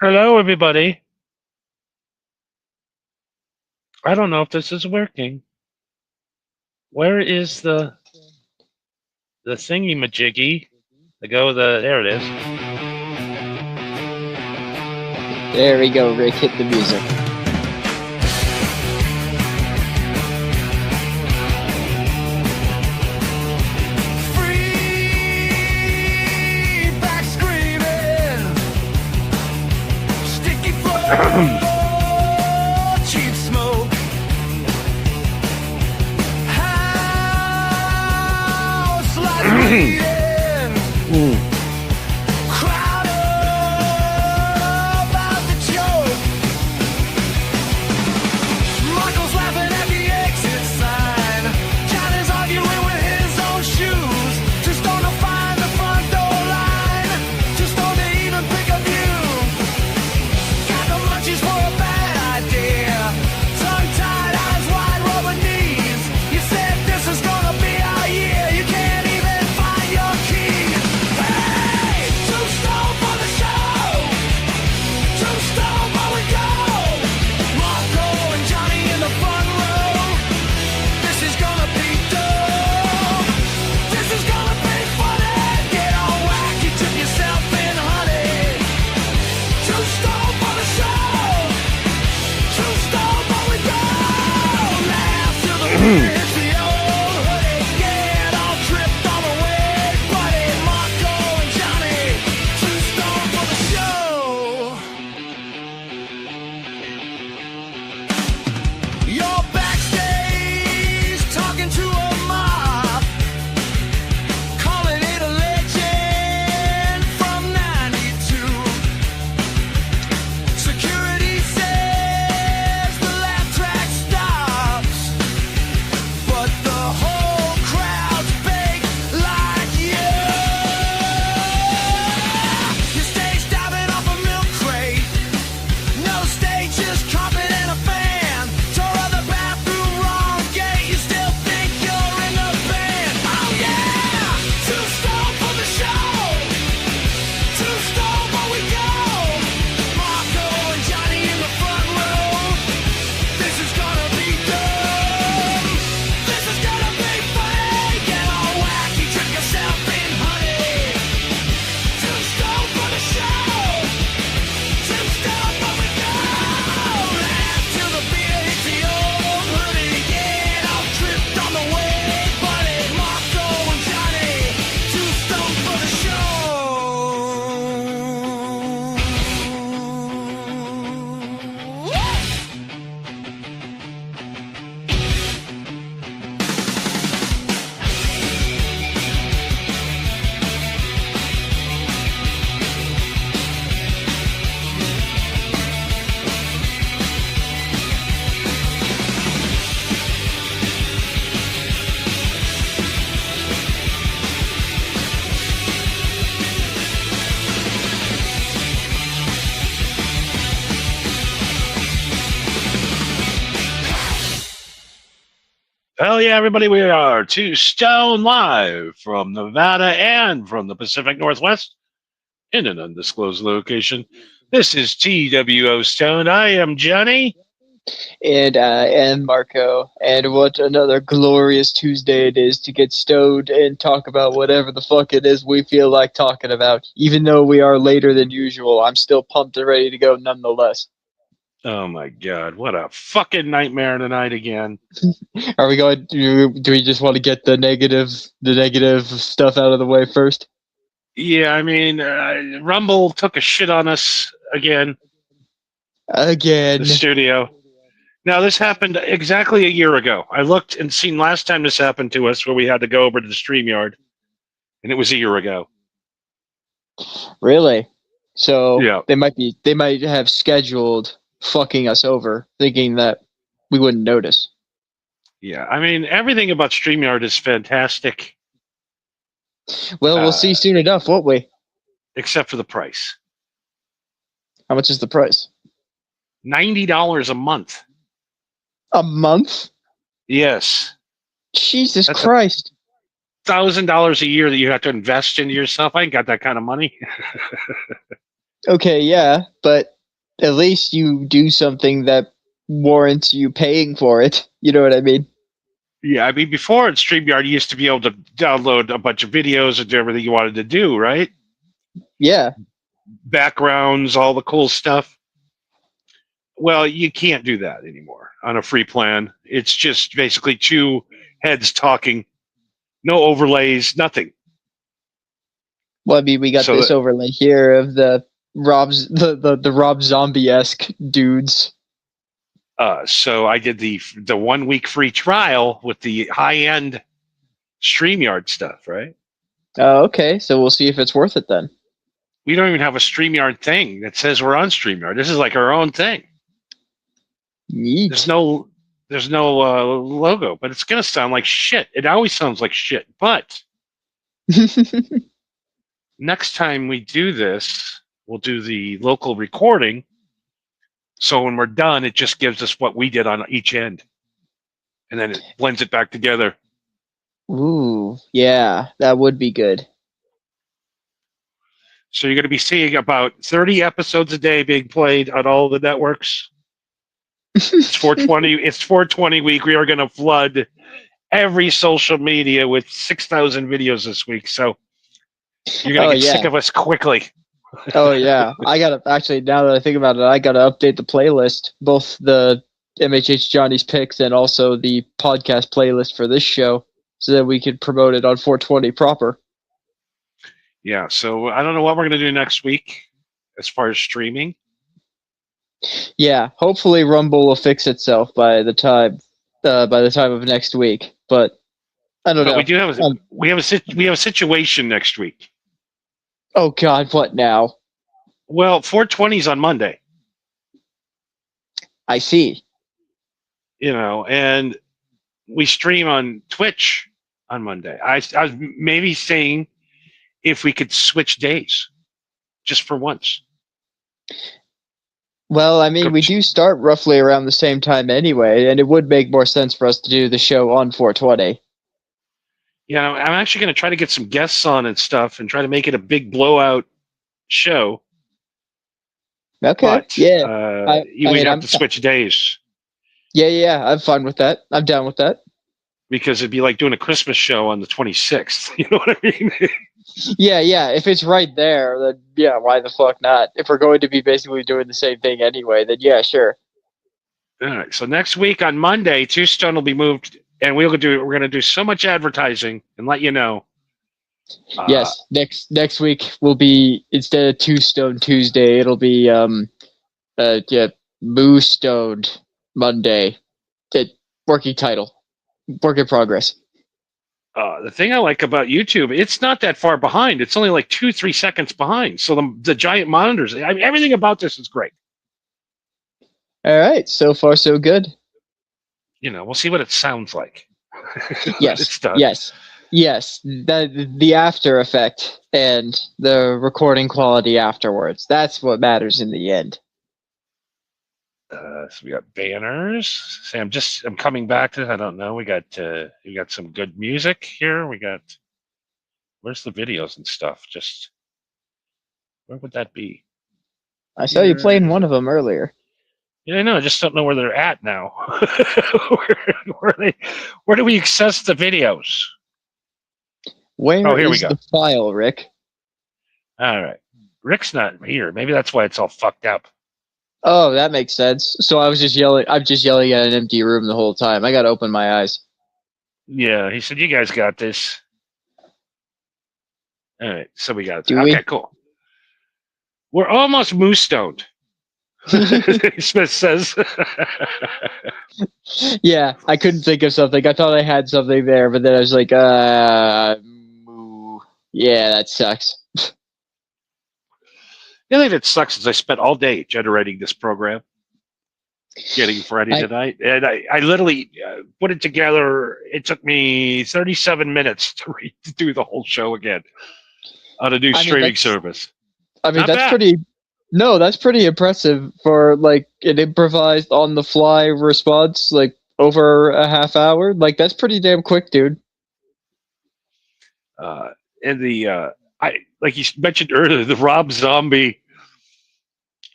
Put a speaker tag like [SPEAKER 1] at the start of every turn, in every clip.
[SPEAKER 1] Hello, everybody. I don't know if this is working. Where is the thingy majiggy? There it is.
[SPEAKER 2] There we go, Rick. Hit the music.
[SPEAKER 3] Cheap smoke. House like crowd about the joke. Michael's laughing at the exit sign. Johnny's arguing with his own shoes. Just on to find the front door line. Just on to even pick a view. Got the munchies for a bad idea. Tongue-tied, eyes wide, rubber knees. You said this is gonna be our year. You can't even find your key. Hey, too slow for the show. Too slow, but we go. Marco and Johnny in the front row. This is gonna be dope. This is gonna be funny. Get all wacky, tip yourself in honey. Too slow for the show. Too slow, but we go. Laugh till the beer hits the old hoodie. Get all tripped on the way, buddy. Marco and Johnny. Too slow for the show. You're backstage talking to a mob, calling it a legend from '92. Security says the laugh track stops, but the whole crowd's baked like you. Your stage diving off a milk crate. No stage, just carpet and a fan. Tore up the bathroom, wrong gate. You still think you're in the band. Oh yeah, too slow for the show. Too slow, but we go. Marco and Johnny in the front row. This is gonna be dumb. This is gonna be funny. Get all wacky, trip yourself in, honey. Too slow for the show. Too slow, but we go. Laugh till the beer hits the old hoodie. Get all tripped on the way, buddy. Marco and Johnny. Too slow for the show.
[SPEAKER 1] Hell yeah, everybody. We are Two Stone live from Nevada and from the Pacific Northwest in an undisclosed location. This is TWO Stone. I am Johnny.
[SPEAKER 2] And Marco, and what another glorious Tuesday it is to get stoned and talk about whatever the fuck it is we feel like talking about. Even though we are later than usual, I'm still pumped and ready to go nonetheless.
[SPEAKER 1] Oh my god, what a fucking nightmare tonight again.
[SPEAKER 2] Are we going? Do we just want to get the negative stuff out of the way first?
[SPEAKER 1] Yeah, I mean, Rumble took a shit on us again.
[SPEAKER 2] Again.
[SPEAKER 1] The studio. Now, this happened exactly a year ago. I looked and seen last time this happened to us where we had to go over to the StreamYard, and it was a year ago.
[SPEAKER 2] Really? So
[SPEAKER 1] Yeah.
[SPEAKER 2] they might have scheduled fucking us over, thinking that we wouldn't notice.
[SPEAKER 1] Yeah, I mean, everything about StreamYard is fantastic,
[SPEAKER 2] Well, we'll see soon enough, won't we?
[SPEAKER 1] except for the price.
[SPEAKER 2] How much is the price?
[SPEAKER 1] $90 a month.
[SPEAKER 2] A month?
[SPEAKER 1] Yes.
[SPEAKER 2] Jesus
[SPEAKER 1] That's
[SPEAKER 2] Christ.
[SPEAKER 1] $1,000 a year that you have to invest into yourself. I ain't got that kind of money.
[SPEAKER 2] Okay, yeah, but at least you do something that warrants you paying for it. You know what I mean?
[SPEAKER 1] Yeah, I mean, before in StreamYard, you used to be able to download a bunch of videos and do everything you wanted to do, right?
[SPEAKER 2] Yeah.
[SPEAKER 1] Backgrounds, all the cool stuff. Well, you can't do that anymore on a free plan. It's just basically two heads talking, no overlays, nothing.
[SPEAKER 2] Well, I mean, we got
[SPEAKER 1] So
[SPEAKER 2] this
[SPEAKER 1] that-
[SPEAKER 2] overlay here of the Rob Zombie-esque dudes.
[SPEAKER 1] So I did the 1 week free trial with the high end StreamYard stuff, right?
[SPEAKER 2] Oh, okay, so we'll see if it's worth it then.
[SPEAKER 1] We don't even have a StreamYard thing that says we're on StreamYard. This is like our own thing.
[SPEAKER 2] Neat.
[SPEAKER 1] There's no logo, but it's gonna sound like shit. It always sounds like shit. But next time we do this, we'll do the local recording. So when we're done, it just gives us what we did on each end, and then it blends it back together.
[SPEAKER 2] Ooh, yeah, that would be good.
[SPEAKER 1] So you're going to be seeing about 30 episodes a day being played on all the networks. It's 420. It's 420 week. We are going to flood every social media with 6,000 videos this week. So you're going to get sick of us quickly.
[SPEAKER 2] Oh yeah, I gotta actually. Now that I think about it, I gotta update the playlist, both the MHH Johnny's picks and also the podcast playlist for this show, so that we could promote it on 420 proper.
[SPEAKER 1] Yeah. So I don't know what we're going to do next week as far as streaming.
[SPEAKER 2] Yeah, hopefully Rumble will fix itself by the time of next week. But I don't know.
[SPEAKER 1] We do have we have a situation next week.
[SPEAKER 2] Oh God, what now?
[SPEAKER 1] Well, 420 is on Monday.
[SPEAKER 2] I see.
[SPEAKER 1] You know, and we stream on Twitch on Monday. I was maybe saying if we could switch days just for once.
[SPEAKER 2] Well, I mean, we do start roughly around the same time anyway, and it would make more sense for us to do the show on 420.
[SPEAKER 1] Yeah, I'm actually going to try to get some guests on and stuff and try to make it a big blowout show.
[SPEAKER 2] Okay.
[SPEAKER 1] But,
[SPEAKER 2] yeah.
[SPEAKER 1] We'd have to switch days.
[SPEAKER 2] Yeah, I'm fine with that. I'm down with that.
[SPEAKER 1] Because it'd be like doing a Christmas show on the 26th. You know what I mean?
[SPEAKER 2] Yeah. If it's right there, then yeah, why the fuck not? If we're going to be basically doing the same thing anyway, then yeah, sure.
[SPEAKER 1] All right. So next week on Monday, Two Stone will be moved, and we're going to do so much advertising and let you know.
[SPEAKER 2] Yes, next week will be, instead of Two Stone Tuesday, it'll be Moo Stoned Monday. Working title. Work in progress.
[SPEAKER 1] The thing I like about YouTube, it's not that far behind. It's only like 2-3 seconds behind. So the giant monitors, I mean, everything about this is great.
[SPEAKER 2] All right, so far so good.
[SPEAKER 1] You know, we'll see what it sounds like.
[SPEAKER 2] Yes,
[SPEAKER 1] it's done.
[SPEAKER 2] yes. The after effect and the recording quality afterwards. That's what matters in the end.
[SPEAKER 1] So we got banners. See, I'm coming back to. I don't know. We got some good music here. Where's the videos and stuff? Just where would that be?
[SPEAKER 2] I saw you playing one of them earlier.
[SPEAKER 1] Yeah, I know. I just don't know where they're at now. Where do we access the videos?
[SPEAKER 2] Where
[SPEAKER 1] Oh, here we
[SPEAKER 2] is
[SPEAKER 1] go.
[SPEAKER 2] the file, Rick?
[SPEAKER 1] All right. Rick's not here. Maybe that's why it's all fucked up.
[SPEAKER 2] Oh, that makes sense. So I was just yelling. I'm just yelling at an empty room the whole time. I got to open my eyes.
[SPEAKER 1] Yeah, he said, "You guys got this." All right, so we got it.
[SPEAKER 2] Do
[SPEAKER 1] Okay,
[SPEAKER 2] we?
[SPEAKER 1] cool. We're almost moose stoned. Smith says.
[SPEAKER 2] Yeah, I couldn't think of something. I thought I had something there, but then I was like, yeah, that sucks.
[SPEAKER 1] The other thing that sucks is I spent all day generating this program, getting Friday
[SPEAKER 2] I-
[SPEAKER 1] tonight, and I literally put it together. It took me 37 minutes to do the whole show again on a new streaming service. Not
[SPEAKER 2] That's
[SPEAKER 1] bad.
[SPEAKER 2] pretty. No, that's pretty impressive for like an improvised on the fly response, like over a half hour. Like that's pretty damn quick, dude.
[SPEAKER 1] And I like you mentioned earlier, the Rob Zombie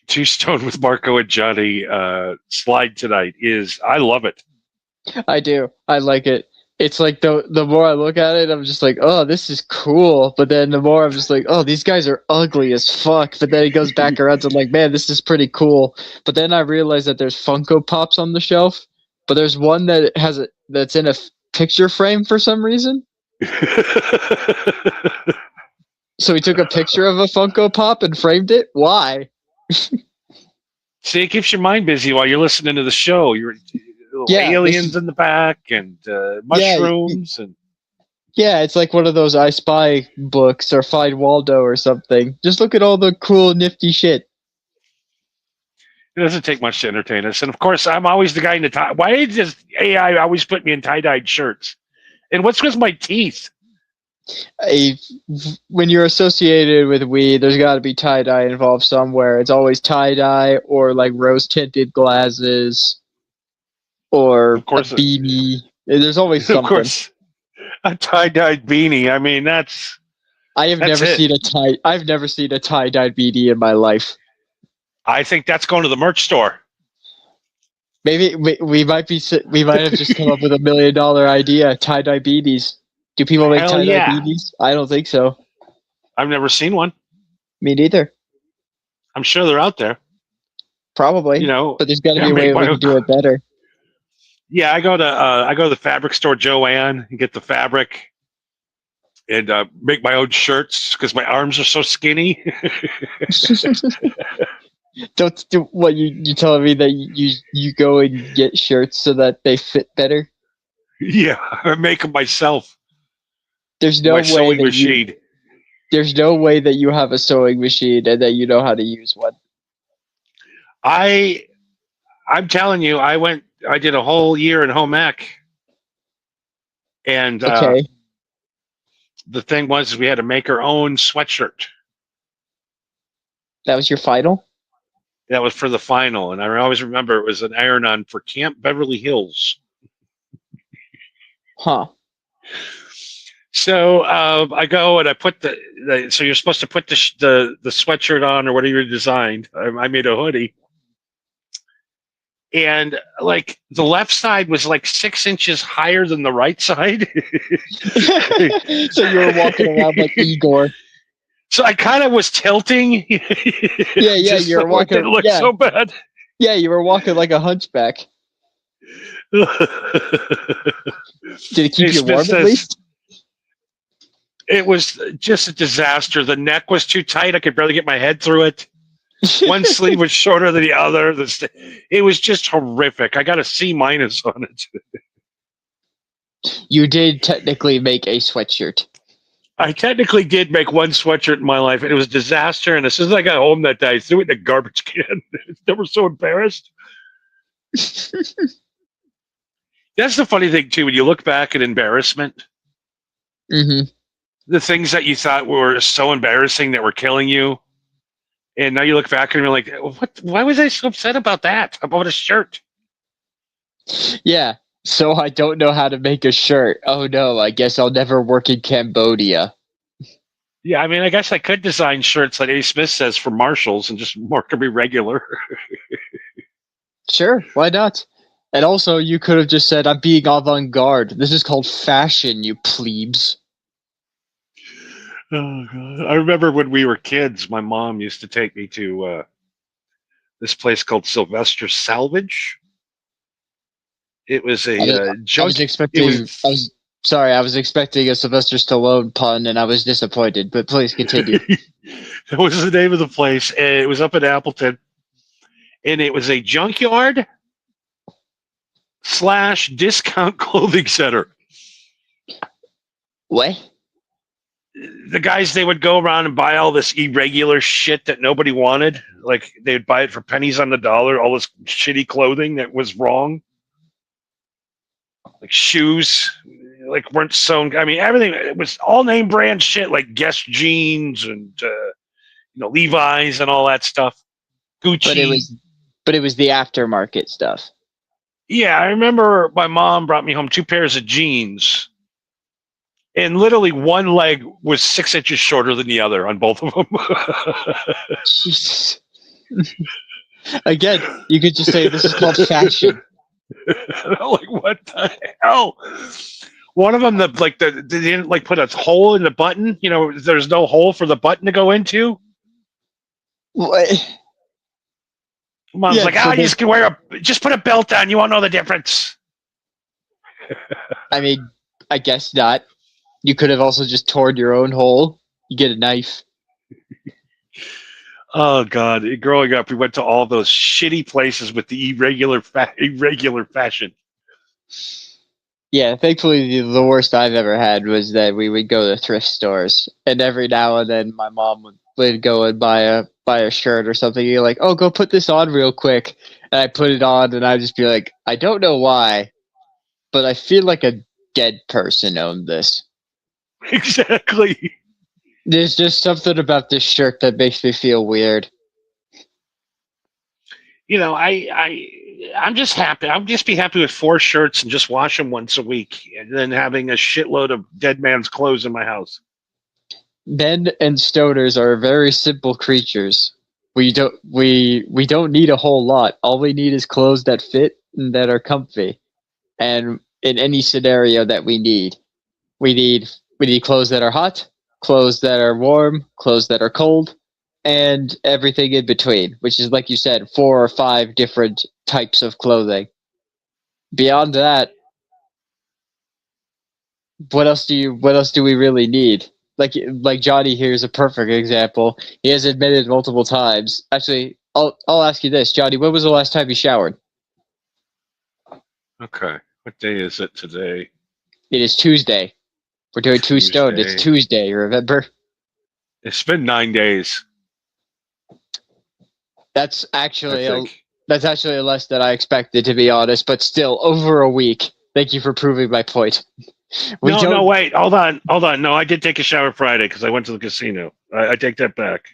[SPEAKER 1] Two Stone with Marco and Johnny slide tonight is, I love it.
[SPEAKER 2] I do. I like it. It's like the more I look at it, I'm just like, oh, this is cool. But then the more I'm just like, oh, these guys are ugly as fuck. But then he goes back around to like, man, this is pretty cool. But then I realize that there's Funko Pops on the shelf. But there's one that that's in a picture frame for some reason. So he took a picture of a Funko Pop and framed it. Why?
[SPEAKER 1] See, it keeps your mind busy while you're listening to the show. You're
[SPEAKER 2] Yeah,
[SPEAKER 1] aliens in the back and mushrooms and
[SPEAKER 2] Yeah, it's like one of those I Spy books or Find Waldo or something. Just look at all the cool, nifty shit.
[SPEAKER 1] it doesn't take much to entertain us. And of course, I'm always the guy in the tie. Why does AI always put me in tie-dyed shirts? And what's with my teeth?
[SPEAKER 2] When you're associated with weed, there's got to be tie dye involved somewhere. It's always tie dye or like rose tinted glasses or
[SPEAKER 1] Of course,
[SPEAKER 2] a beanie. There's always
[SPEAKER 1] of
[SPEAKER 2] something.
[SPEAKER 1] course, a tie-dyed beanie. I mean, that's
[SPEAKER 2] I've never seen a tie dyed beanie in my life.
[SPEAKER 1] I think that's going to the merch store.
[SPEAKER 2] Maybe we might have just come up with $1 million idea. Tie dye beanies. Do people make
[SPEAKER 1] Hell
[SPEAKER 2] tie dye
[SPEAKER 1] yeah.
[SPEAKER 2] beanies? I don't think so.
[SPEAKER 1] I've never seen one.
[SPEAKER 2] Me neither.
[SPEAKER 1] I'm sure they're out there.
[SPEAKER 2] Probably.
[SPEAKER 1] You know,
[SPEAKER 2] But there's got to be a
[SPEAKER 1] make
[SPEAKER 2] way we
[SPEAKER 1] my
[SPEAKER 2] can
[SPEAKER 1] own-
[SPEAKER 2] do it better.
[SPEAKER 1] Yeah, I go to the fabric store Joanne and get the fabric and make my own shirts because my arms are so skinny.
[SPEAKER 2] Don't do what you telling me that you go and get shirts so that they fit better.
[SPEAKER 1] Yeah, I make them myself.
[SPEAKER 2] There's no
[SPEAKER 1] My
[SPEAKER 2] way
[SPEAKER 1] sewing
[SPEAKER 2] that
[SPEAKER 1] machine.
[SPEAKER 2] there's no way that you have a sewing machine and that you know how to use one.
[SPEAKER 1] I'm telling you, I did a whole year in home ec, and
[SPEAKER 2] Okay.
[SPEAKER 1] the thing was we had to make our own sweatshirt.
[SPEAKER 2] That was your final?
[SPEAKER 1] That was for the final, and I always remember it was an iron-on for Camp Beverly Hills.
[SPEAKER 2] Huh.
[SPEAKER 1] So I go and I put so you're supposed to put the sweatshirt on or whatever you designed. I made a hoodie, and like the left side was like 6 inches higher than the right side.
[SPEAKER 2] So you were walking around like Igor.
[SPEAKER 1] So I kind of was tilting.
[SPEAKER 2] Yeah,
[SPEAKER 1] just
[SPEAKER 2] you were
[SPEAKER 1] so it
[SPEAKER 2] walking.
[SPEAKER 1] didn't look
[SPEAKER 2] Yeah,
[SPEAKER 1] so bad.
[SPEAKER 2] yeah, you were walking like a hunchback. Did it keep
[SPEAKER 1] Hey,
[SPEAKER 2] you
[SPEAKER 1] Smith
[SPEAKER 2] warm at
[SPEAKER 1] says-
[SPEAKER 2] least?
[SPEAKER 1] It was just a disaster. The neck was too tight. I could barely get my head through it. One sleeve was shorter than the other. It was just horrific. I got a C- on it.
[SPEAKER 2] You did technically make a sweatshirt.
[SPEAKER 1] I technically did make one sweatshirt in my life, and it was a disaster. And as soon as I got home that day, I threw it in the garbage can. They were so embarrassed. That's the funny thing, too, when you look back at embarrassment,
[SPEAKER 2] Mm-hmm.
[SPEAKER 1] the things that you thought were so embarrassing that were killing you, and now you look back and you're like, "What? Why was I so upset about that? About a shirt?"
[SPEAKER 2] Yeah. So I don't know how to make a shirt. Oh no, I guess I'll never work in Cambodia.
[SPEAKER 1] Yeah, I mean, I guess I could design shirts like A. Smith says for Marshalls and just mark them irregular.
[SPEAKER 2] Sure, why not? And also, you could have just said, "I'm being avant-garde." This is called fashion, you plebes.
[SPEAKER 1] Oh, God. I remember when we were kids, my mom used to take me to this place called Sylvester Salvage. It was
[SPEAKER 2] I was,
[SPEAKER 1] a
[SPEAKER 2] I was
[SPEAKER 1] junk. It
[SPEAKER 2] expecting.
[SPEAKER 1] was
[SPEAKER 2] I was sorry. I was expecting a Sylvester Stallone pun, and I was disappointed. But please continue.
[SPEAKER 1] that was the name of the place. And it was up in Appleton, and it was a junkyard / discount clothing center.
[SPEAKER 2] What?
[SPEAKER 1] The guys, they would go around and buy all this irregular shit that nobody wanted. Like they'd buy it for pennies on the dollar, all this shitty clothing that was wrong. Like shoes, like weren't sewn. I mean, everything. It was all name brand shit, like Guess jeans and Levi's and all that stuff. Gucci.
[SPEAKER 2] But it was the aftermarket stuff.
[SPEAKER 1] Yeah, I remember my mom brought me home 2 pairs of jeans, and literally one leg was 6 inches shorter than the other on both of them.
[SPEAKER 2] Jesus. Again, you could just say this is called fashion.
[SPEAKER 1] Like what the hell? One of them, they didn't like put a hole in the button. There's no hole for the button to go into.
[SPEAKER 2] What?
[SPEAKER 1] Mom's
[SPEAKER 2] Yeah,
[SPEAKER 1] like,
[SPEAKER 2] so
[SPEAKER 1] you just can just put a belt on. You won't know the difference.
[SPEAKER 2] I mean, I guess not. You could have also just torn your own hole. You get a knife.
[SPEAKER 1] Oh God! Growing up, we went to all those shitty places with the irregular fashion.
[SPEAKER 2] Yeah, thankfully the worst I've ever had was that we would go to thrift stores, and every now and then my mom would go and buy a shirt or something. You're like, "Oh, go put this on real quick," and I put it on, and I'd just be like, "I don't know why, but I feel like a dead person owned this."
[SPEAKER 1] Exactly.
[SPEAKER 2] There's just something about this shirt that makes me feel weird.
[SPEAKER 1] I'm just happy. I'll just be happy with 4 shirts and just wash them once a week, and then having a shitload of dead man's clothes in my house.
[SPEAKER 2] Men and stoners are very simple creatures. We don't need a whole lot. All we need is clothes that fit and that are comfy. And in any scenario that we need clothes that are hot, clothes that are warm, clothes that are cold, and everything in between, which is, like you said, 4 or 5 different types of clothing. Beyond that, what else do we really need? Like Johnny here is a perfect example. He has admitted multiple times. Actually, I'll ask you this, Johnny. When was the last time you showered?
[SPEAKER 1] Okay, what day is it today?
[SPEAKER 2] It is Tuesday. We're doing Two Stoned. It's Tuesday. Remember?
[SPEAKER 1] It's been 9 days.
[SPEAKER 2] That's actually less than I expected, to be honest. But still, over a week. Thank you for proving my point.
[SPEAKER 1] No, wait, hold on. No, I did take a shower Friday because I went to the casino. I take that back.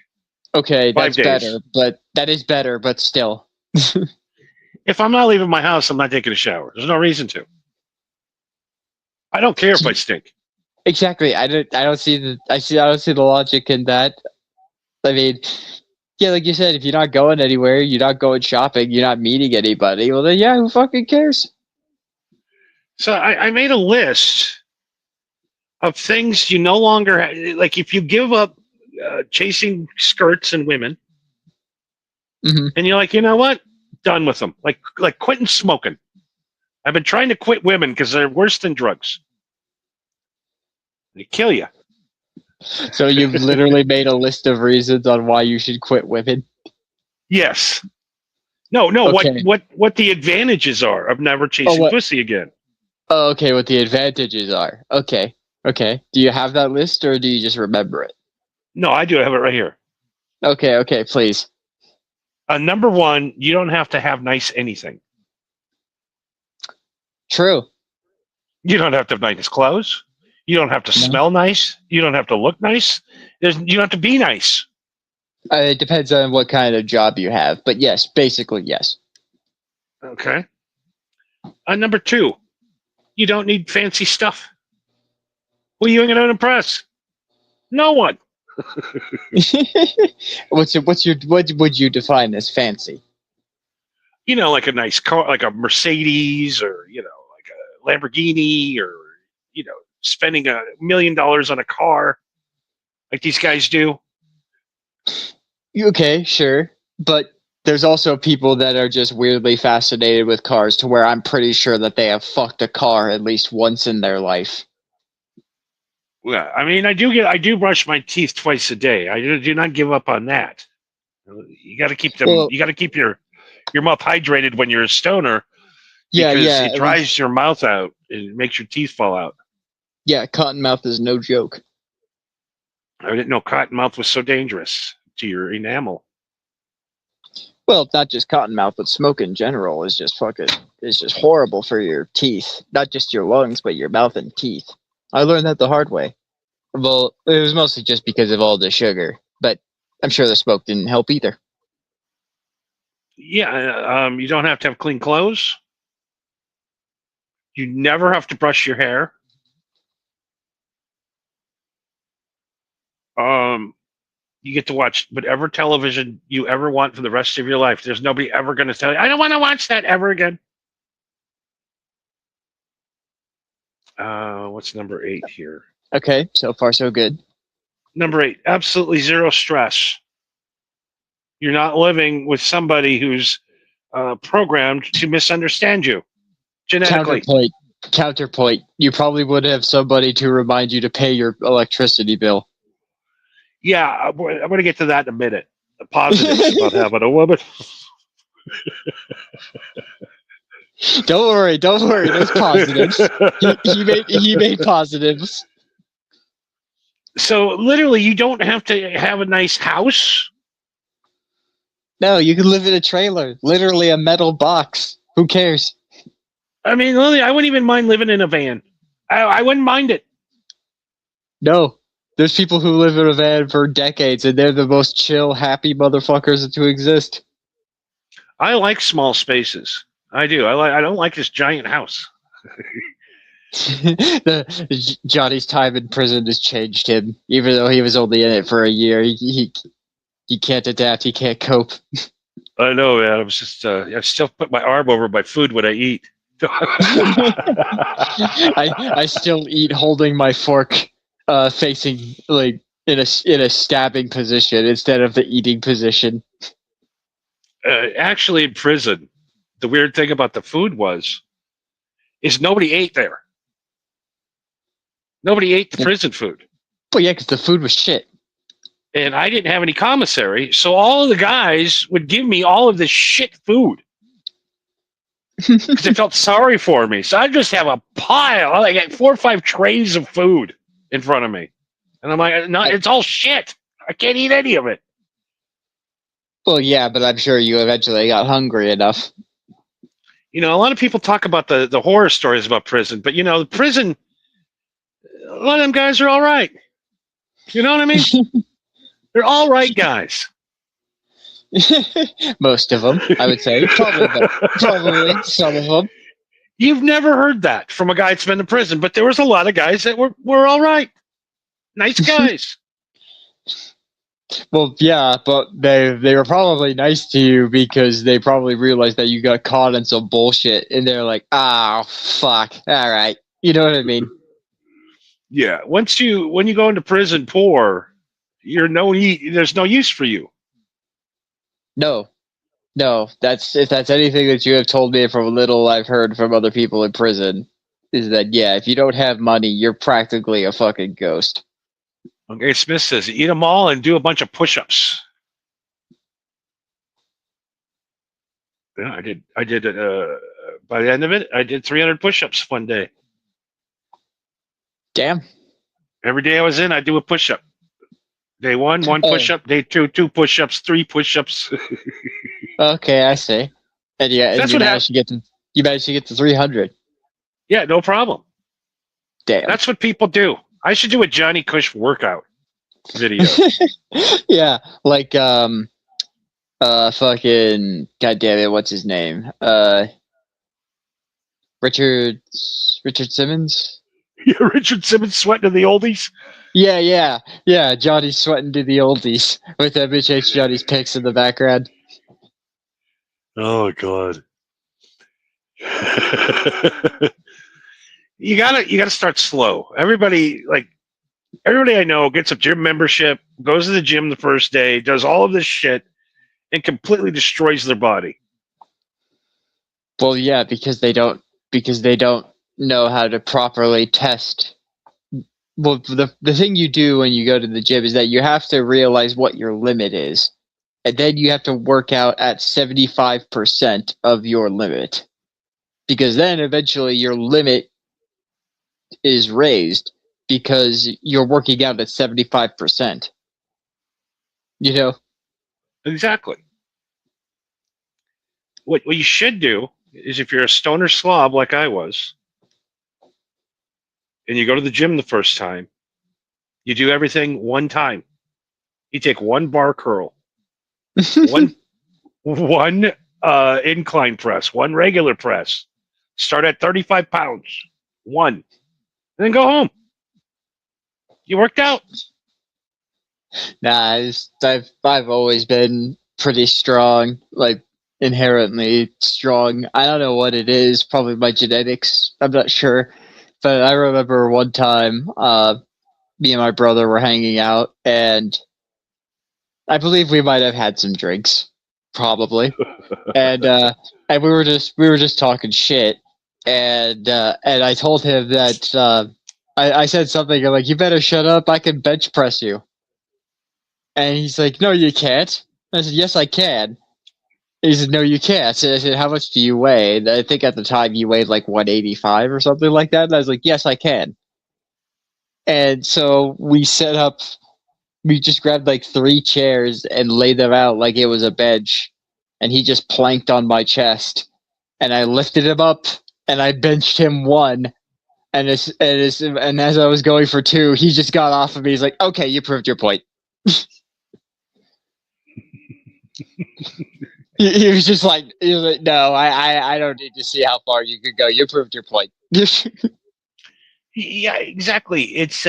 [SPEAKER 2] Okay,
[SPEAKER 1] 5
[SPEAKER 2] that's
[SPEAKER 1] days.
[SPEAKER 2] better. But that is better. But still.
[SPEAKER 1] If I'm not leaving my house, I'm not taking a shower. There's no reason to. I don't care if I stink.
[SPEAKER 2] Exactly. I don't see the logic in that. I mean, yeah, like you said, if you're not going anywhere, you're not going shopping, you're not meeting anybody, well then yeah, who fucking cares?
[SPEAKER 1] So I made a list of things you no longer like. If you give up chasing skirts and women, and you're like, you know what, done with them. Like quitting smoking. I've been trying to quit women because they're worse than drugs. They kill you.
[SPEAKER 2] So you've literally made a list of reasons on why you should quit women?
[SPEAKER 1] Yes. No.
[SPEAKER 2] Okay.
[SPEAKER 1] What the advantages are of never chasing pussy again?
[SPEAKER 2] Oh, okay. What the advantages are? Okay. Do you have that list, or do you just remember it?
[SPEAKER 1] No, I do have it right here.
[SPEAKER 2] Okay. Please.
[SPEAKER 1] Number 1, you don't have to have nice anything.
[SPEAKER 2] True.
[SPEAKER 1] You don't have to have nice clothes. You don't have to smell nice. You don't have to look nice. You don't have to be nice.
[SPEAKER 2] It depends on what kind of job you have, but yes, basically yes.
[SPEAKER 1] Okay. Number 2, you don't need fancy stuff. Who are you going to impress? No one.
[SPEAKER 2] What would you define as fancy?
[SPEAKER 1] like a nice car, like a Mercedes, or like a Lamborghini, or spending $1 million on a car, like these guys do.
[SPEAKER 2] Okay, sure, but there's also people that are just weirdly fascinated with cars to where I'm pretty sure that they have fucked a car at least once in their life.
[SPEAKER 1] Yeah, I mean, I do brush my teeth twice a day. I do not give up on that. You got to keep them.
[SPEAKER 2] Well,
[SPEAKER 1] You got to keep your mouth hydrated when you're a stoner,
[SPEAKER 2] yeah,
[SPEAKER 1] because
[SPEAKER 2] yeah,
[SPEAKER 1] it dries your mouth out and it makes your teeth fall out.
[SPEAKER 2] yeah. Cottonmouth is no joke.
[SPEAKER 1] I didn't know cottonmouth was so dangerous to your enamel.
[SPEAKER 2] Well, not just cottonmouth, but smoke in general is just horrible for your teeth. Not just your lungs, but your mouth and teeth. I learned that the hard way. Well, it was mostly just because of all the sugar, but I'm sure the smoke didn't help either.
[SPEAKER 1] Yeah, you don't have to have clean clothes. You never have to brush your hair. You get to watch whatever television you ever want for the rest of your life. There's nobody ever going to tell you, I don't want to watch that ever again. What's number 8 here?
[SPEAKER 2] Okay, so far so good.
[SPEAKER 1] Number 8, absolutely zero stress. You're not living with somebody who's programmed to misunderstand you genetically.
[SPEAKER 2] Counterpoint. You probably would have somebody to remind you to pay your electricity bill.
[SPEAKER 1] Yeah, I'm going to get to that in a minute. The positives about having a woman.
[SPEAKER 2] Don't worry. There's positives. He made positives.
[SPEAKER 1] So literally, you don't have to have a nice house.
[SPEAKER 2] No, you can live in a trailer. Literally a metal box. Who cares?
[SPEAKER 1] I mean, literally, I wouldn't even mind living in a van. I wouldn't mind it.
[SPEAKER 2] No. There's people who live in a van for decades, and they're the most chill, happy motherfuckers to exist.
[SPEAKER 1] I like small spaces. I do. I don't like this giant house.
[SPEAKER 2] Johnny's time in prison has changed him. Even though he was only in it for a year, he can't adapt. He can't cope.
[SPEAKER 1] I know, man. I was just I still put my arm over my food when I eat.
[SPEAKER 2] I still eat holding my fork, facing like in a stabbing position instead of the eating position.
[SPEAKER 1] Actually, in prison, the weird thing about the food is nobody ate there. Nobody ate the prison food.
[SPEAKER 2] Well, yeah, because the food was shit.
[SPEAKER 1] And I didn't have any commissary, so all of the guys would give me all of this shit food. Because they felt sorry for me. So I just have a pile, like 4 or 5 trays of food in front of me. And I'm like, no, it's all shit. I can't eat any of it.
[SPEAKER 2] Well, yeah, but I'm sure you eventually got hungry enough.
[SPEAKER 1] A lot of people talk about the horror stories about prison, but the prison, a lot of them guys are all right. You know what I mean? They're all right guys.
[SPEAKER 2] Most of them, I would say. Probably some of them.
[SPEAKER 1] You've never heard that from a guy that's been in prison, but there was a lot of guys that were all right. Nice guys.
[SPEAKER 2] Well, yeah, but they were probably nice to you because they probably realized that you got caught in some bullshit, and they're like, "Oh, fuck, all right." You know what I mean?
[SPEAKER 1] Yeah. When you go into prison poor, there's no use for you.
[SPEAKER 2] No. If that's anything that you have told me from little I've heard from other people in prison, is that yeah, if you don't have money, you're practically a fucking ghost.
[SPEAKER 1] Okay, Smith says, eat them all and do a bunch of push-ups. Yeah, I did. By the end of it, I did 300 push-ups one day.
[SPEAKER 2] Damn.
[SPEAKER 1] Every day I was in, I do a push-up. Day 1, 1 push-up. Day 2, 2 push-ups. 3 push-ups.
[SPEAKER 2] Okay, I see. And yeah,
[SPEAKER 1] that's
[SPEAKER 2] you
[SPEAKER 1] what
[SPEAKER 2] managed to get to 300.
[SPEAKER 1] Yeah, no problem.
[SPEAKER 2] Damn.
[SPEAKER 1] That's what people do. I should do a Johnny Kush workout video.
[SPEAKER 2] Yeah, like fucking goddamn it, what's his name? Richard Simmons.
[SPEAKER 1] Yeah, Richard Simmons sweating to the oldies.
[SPEAKER 2] Yeah. Johnny's sweating to the oldies with MHH Johnny's pics in the background.
[SPEAKER 1] Oh God. You gotta start slow. Everybody I know gets a gym membership, goes to the gym the first day, does all of this shit, and completely destroys their body.
[SPEAKER 2] Well, yeah, because they don't know how to properly test. Well, the thing you do when you go to the gym is that you have to realize what your limit is, and then you have to work out at 75% of your limit, because then eventually your limit is raised because you're working out at 75%. You know?
[SPEAKER 1] Exactly. What you should do is, if you're a stoner slob like I was, and you go to the gym the first time, you do everything one time. You take one bar curl, one one incline press, one regular press. Start at 35 pounds, one, and then go home. You worked out.
[SPEAKER 2] Nah, I've always been pretty strong, like inherently strong. I don't know what it is, probably my genetics. I'm not sure. But I remember one time, me and my brother were hanging out, and I believe we might have had some drinks, probably. And we were just talking shit, and I told him that I said something like, "You better shut up. I can bench press you." And he's like, "No, you can't." I said, "Yes, I can." He said, "No, you can't." I said, "How much do you weigh?" And I think at the time you weighed like 185 or something like that. And I was like, "Yes, I can." And so we set up. We just grabbed like 3 chairs and laid them out like it was a bench, and he just planked on my chest, and I lifted him up, and I benched him one. And as I was going for two, he just got off of me. He's like, "Okay, you proved your point." He was just like, "No, I don't need to see how far you could go. You proved your point."
[SPEAKER 1] Yeah, exactly. It's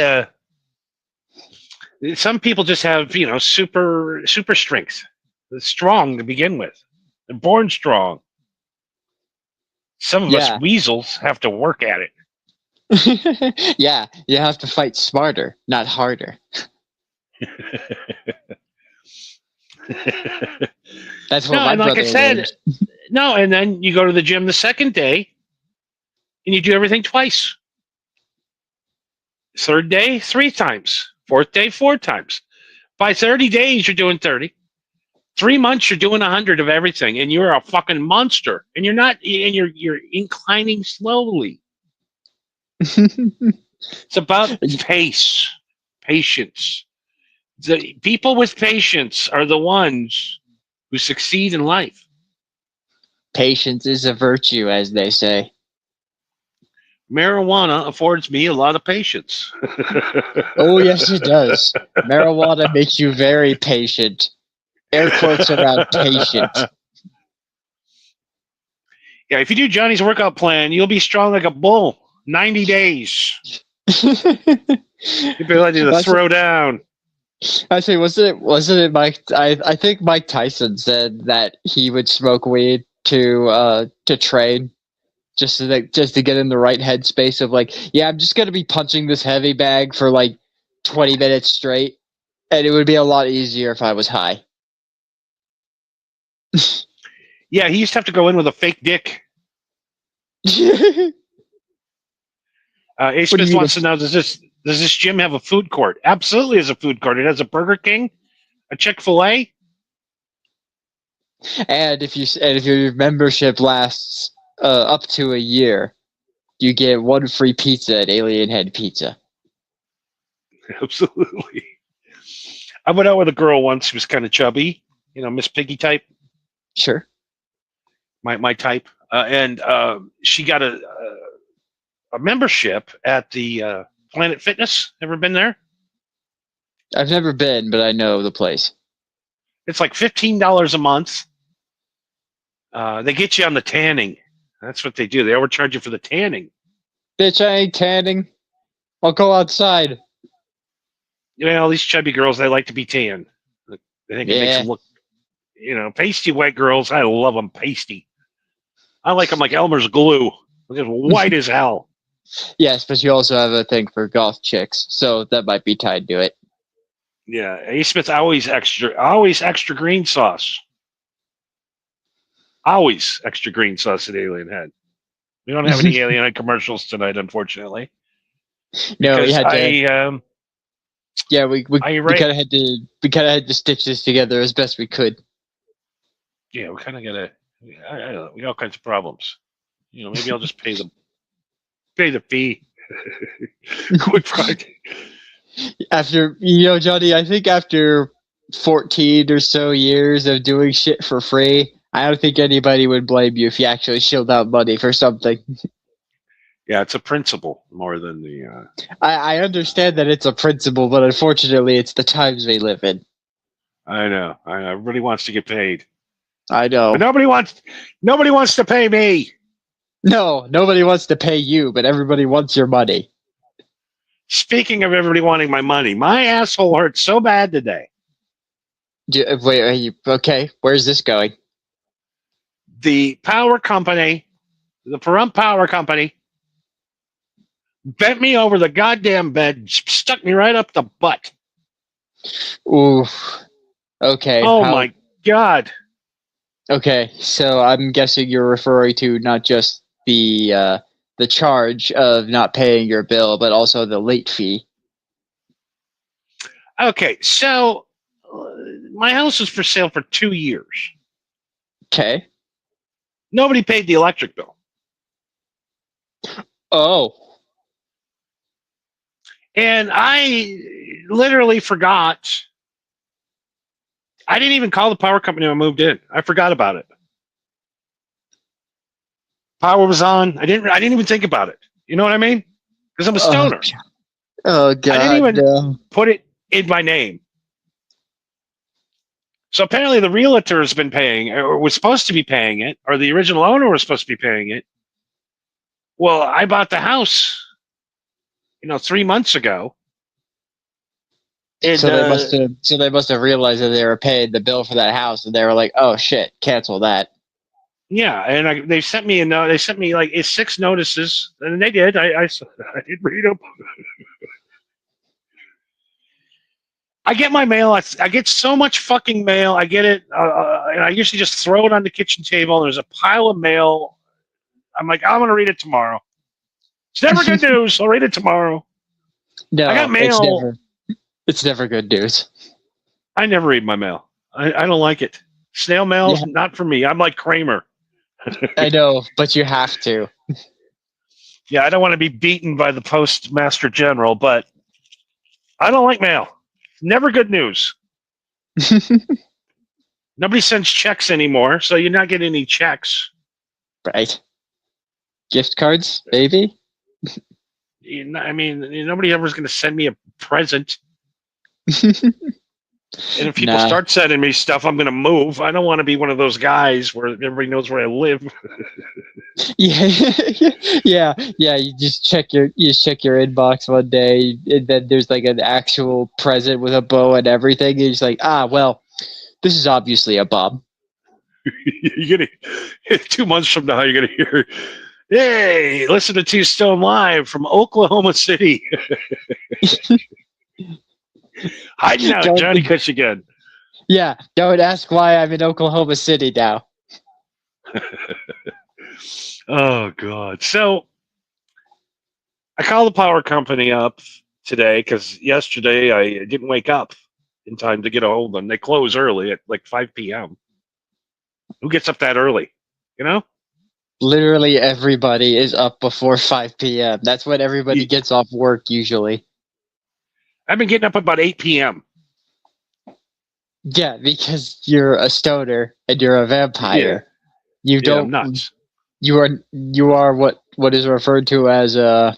[SPEAKER 1] some people just have super strength. They're strong to begin with. They're born strong. Some of us
[SPEAKER 2] Yeah.
[SPEAKER 1] weasels have to work at it.
[SPEAKER 2] Yeah, you have to fight smarter, not harder. That's what
[SPEAKER 1] No,
[SPEAKER 2] my
[SPEAKER 1] and like I
[SPEAKER 2] brother
[SPEAKER 1] said,
[SPEAKER 2] learned.
[SPEAKER 1] no, and then you go to the gym the second day, and you do everything twice. Third day, 3 times. Fourth day, 4 times. By 30 days, you're doing 30. 3 months, you're doing 100 of everything, and you're a fucking monster. And you're not, and you're inclining slowly. It's about pace, patience. The people with patience are the ones who succeed in life.
[SPEAKER 2] Patience is a virtue, as they say.
[SPEAKER 1] Marijuana affords me a lot of patience.
[SPEAKER 2] Oh, yes, it does. Marijuana makes you very patient. Air quotes around patient.
[SPEAKER 1] Yeah, if you do Johnny's workout plan, you'll be strong like a bull. 90 days. You'll be ready to throw down.
[SPEAKER 2] I say, wasn't it Mike? I think Mike Tyson said that he would smoke weed to train, just to get in the right headspace of like, yeah, I'm just gonna be punching this heavy bag for like 20 minutes straight, and it would be a lot easier if I was high.
[SPEAKER 1] Yeah, he used to have to go in with a fake dick. A. Smith wants to know: Does this gym have a food court? Absolutely, has a food court. It has a Burger King, a Chick-fil-A.
[SPEAKER 2] And if your membership lasts up to a year, you get one free pizza at Alien Head Pizza.
[SPEAKER 1] Absolutely. I went out with a girl once who was kind of chubby, Miss Piggy type.
[SPEAKER 2] Sure.
[SPEAKER 1] My type, and she got a membership at the Planet Fitness. Ever been there?
[SPEAKER 2] I've never been, but I know the place.
[SPEAKER 1] It's like $15 a month. They get you on the tanning. That's what they do. They overcharge you for the tanning.
[SPEAKER 2] Bitch, I ain't tanning. I'll go outside.
[SPEAKER 1] These chubby girls, they like to be tan. They think it makes them look pasty white girls. I love them pasty. I like them like Elmer's glue. They're just white as hell.
[SPEAKER 2] Yes, but you also have a thing for goth chicks, so that might be tied to it.
[SPEAKER 1] Yeah, A. Smith's always extra green sauce. Always extra green sauce at Alien Head. We don't have any Alien Head commercials tonight, unfortunately.
[SPEAKER 2] No, we
[SPEAKER 1] Because
[SPEAKER 2] had to. Yeah, we kind of had to stitch this together as best we could.
[SPEAKER 1] Yeah, we kind of gotta. I don't know. We got all kinds of problems. Maybe I'll just pay the fee. Quick Friday.
[SPEAKER 2] After Johnny, I think after 14 or so years of doing shit for free, I don't think anybody would blame you if you actually shilled out money for something.
[SPEAKER 1] Yeah, it's a principle more than the.
[SPEAKER 2] I understand that it's a principle, but unfortunately, it's the times we live in.
[SPEAKER 1] I know. Everybody wants to get paid.
[SPEAKER 2] I know.
[SPEAKER 1] But nobody wants to pay me.
[SPEAKER 2] No, nobody wants to pay you, but everybody wants your money.
[SPEAKER 1] Speaking of everybody wanting my money, my asshole hurt so bad today.
[SPEAKER 2] Wait, are you okay? Where's this going?
[SPEAKER 1] The power company, the Pahrump Power Company, bent me over the goddamn bed, stuck me right up the butt.
[SPEAKER 2] Ooh. Okay.
[SPEAKER 1] Oh my God.
[SPEAKER 2] Okay, so I'm guessing you're referring to not just the charge of not paying your bill, but also the late fee.
[SPEAKER 1] Okay, so my house was for sale for 2 years.
[SPEAKER 2] Okay.
[SPEAKER 1] Nobody paid the electric bill.
[SPEAKER 2] Oh.
[SPEAKER 1] And I literally forgot. I didn't even call the power company when I moved in. I forgot about it. Power was on. I didn't even think about it. You know what I mean? Because I'm a stoner.
[SPEAKER 2] Oh God!
[SPEAKER 1] I didn't even put it in my name. So apparently the realtor has been paying, or was supposed to be paying it, or the original owner was supposed to be paying it. Well, I bought the house, 3 months ago. And,
[SPEAKER 2] so they must have realized that they were paying the bill for that house, and they were like, "Oh shit, cancel that."
[SPEAKER 1] Yeah, and they sent me a note. They sent me like 6 notices, and they did. I did read them. I get my mail. I get so much fucking mail. I get it, and I usually just throw it on the kitchen table. And there's a pile of mail. I'm like, I'm gonna read it tomorrow. It's never good news. I'll read it tomorrow.
[SPEAKER 2] No,
[SPEAKER 1] I got mail.
[SPEAKER 2] It's never good news.
[SPEAKER 1] I never read my mail. I don't like it. Snail mail's not for me. I'm like Kramer.
[SPEAKER 2] I know, but you have to.
[SPEAKER 1] Yeah, I don't want to be beaten by the postmaster general, but I don't like mail. Never good news. Nobody sends checks anymore, so you're not getting any checks.
[SPEAKER 2] Right. Gift cards, maybe?
[SPEAKER 1] I mean, nobody ever is going to send me a present. And if people start sending me stuff, I'm going to move. I don't want to be one of those guys where everybody knows where I live.
[SPEAKER 2] yeah. You just check your inbox one day, and then there's like an actual present with a bow and everything. And you're just like, well, this is obviously a bomb.
[SPEAKER 1] You're gonna 2 months from now, you're gonna hear, "Hey, listen to Two Stone Live from Oklahoma City." Hiding out, Johnny Kush again.
[SPEAKER 2] Yeah, don't ask why I'm in Oklahoma City now.
[SPEAKER 1] Oh God! So I called the power company up today because yesterday I didn't wake up in time to get a hold of them. They close early at like 5 p.m. Who gets up that early?
[SPEAKER 2] Literally everybody is up before 5 p.m. That's when everybody gets off work usually.
[SPEAKER 1] I've been getting up about 8 p.m.
[SPEAKER 2] Yeah, because you're a stoner and you're a vampire. You don't.
[SPEAKER 1] I'm nuts.
[SPEAKER 2] You are what is referred to as a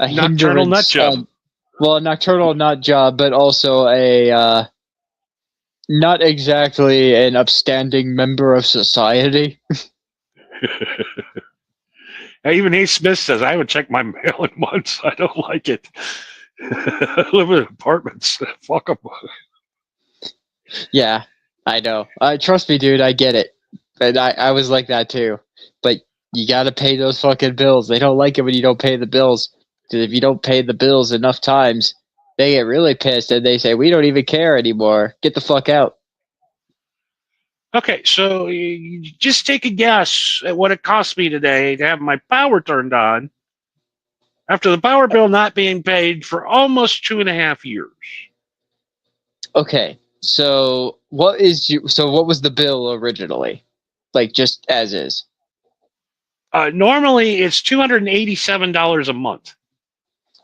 [SPEAKER 1] nocturnal nut job.
[SPEAKER 2] Well, a nocturnal nut job, but also a not exactly an upstanding member of society.
[SPEAKER 1] Even A. Smith says, I haven't checked my mail in months. I don't like it. I live in apartments. Fuck them.
[SPEAKER 2] Yeah, I know. Trust me, dude, I get it. And I was like that too. But you gotta pay those fucking bills. They don't like it when you don't pay the bills. Because if you don't pay the bills enough times, they get really pissed and they say, we don't even care anymore. Get the fuck out.
[SPEAKER 1] Okay, so you just take a guess at what it cost me today to have my power turned on after the power bill not being paid for almost 2.5 years.
[SPEAKER 2] Okay, so what was the bill originally? Like just as is.
[SPEAKER 1] Normally, it's $287 a month.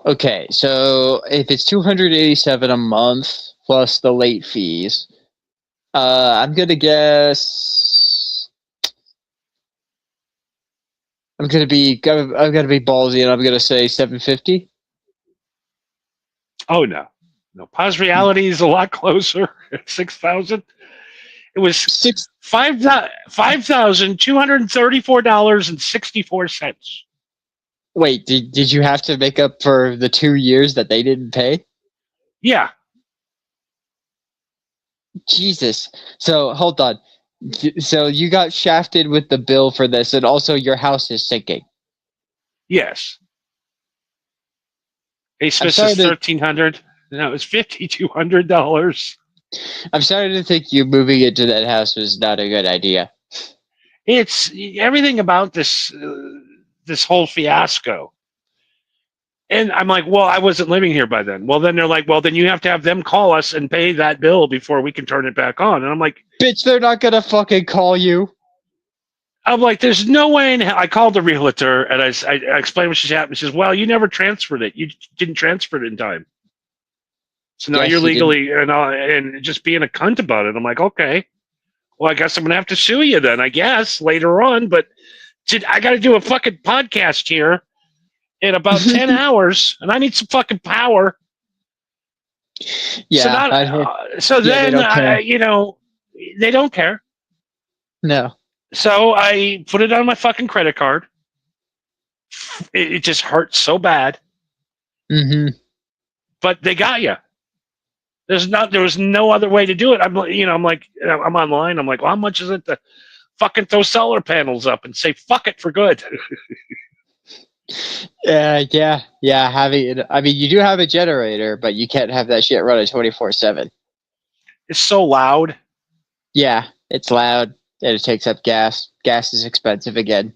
[SPEAKER 2] Okay, so if it's 287 a month plus the late fees, I'm gonna guess I'm gonna be ballsy and I'm gonna say 750.
[SPEAKER 1] Oh no, Pause Reality is a lot closer at 6,000. It was
[SPEAKER 2] Six.
[SPEAKER 1] $5,234.64.
[SPEAKER 2] Wait, did you have to make up for the 2 years that they didn't pay?
[SPEAKER 1] Yeah,
[SPEAKER 2] Jesus. So hold on. So you got shafted with the bill for this, and also your house is sinking.
[SPEAKER 1] yes.
[SPEAKER 2] I'm
[SPEAKER 1] ASMIS
[SPEAKER 2] sorry
[SPEAKER 1] is
[SPEAKER 2] to
[SPEAKER 1] $1,300. No, it's $5,200.
[SPEAKER 2] I'm starting to think you moving into that house was not a good idea.
[SPEAKER 1] It's everything about this whole fiasco. And I'm like, well, I wasn't living here by then. Well, then they're like, well, then you have to have them call us and pay that bill before we can turn it back on. And I'm like,
[SPEAKER 2] Bitch, they're not gonna fucking call you.
[SPEAKER 1] there's no way in hell. I called the realtor and I explained what just happened. She says, well, you never transferred it. You didn't transfer it in time. So now
[SPEAKER 2] Yes,
[SPEAKER 1] you're
[SPEAKER 2] you
[SPEAKER 1] legally and just being a cunt about it. I'm like, okay, well, I guess I'm gonna have to sue you then. I guess later on, but I got to do a fucking podcast here in about 10 hours, and I need some fucking power.
[SPEAKER 2] Yeah.
[SPEAKER 1] So
[SPEAKER 2] they
[SPEAKER 1] then
[SPEAKER 2] don't care.
[SPEAKER 1] they don't care.
[SPEAKER 2] No.
[SPEAKER 1] So I put it on my fucking credit card. It just hurts so bad,
[SPEAKER 2] Mm-hmm.
[SPEAKER 1] but they got you. There was no other way to do it. I'm online. I'm like, well, how much is it to fucking throw solar panels up and say fuck it for good?
[SPEAKER 2] Yeah. I mean, you do have a generator, but you can't have that shit running 24/7.
[SPEAKER 1] It's so loud.
[SPEAKER 2] Yeah, it's loud and it takes up gas. Gas is expensive again.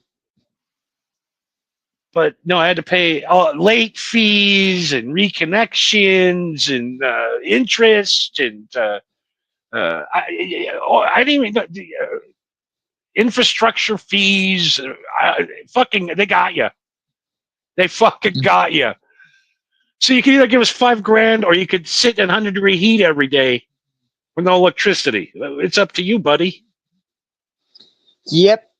[SPEAKER 1] But no, I had to pay late fees and reconnections and interest and I didn't even infrastructure fees. They got you. They fucking got you. So you can either give us $5,000 or you could sit in 100-degree heat every day with no electricity. It's up to you, buddy.
[SPEAKER 2] Yep.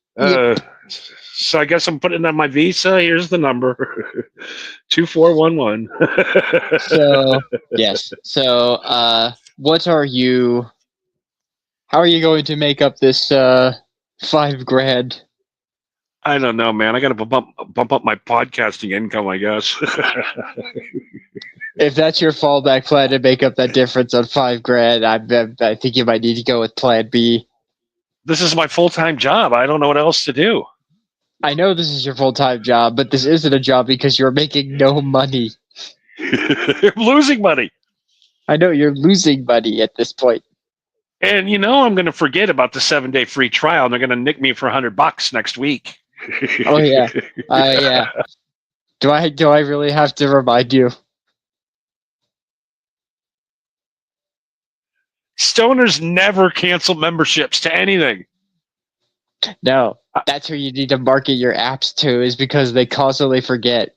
[SPEAKER 1] So I guess I'm putting on my Visa. Here's the number. 2411.
[SPEAKER 2] So yes. So how are you going to make up this $5,000?
[SPEAKER 1] I don't know, man. I got to bump up my podcasting income, I guess.
[SPEAKER 2] If that's your fallback plan to make up that difference on $5,000, I think you might need to go with Plan B.
[SPEAKER 1] This is my full-time job. I don't know what else to do.
[SPEAKER 2] I know this is your full-time job, but this isn't a job because you're making no money.
[SPEAKER 1] I'm losing money.
[SPEAKER 2] I know you're losing money at this point.
[SPEAKER 1] And I'm going to forget about the 7-day free trial, and they're going to nick me for $100 next week.
[SPEAKER 2] Oh yeah, yeah. Do I really have to remind you?
[SPEAKER 1] Stoners never cancel memberships to anything.
[SPEAKER 2] No, that's who you need to market your apps to, is because they constantly forget.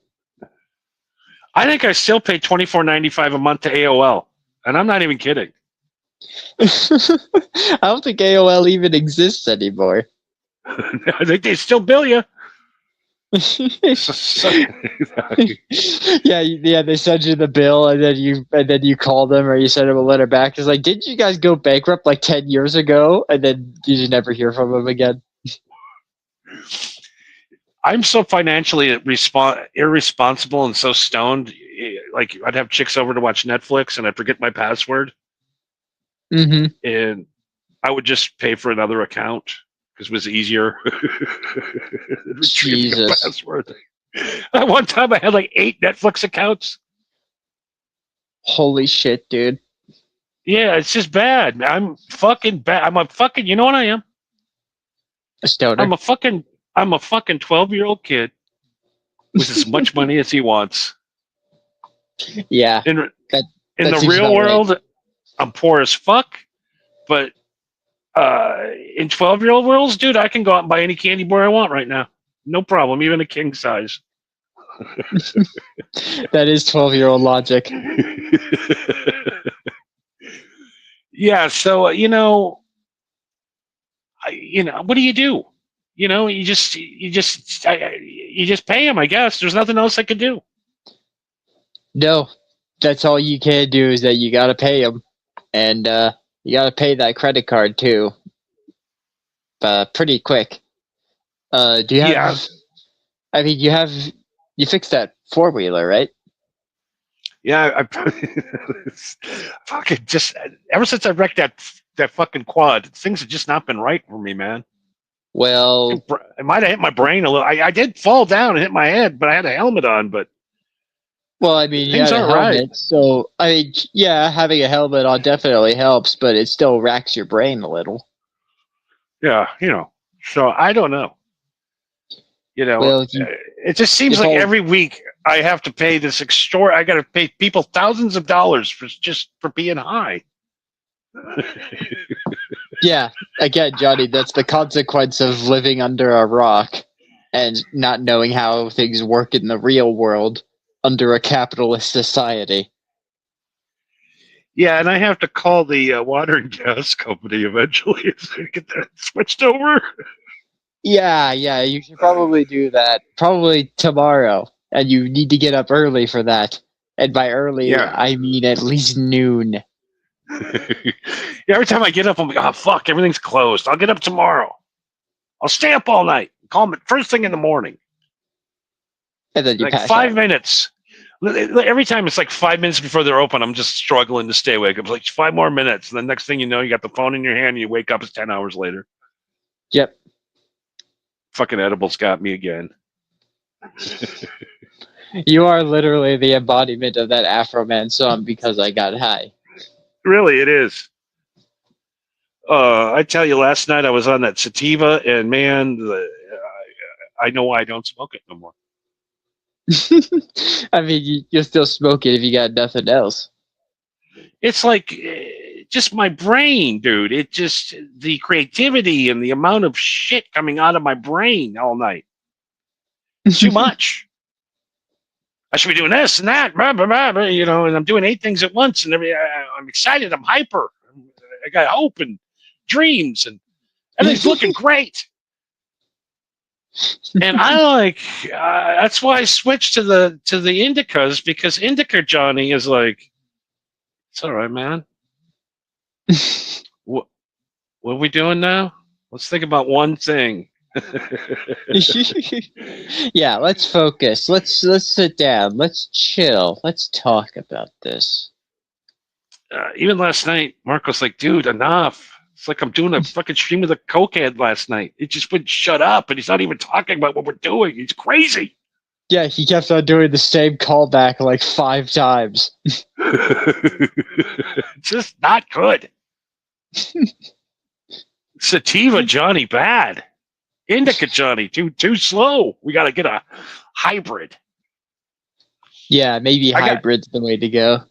[SPEAKER 1] I think I still pay $24.95 a month to AOL, and I'm not even kidding.
[SPEAKER 2] I don't think AOL even exists anymore.
[SPEAKER 1] I think they still bill you.
[SPEAKER 2] Yeah, they send you the bill, and then you call them or you send them a letter back. It's like, didn't you guys go bankrupt like 10 years ago? And then you just never hear from them again.
[SPEAKER 1] I'm so financially irresponsible and so stoned. Like, I'd have chicks over to watch Netflix, and I'd forget my password.
[SPEAKER 2] Mm-hmm.
[SPEAKER 1] and I would just pay for another account because it was easier. Retrieving a
[SPEAKER 2] Jesus.
[SPEAKER 1] password. At one time, I had like 8 Netflix accounts.
[SPEAKER 2] Holy shit, dude.
[SPEAKER 1] Yeah, it's just bad. I'm fucking bad. I'm a fucking. You know what I am?
[SPEAKER 2] A stoner.
[SPEAKER 1] I'm a fucking 12-year-old kid with as much money as he wants.
[SPEAKER 2] Yeah.
[SPEAKER 1] In
[SPEAKER 2] That
[SPEAKER 1] in the
[SPEAKER 2] seems
[SPEAKER 1] real
[SPEAKER 2] about right.
[SPEAKER 1] world, I'm poor as fuck. But in 12-year-old worlds, dude, I can go out and buy any candy bar I want right now. No problem, even a king size.
[SPEAKER 2] That is 12-year-old logic.
[SPEAKER 1] Yeah, so what do you do? You just pay him. I guess there's nothing else I could do.
[SPEAKER 2] No, that's all you can do is that you gotta pay them, and you gotta pay that credit card too. Pretty quick. Do you have?
[SPEAKER 1] Yeah.
[SPEAKER 2] I mean, you fixed that 4-wheeler, right?
[SPEAKER 1] Yeah, I fucking just ever since I wrecked that fucking quad, things have just not been right for me, man.
[SPEAKER 2] Well,
[SPEAKER 1] It might have hit my brain a little. I did fall down and hit my head, but I had a helmet on. But
[SPEAKER 2] I mean, you
[SPEAKER 1] things
[SPEAKER 2] had a
[SPEAKER 1] aren't
[SPEAKER 2] helmet,
[SPEAKER 1] right.
[SPEAKER 2] so I mean, yeah, having a helmet on definitely helps, but it still racks your brain a little.
[SPEAKER 1] Yeah, So I don't know.
[SPEAKER 2] Well,
[SPEAKER 1] It just seems
[SPEAKER 2] if
[SPEAKER 1] like
[SPEAKER 2] all,
[SPEAKER 1] every week I have to pay this I got to pay people thousands of dollars for being high.
[SPEAKER 2] yeah, again, Johnny, that's the consequence of living under a rock and not knowing how things work in the real world under a capitalist society.
[SPEAKER 1] Yeah, and I have to call the water and gas company eventually to get that switched over.
[SPEAKER 2] Yeah, you should probably do that. Probably tomorrow. And you need to get up early for that. And by early,
[SPEAKER 1] Yeah.
[SPEAKER 2] I mean at least noon.
[SPEAKER 1] Every time I get up, I'm like, oh, fuck, everything's closed. I'll get up tomorrow. I'll stay up all night. Call them first thing in the morning.
[SPEAKER 2] And then you
[SPEAKER 1] Like
[SPEAKER 2] pass
[SPEAKER 1] 5
[SPEAKER 2] out.
[SPEAKER 1] minutes. Every time it's like 5 minutes before they're open, I'm just struggling to stay awake. It's like 5 more minutes. And the next thing you know, you got the phone in your hand and you wake up, it's 10 hours later.
[SPEAKER 2] Yep.
[SPEAKER 1] Fucking edibles got me again.
[SPEAKER 2] You are literally the embodiment of that Afro Man song, Because I Got High.
[SPEAKER 1] Really, it is. I tell you, last night I was on that sativa, and man, I know why I don't smoke it no more.
[SPEAKER 2] I mean, you'll still smoke it if you got nothing else.
[SPEAKER 1] It's like just my brain, dude. It just the creativity and the amount of shit coming out of my brain all night. It's too much. I should be doing this and that, blah, blah, blah, blah, and I'm doing 8 things at once, and I'm excited. I'm hyper. I got hope and dreams, and everything's looking great. And I that's why I switched to the indicas, because indica Johnny is like, it's all right, man. What are we doing now? Let's think about one thing.
[SPEAKER 2] Yeah, let's focus. Let's sit down. Let's chill. Let's talk about this.
[SPEAKER 1] Even last night, Mark was like, dude, enough. It's like I'm doing a fucking stream with a cokehead last night. It just wouldn't shut up, and he's not even talking about what we're doing. He's crazy.
[SPEAKER 2] Yeah, he kept on doing the same callback like 5 times.
[SPEAKER 1] Just not good. Sativa Johnny bad. Indica Johnny too slow. We got to get a hybrid.
[SPEAKER 2] Yeah, maybe hybrid's the way to go.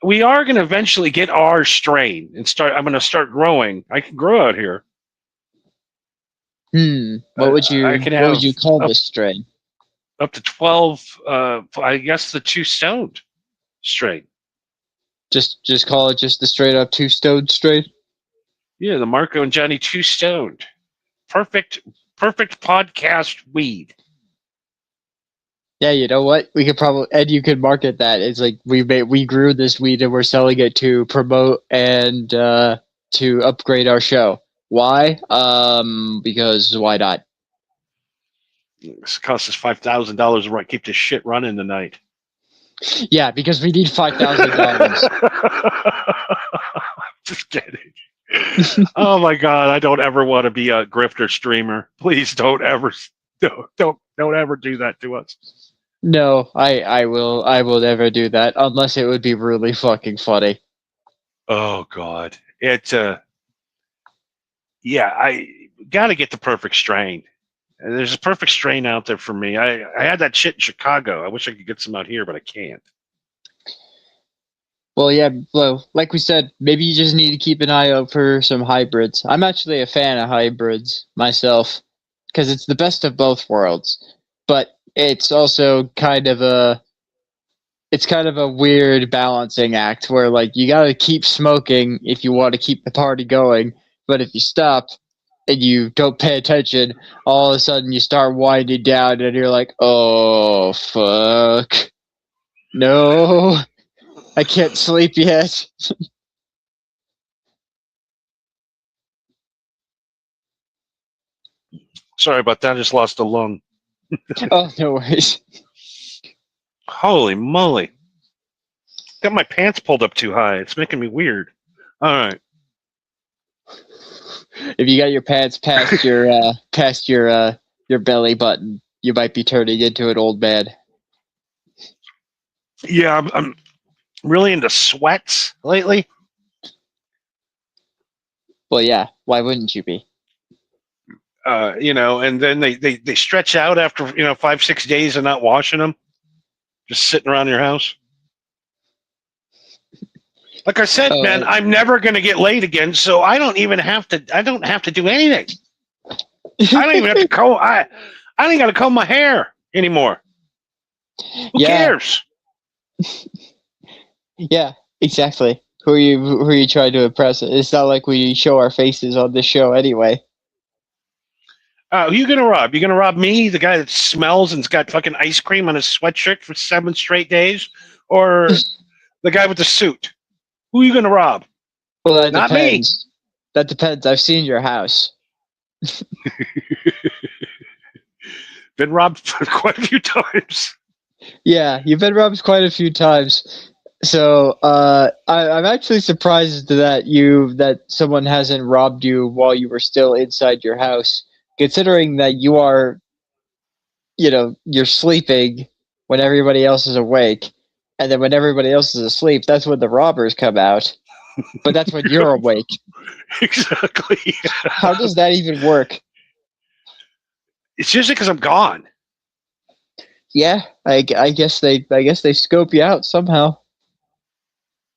[SPEAKER 1] We are going to eventually get our strain and start. I'm going to start growing. I can grow out here.
[SPEAKER 2] What would you call this strain?
[SPEAKER 1] Up to 12. I guess the 2 stoned strain.
[SPEAKER 2] Just call it just the straight up 2 stoned strain.
[SPEAKER 1] Yeah, the Marco and Johnny 2 stoned. Perfect podcast weed.
[SPEAKER 2] Yeah, you know what? We could probably, and you could market that. It's like we grew this weed and we're selling it to promote and to upgrade our show. Why? Because why not?
[SPEAKER 1] This costs us $5,000 to keep this shit running tonight.
[SPEAKER 2] Yeah, because we need $5,000.
[SPEAKER 1] Just kidding. Oh my god, I don't ever want to be a grifter streamer. Please don't ever, don't ever do that to us.
[SPEAKER 2] No, I will never do that unless it would be really fucking funny.
[SPEAKER 1] Oh god, yeah, I got to get the perfect strain. There's a perfect strain out there for me. I had that shit in Chicago. I wish I could get some out here, but I can't.
[SPEAKER 2] Well, yeah, well, like we said, maybe you just need to keep an eye out for some hybrids. I'm actually a fan of hybrids myself because it's the best of both worlds, but it's also kind of a weird balancing act where like you got to keep smoking if you want to keep the party going, but if you stop and you don't pay attention, all of a sudden you start winding down and you're like, "Oh fuck. No. I can't sleep yet."
[SPEAKER 1] Sorry about that. I just lost a lung.
[SPEAKER 2] Oh, no worries.
[SPEAKER 1] Holy moly! Got my pants pulled up too high. It's making me weird. All right.
[SPEAKER 2] If you got your pants past your belly button, you might be turning into an old man.
[SPEAKER 1] Yeah, I'm really into sweats lately.
[SPEAKER 2] Well, yeah. Why wouldn't you be?
[SPEAKER 1] And then they stretch out after 5-6 days of not washing them, just sitting around your house. Like I said, man, I'm never gonna get laid again, so I don't have to do anything. I don't even have to comb. I don't even got to comb my hair anymore. Who cares?
[SPEAKER 2] Yeah, exactly. Who are you trying to impress? It's not like we show our faces on this show anyway.
[SPEAKER 1] Who you gonna rob? You gonna rob me, the guy that smells and's got fucking ice cream on his sweatshirt for 7 straight days, or the guy with the suit? Who are you gonna rob?
[SPEAKER 2] Well, that
[SPEAKER 1] Not
[SPEAKER 2] depends. That depends. I've seen your house.
[SPEAKER 1] Been robbed quite a few times.
[SPEAKER 2] Yeah, you've been robbed quite a few times. So I'm actually surprised that someone hasn't robbed you while you were still inside your house, considering that you are, you're sleeping when everybody else is awake, and then when everybody else is asleep, that's when the robbers come out. But that's when you're awake.
[SPEAKER 1] Exactly.
[SPEAKER 2] How does that even work?
[SPEAKER 1] It's usually because I'm gone.
[SPEAKER 2] Yeah, I guess they scope you out somehow.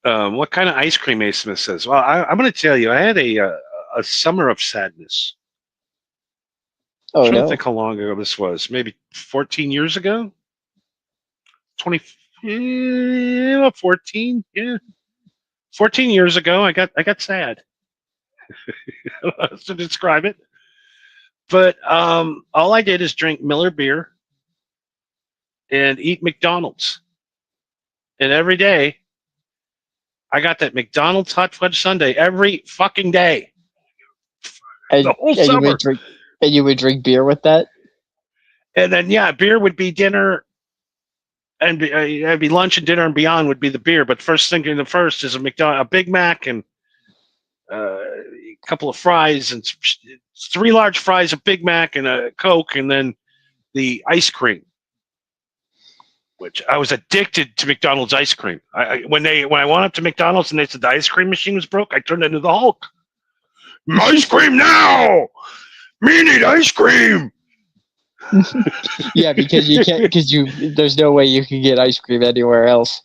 [SPEAKER 1] What kind of ice cream Ace Smith says? Well, I'm going to tell you, I had a summer of sadness.
[SPEAKER 2] Oh,
[SPEAKER 1] I'm trying to
[SPEAKER 2] no.
[SPEAKER 1] think how long ago this was. Maybe 14 years ago? 14? Yeah. 14 years ago, I got sad. To describe it. But all I did is drink Miller beer and eat McDonald's. And every day, I got that McDonald's hot fudge sundae every fucking day.
[SPEAKER 2] And,
[SPEAKER 1] The whole
[SPEAKER 2] and
[SPEAKER 1] summer.
[SPEAKER 2] you would drink beer with that?
[SPEAKER 1] And then, beer would be dinner, and it'd be lunch and dinner and beyond would be the beer. But first thing in the first is a Big Mac and a couple of fries and 3 large fries, a Big Mac and a Coke, and then the ice cream. Which I was addicted to McDonald's ice cream. When I went up to McDonald's and they said the ice cream machine was broke, I turned into the Hulk. Ice cream now! Me need ice cream!
[SPEAKER 2] Yeah, because you can't. There's no way you can get ice cream anywhere else.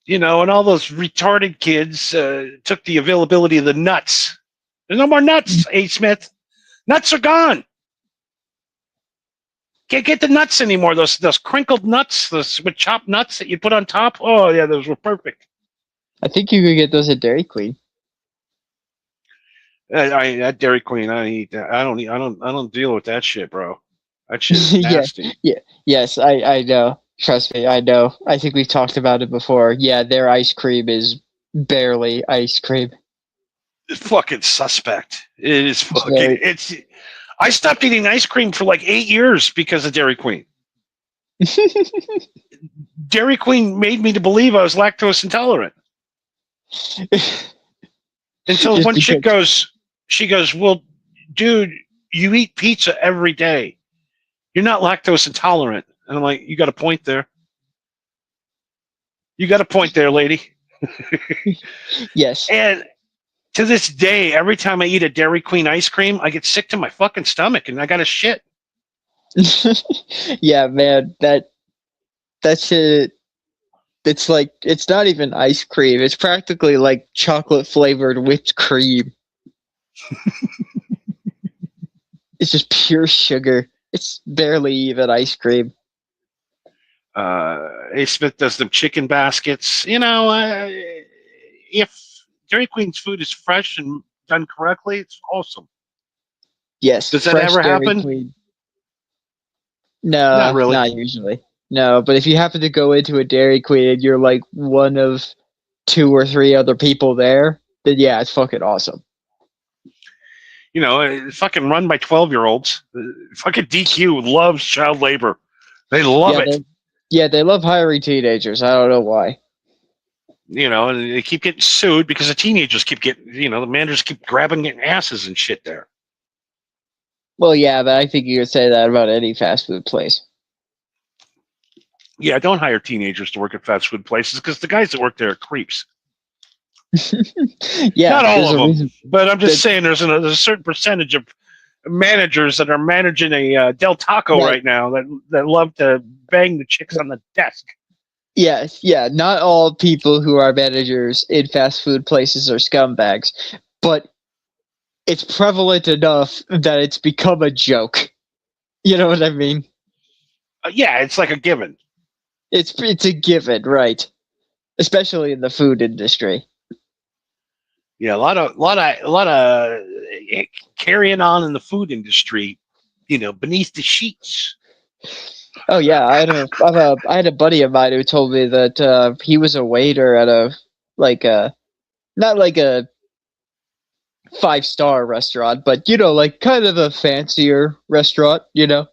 [SPEAKER 1] And all those retarded kids took the availability of the nuts. There's no more nuts, A. Smith. Nuts are gone. Can't get the nuts anymore. Those crinkled nuts, those with chopped nuts that you put on top. Oh yeah, those were perfect.
[SPEAKER 2] I think you could get those at Dairy Queen.
[SPEAKER 1] At Dairy Queen, I eat that. I don't deal with that shit, bro. That shit's nasty.
[SPEAKER 2] Yes, I know. Trust me, I know. I think we've talked about it before. Yeah, their ice cream is barely ice cream.
[SPEAKER 1] It's fucking suspect. It is fucking. I stopped eating ice cream for like 8 years because of Dairy Queen. Dairy Queen made me to believe I was lactose intolerant. Until
[SPEAKER 2] Just
[SPEAKER 1] one chick
[SPEAKER 2] because-
[SPEAKER 1] she goes, well, dude, you eat pizza every day. You're not lactose intolerant. And I'm like, you got a point there. You got a point there, lady.
[SPEAKER 2] Yes.
[SPEAKER 1] And to this day, every time I eat a Dairy Queen ice cream, I get sick to my fucking stomach and I got to shit.
[SPEAKER 2] Yeah, man, that shit. It's like it's not even ice cream. It's practically like chocolate flavored whipped cream. It's just pure sugar. It's barely even ice cream.
[SPEAKER 1] A. Smith does them chicken baskets. You know, if Dairy Queen's food is fresh and done correctly, it's awesome.
[SPEAKER 2] Yes.
[SPEAKER 1] Does that
[SPEAKER 2] fresh
[SPEAKER 1] ever
[SPEAKER 2] Dairy
[SPEAKER 1] happen?
[SPEAKER 2] Queen. No,
[SPEAKER 1] Not really.
[SPEAKER 2] not usually. No, but if you happen to go into a Dairy Queen and you're like one of 2 or 3 other people there, then yeah, it's fucking awesome.
[SPEAKER 1] You know, it's fucking run by 12-year-olds. Fucking DQ loves child labor. They love
[SPEAKER 2] Yeah,
[SPEAKER 1] it.
[SPEAKER 2] they love hiring teenagers. I don't know why.
[SPEAKER 1] You know, and they keep getting sued because the teenagers keep getting, you know, the managers keep grabbing getting asses and shit there.
[SPEAKER 2] Well, yeah, but I think you could say that about any fast food place.
[SPEAKER 1] Yeah, don't hire teenagers to work at fast food places because the guys that work there are creeps.
[SPEAKER 2] Yeah,
[SPEAKER 1] Not all
[SPEAKER 2] there's
[SPEAKER 1] of
[SPEAKER 2] a
[SPEAKER 1] them,
[SPEAKER 2] reason.
[SPEAKER 1] but I'm just saying there's a certain percentage of managers that are managing a Del Taco right now that love to bang the chicks on the desk.
[SPEAKER 2] Yes, yeah, not all people who are managers in fast food places are scumbags, but it's prevalent enough that it's become a joke. You know what I mean?
[SPEAKER 1] Yeah, it's like a given.
[SPEAKER 2] It's a given, right? Especially in the food industry.
[SPEAKER 1] Yeah, a lot of carrying on in the food industry, you know, beneath the sheets.
[SPEAKER 2] Oh yeah, I had a buddy of mine who told me that he was a waiter at a not like a 5-star restaurant, but you know, like kind of a fancier restaurant, you know.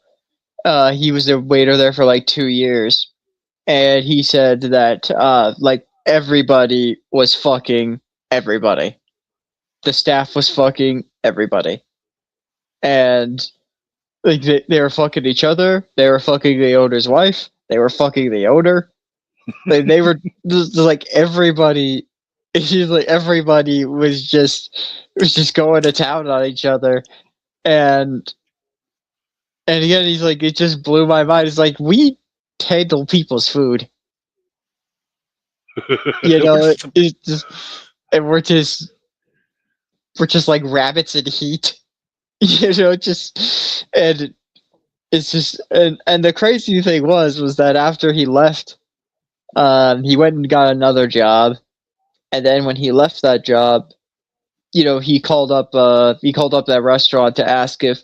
[SPEAKER 2] He was a waiter there for like 2 years, and he said that like everybody was fucking everybody. The staff was fucking everybody, and like they were fucking each other. They were fucking the owner's wife. They were fucking the owner. They were just like everybody. He's like everybody was just going to town on each other, and again he's like it just blew my mind. It's like we handle people's food, you know. It's just and we're just like rabbits in heat, you know. Just and it's just and the crazy thing was that after he left, he went and got another job, and then when he left that job, you know, he called up that restaurant to ask if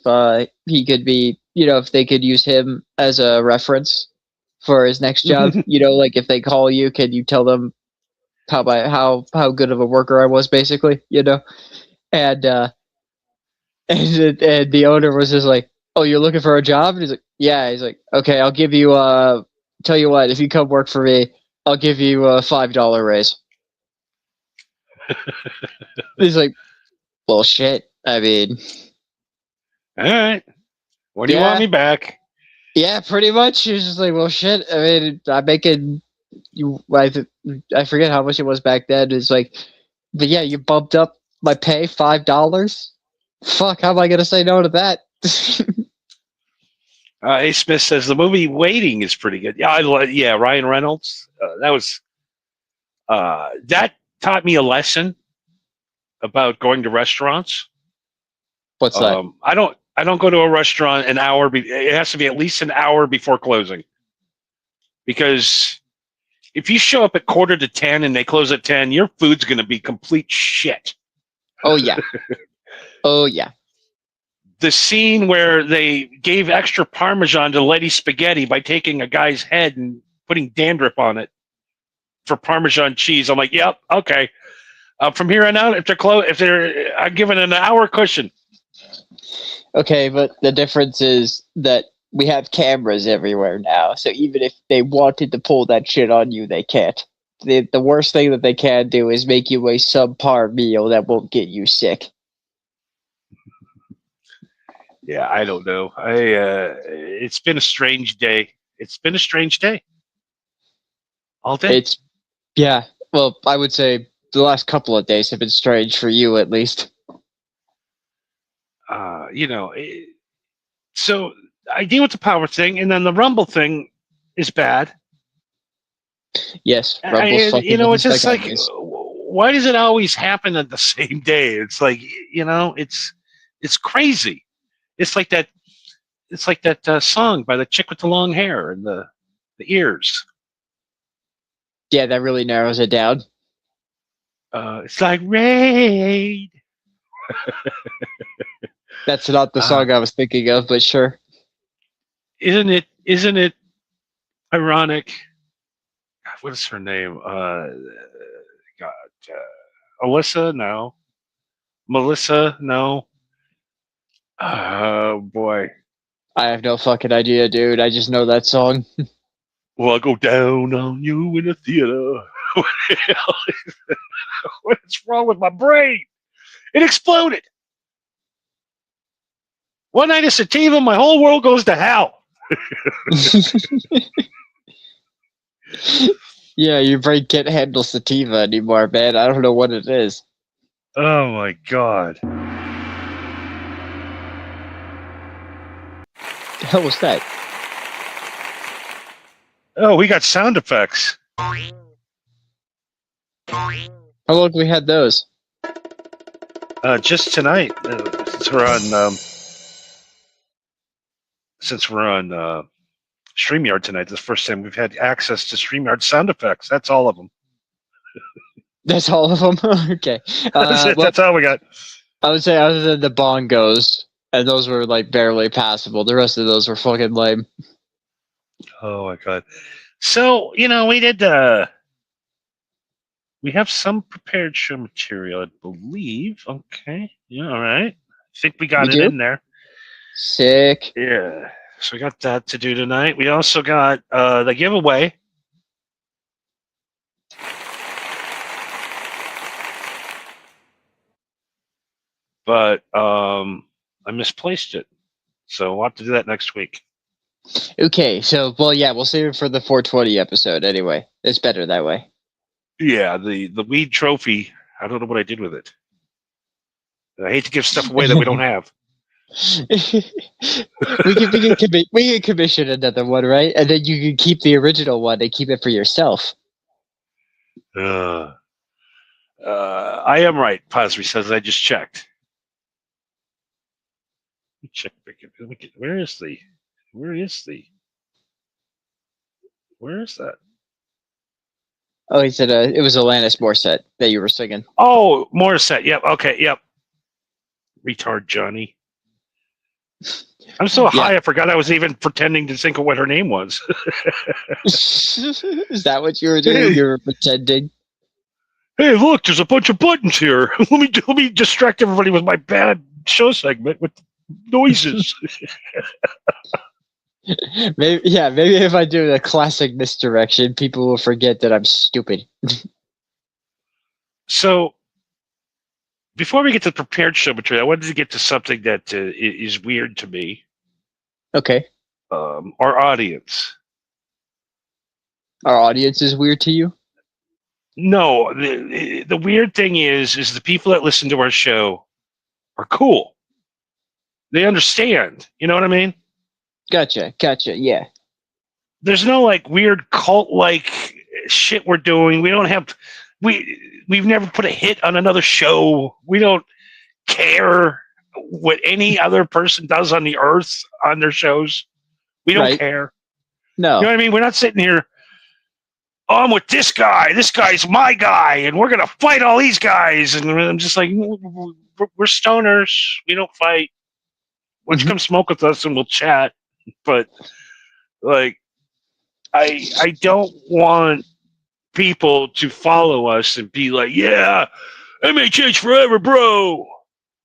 [SPEAKER 2] he could be, you know, if they could use him as a reference for his next job. You know, like if they call you, can you tell them how good of a worker I was, basically, you know? And and the owner was just like, "Oh, you're looking for a job?" And he's like, "Yeah." He's like, "Okay, I'll give you tell you what, if you come work for me, I'll give you a $5 raise." He's like, "Well, shit. I mean,
[SPEAKER 1] All right. When do you want me back?
[SPEAKER 2] yeah, pretty much." He was just like, "Well, shit. I mean, I'm making I forget how much it was back then. It's like, but yeah, you bumped up my pay $5. Fuck, how am I gonna say no to that?"
[SPEAKER 1] A. Smith says the movie Waiting is pretty good. Yeah, Ryan Reynolds. That taught me a lesson about going to restaurants.
[SPEAKER 2] What's that?
[SPEAKER 1] I don't go to a restaurant an hour. It has to be at least an hour before closing, because if you show up at 9:45 and they close at 10, your food's going to be complete shit.
[SPEAKER 2] Oh yeah. Oh yeah.
[SPEAKER 1] The scene where they gave extra Parmesan to Lady Spaghetti by taking a guy's head and putting dandruff on it for Parmesan cheese. I'm like, yep, okay. From here on out, I'm giving an hour cushion.
[SPEAKER 2] Okay, but the difference is that we have cameras everywhere now, so even if they wanted to pull that shit on you, they can't. the worst thing that they can do is make you a subpar meal that won't get you sick.
[SPEAKER 1] Yeah, I don't know. It's been a strange day. It's been a strange day. All day.
[SPEAKER 2] It's yeah. Well, I would say the last couple of days have been strange for you, at least.
[SPEAKER 1] So I deal with the power thing, and then the Rumble thing is bad.
[SPEAKER 2] Yes, Rumble's fucking
[SPEAKER 1] It's just like,
[SPEAKER 2] onions.
[SPEAKER 1] why does it always happen at the same day? It's like, it's crazy. It's like that. It's like that song by the chick with the long hair and the ears.
[SPEAKER 2] Yeah, that really narrows it down.
[SPEAKER 1] It's like rain.
[SPEAKER 2] That's not the song I was thinking of, but sure.
[SPEAKER 1] Isn't it ironic? God, what is her name? Alyssa? No. Melissa? No. Oh boy.
[SPEAKER 2] I have no fucking idea, dude. I just know that song.
[SPEAKER 1] Well, I'll go down on you in the theater. What is wrong with my brain? It exploded. One night of sativa, my whole world goes to hell.
[SPEAKER 2] Yeah, your brain can't handle sativa anymore, man. I don't know what it is.
[SPEAKER 1] Oh my god.
[SPEAKER 2] The hell was that?
[SPEAKER 1] Oh, we got sound effects.
[SPEAKER 2] How long have we had those?
[SPEAKER 1] Just tonight, since we're on StreamYard tonight. This is the first time we've had access to StreamYard sound effects. That's all of them.
[SPEAKER 2] That's all of them? Okay.
[SPEAKER 1] That's it. That's all we got.
[SPEAKER 2] I would say other than the bongos, and those were like barely passable. The rest of those were fucking lame.
[SPEAKER 1] Oh my god. So, we did we have some prepared show material, I believe. Okay. Yeah, all right. I think we got it in there.
[SPEAKER 2] Sick.
[SPEAKER 1] Yeah. So we got that to do tonight. We also got the giveaway. But I misplaced it. So we'll have to do that next week.
[SPEAKER 2] Okay, so, well, yeah, we'll save it for the 420 episode anyway. It's better that way.
[SPEAKER 1] Yeah, the weed trophy. I don't know what I did with it. I hate to give stuff away that we don't have.
[SPEAKER 2] we can commission another one, right? And then you can keep the original one and keep it for yourself.
[SPEAKER 1] I am right. Posby says I just checked. Let me check. Where is that?
[SPEAKER 2] Oh, he said it was Alanis Morissette that you were singing.
[SPEAKER 1] Oh, Morissette. Yep. Okay. Yep. Retard Johnny. I'm so high, I forgot I was even pretending to think of what her name was.
[SPEAKER 2] Is that what you were doing?
[SPEAKER 1] Hey.
[SPEAKER 2] You were pretending?
[SPEAKER 1] Hey, look, there's a bunch of buttons here. let me distract everybody with my bad show segment with noises.
[SPEAKER 2] Maybe if I do the classic misdirection, people will forget that I'm stupid.
[SPEAKER 1] So, before we get to the prepared show material, I wanted to get to something that is weird to me.
[SPEAKER 2] Okay.
[SPEAKER 1] Our audience.
[SPEAKER 2] Our audience is weird to you?
[SPEAKER 1] No, the weird thing is the people that listen to our show are cool. They understand. You know what I mean?
[SPEAKER 2] Gotcha, yeah.
[SPEAKER 1] There's no like weird cult-like shit we're doing. We don't have we've never put a hit on another show. We don't care what any other person does on the earth on their shows. We don't care.
[SPEAKER 2] No.
[SPEAKER 1] You know what I mean? We're not sitting here, oh, I'm with this guy. This guy's my guy, and we're gonna fight all these guys. And I'm just like, we're stoners. We don't fight. Why don't you come smoke with us and we'll chat? But like, I don't want people to follow us and be like, yeah, MHH forever, bro.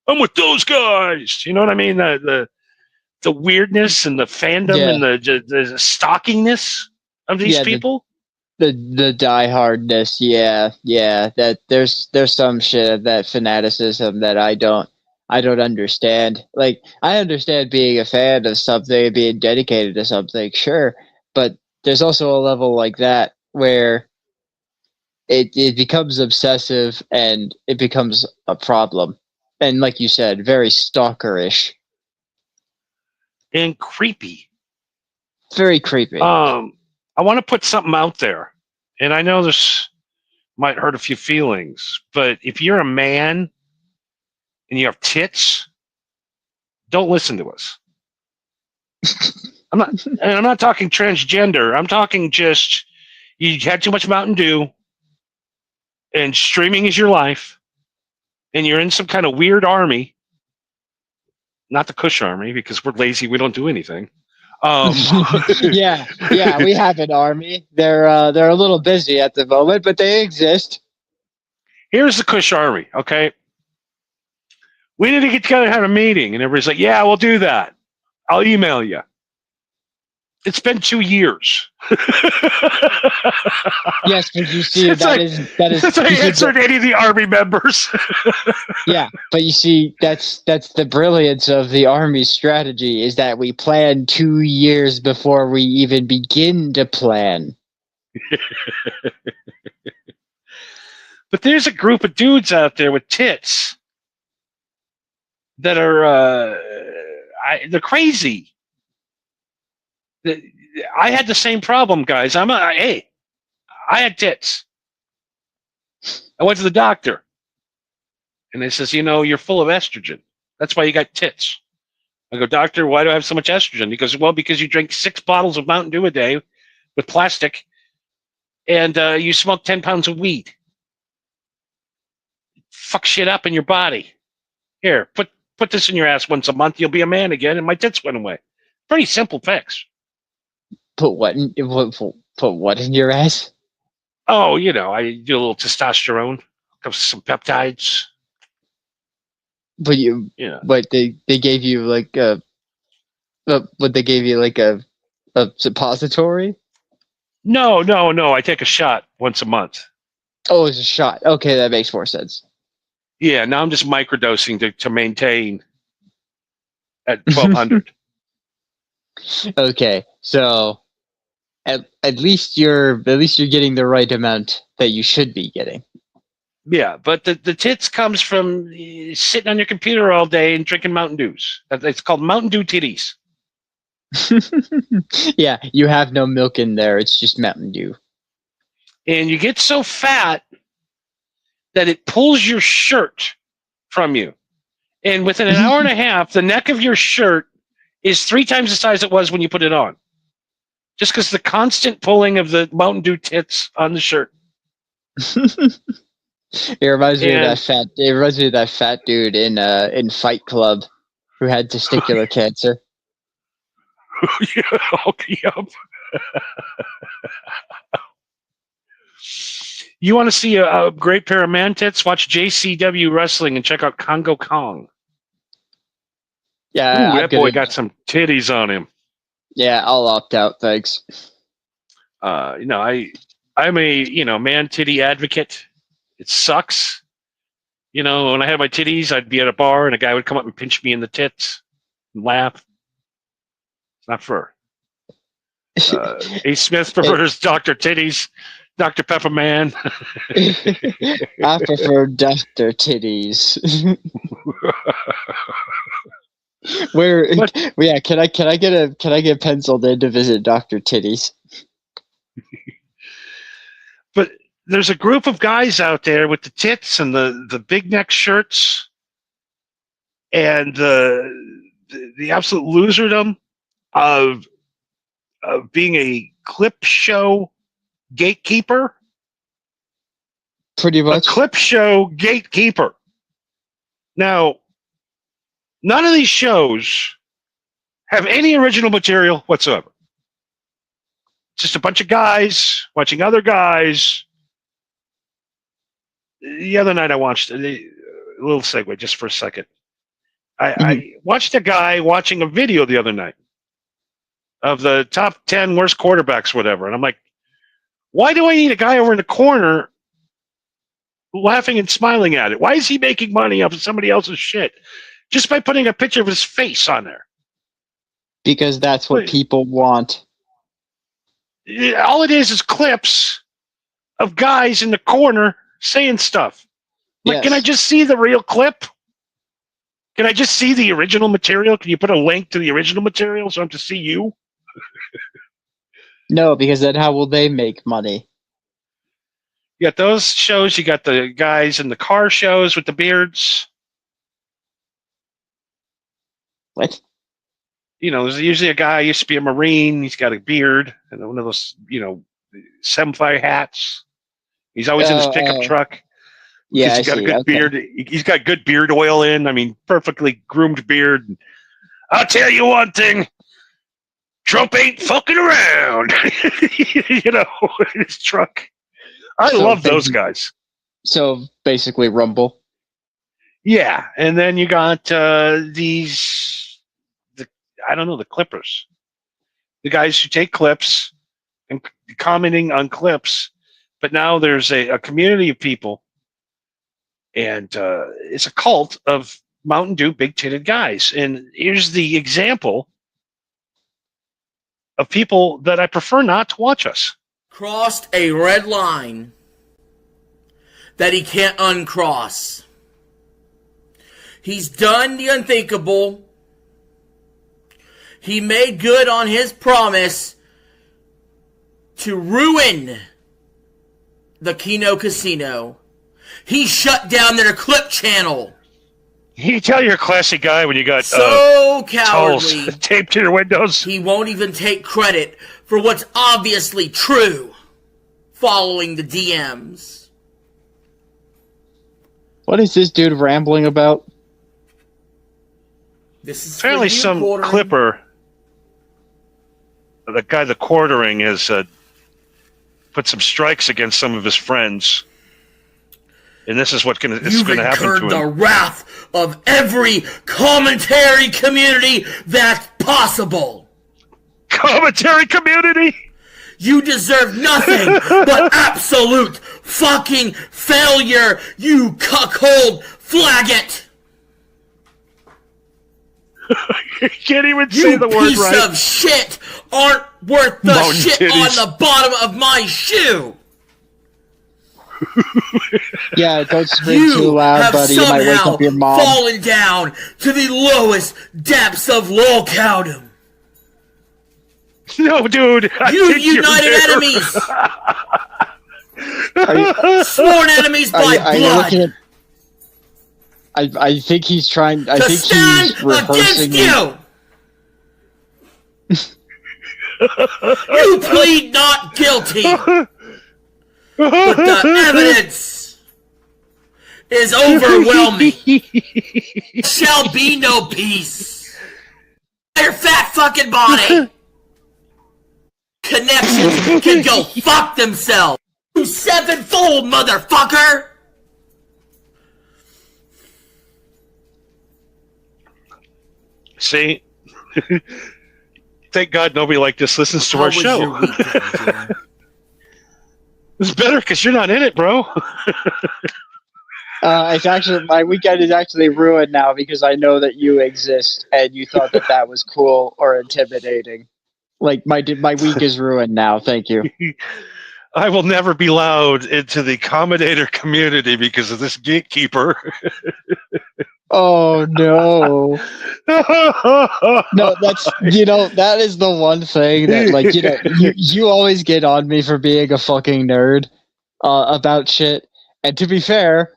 [SPEAKER 1] I'm with those guys. You know what I mean? The weirdness and the fandom and the stalkingness of these people.
[SPEAKER 2] The diehardness, yeah. That there's some shit of that fanaticism that I don't understand. Like I understand being a fan of something, being dedicated to something, sure, but there's also a level like that where it becomes obsessive and it becomes a problem. And like you said, very stalkerish,
[SPEAKER 1] and creepy.
[SPEAKER 2] very creepy.
[SPEAKER 1] I want to put something out there, and I know this might hurt a few feelings, but if you're a man and you have tits, don't listen to us. I'm not talking transgender. I'm talking just you had too much Mountain Dew, and streaming is your life, and you're in some kind of weird army. Not the Kush army because we're lazy. We don't do anything.
[SPEAKER 2] Yeah, we have an army. They're a little busy at the moment, but they exist.
[SPEAKER 1] Here's the Kush army. Okay, we need to get together and have a meeting, and everybody's like, "Yeah, we'll do that. I'll email you." It's been 2 years.
[SPEAKER 2] Yes, but you see,
[SPEAKER 1] Since
[SPEAKER 2] that
[SPEAKER 1] I-
[SPEAKER 2] is
[SPEAKER 1] Since I answered any of the army members.
[SPEAKER 2] yeah, but you see, that's the brilliance of the army's strategy is that we plan 2 years before we even begin to plan.
[SPEAKER 1] But there's a group of dudes out there with tits that are they're crazy. I had the same problem, guys. I had tits. I went to the doctor, and they says, you're full of estrogen. That's why you got tits. I go, doctor, why do I have so much estrogen? He goes, well, because you drink 6 bottles of Mountain Dew a day with plastic, and you smoke 10 pounds of weed. Fuck shit up in your body. Here, put this in your ass once a month. You'll be a man again, and my tits went away. Pretty simple fix.
[SPEAKER 2] Put what in your ass?
[SPEAKER 1] Oh, I do a little testosterone, some peptides.
[SPEAKER 2] But
[SPEAKER 1] Yeah.
[SPEAKER 2] but they gave you like a suppository?
[SPEAKER 1] No. I take a shot once a month.
[SPEAKER 2] Oh, it's a shot. Okay, that makes more sense.
[SPEAKER 1] Yeah, now I'm just microdosing to maintain at 1200.
[SPEAKER 2] Okay, so at least you're getting the right amount that you should be getting.
[SPEAKER 1] Yeah, but the tits comes from sitting on your computer all day and drinking Mountain Dews. It's called Mountain Dew titties.
[SPEAKER 2] Yeah, you have no milk in there. It's just Mountain Dew.
[SPEAKER 1] And you get so fat that it pulls your shirt from you. And within an hour and a half, the neck of your shirt is 3 times the size it was when you put it on. Just because the constant pulling of the Mountain Dew tits on the shirt.
[SPEAKER 2] It reminds me of that fat. It reminds me of that fat dude in Fight Club who had testicular cancer.
[SPEAKER 1] Yep. You want to see a great pair of man tits? Watch JCW Wrestling and check out Congo Kong.
[SPEAKER 2] Yeah,
[SPEAKER 1] Ooh, that boy got some titties on him.
[SPEAKER 2] Yeah, I'll opt out. Thanks.
[SPEAKER 1] I'm a man titty advocate. It sucks. When I had my titties, I'd be at a bar and a guy would come up and pinch me in the tits and laugh. It's not fair. A. Smith prefers Dr. Titties, Dr. Pepperman.
[SPEAKER 2] I prefer Dr. Titties. Can I get penciled in to visit Dr. Titties?
[SPEAKER 1] But there's a group of guys out there with the tits and the big neck shirts and the absolute loserdom of being a clip show gatekeeper.
[SPEAKER 2] Pretty much.
[SPEAKER 1] A clip show gatekeeper. Now, none of these shows have any original material whatsoever. Just a bunch of guys watching other guys. The other night I watched a little segue just for a second. I watched a guy watching a video the other night of the top 10 worst quarterbacks, whatever. And I'm like, Why do I need a guy over in the corner laughing and smiling at it? Why is he making money off of somebody else's shit just by putting a picture of his face on there?
[SPEAKER 2] Because that's what people want.
[SPEAKER 1] All it is clips of guys in the corner saying stuff. Like,
[SPEAKER 2] Yes.
[SPEAKER 1] Can I just see the real clip? Can I just see the original material? Can you put a link to the original material so I have to see you?
[SPEAKER 2] No, because then how will they make money?
[SPEAKER 1] You got those shows. You got the guys in the car shows with the beards.
[SPEAKER 2] What?
[SPEAKER 1] You know, there's usually a guy used to be a Marine. He's got a beard and one of those, Semfire hats. He's always in his pickup truck.
[SPEAKER 2] Yeah,
[SPEAKER 1] He's got a good beard. He's got good beard oil in. I mean, perfectly groomed beard. I'll tell you one thing. Trump ain't fucking around. In his truck. I love those guys.
[SPEAKER 2] So basically Rumble.
[SPEAKER 1] Yeah. And then you got the clippers. The guys who take clips and commenting on clips. But now there's a community of people. And it's a cult of Mountain Dew big-titted guys. And here's the example of people that I prefer not to watch us.
[SPEAKER 4] Crossed a red line that he can't uncross. He's done the unthinkable. He made good on his promise to ruin the Keno Casino. He shut down their clip channel.
[SPEAKER 1] You tell you're a classy guy when you got
[SPEAKER 4] so cowardly
[SPEAKER 1] taped to your windows.
[SPEAKER 4] He won't even take credit for what's obviously true following the DMs.
[SPEAKER 2] What is this dude rambling about?
[SPEAKER 4] This is
[SPEAKER 1] apparently some
[SPEAKER 4] quartering.
[SPEAKER 1] clipper. The guy, the quartering, has put some strikes against some of his friends. And this is what's going to happen to him.
[SPEAKER 4] You've incurred the wrath of every commentary community that's possible.
[SPEAKER 1] Commentary community?
[SPEAKER 4] You deserve nothing but absolute fucking failure, you cuckold flaggot.
[SPEAKER 1] You can't even say the word right.
[SPEAKER 4] You piece of shit aren't worth the
[SPEAKER 1] Mountain
[SPEAKER 4] shit
[SPEAKER 1] titties.
[SPEAKER 4] on the bottom of my shoe.
[SPEAKER 2] Yeah, don't scream too loud, buddy. You might wake up your mom.
[SPEAKER 4] Fallen down to the lowest depths of lolcowdom.
[SPEAKER 1] No, dude.
[SPEAKER 4] You united enemies. Sworn enemies by blood.
[SPEAKER 2] I think he's trying. I think
[SPEAKER 4] stand
[SPEAKER 2] he's rehearsing.
[SPEAKER 4] Against you. You plead not guilty. But the evidence is overwhelming. Shall be no peace. Your fat fucking body. Connections can go fuck themselves. You sevenfold, motherfucker.
[SPEAKER 1] See? Thank God nobody like this listens to our show. It's better because you're not in it, bro.
[SPEAKER 2] It's actually my weekend is actually ruined now because I know that you exist and you thought that was cool or intimidating. Like my week is ruined now. Thank you.
[SPEAKER 1] I will never be allowed into the accommodator community because of this gatekeeper.
[SPEAKER 2] Oh no. No, that's that is the one thing that you always get on me for being a fucking nerd about shit. And to be fair,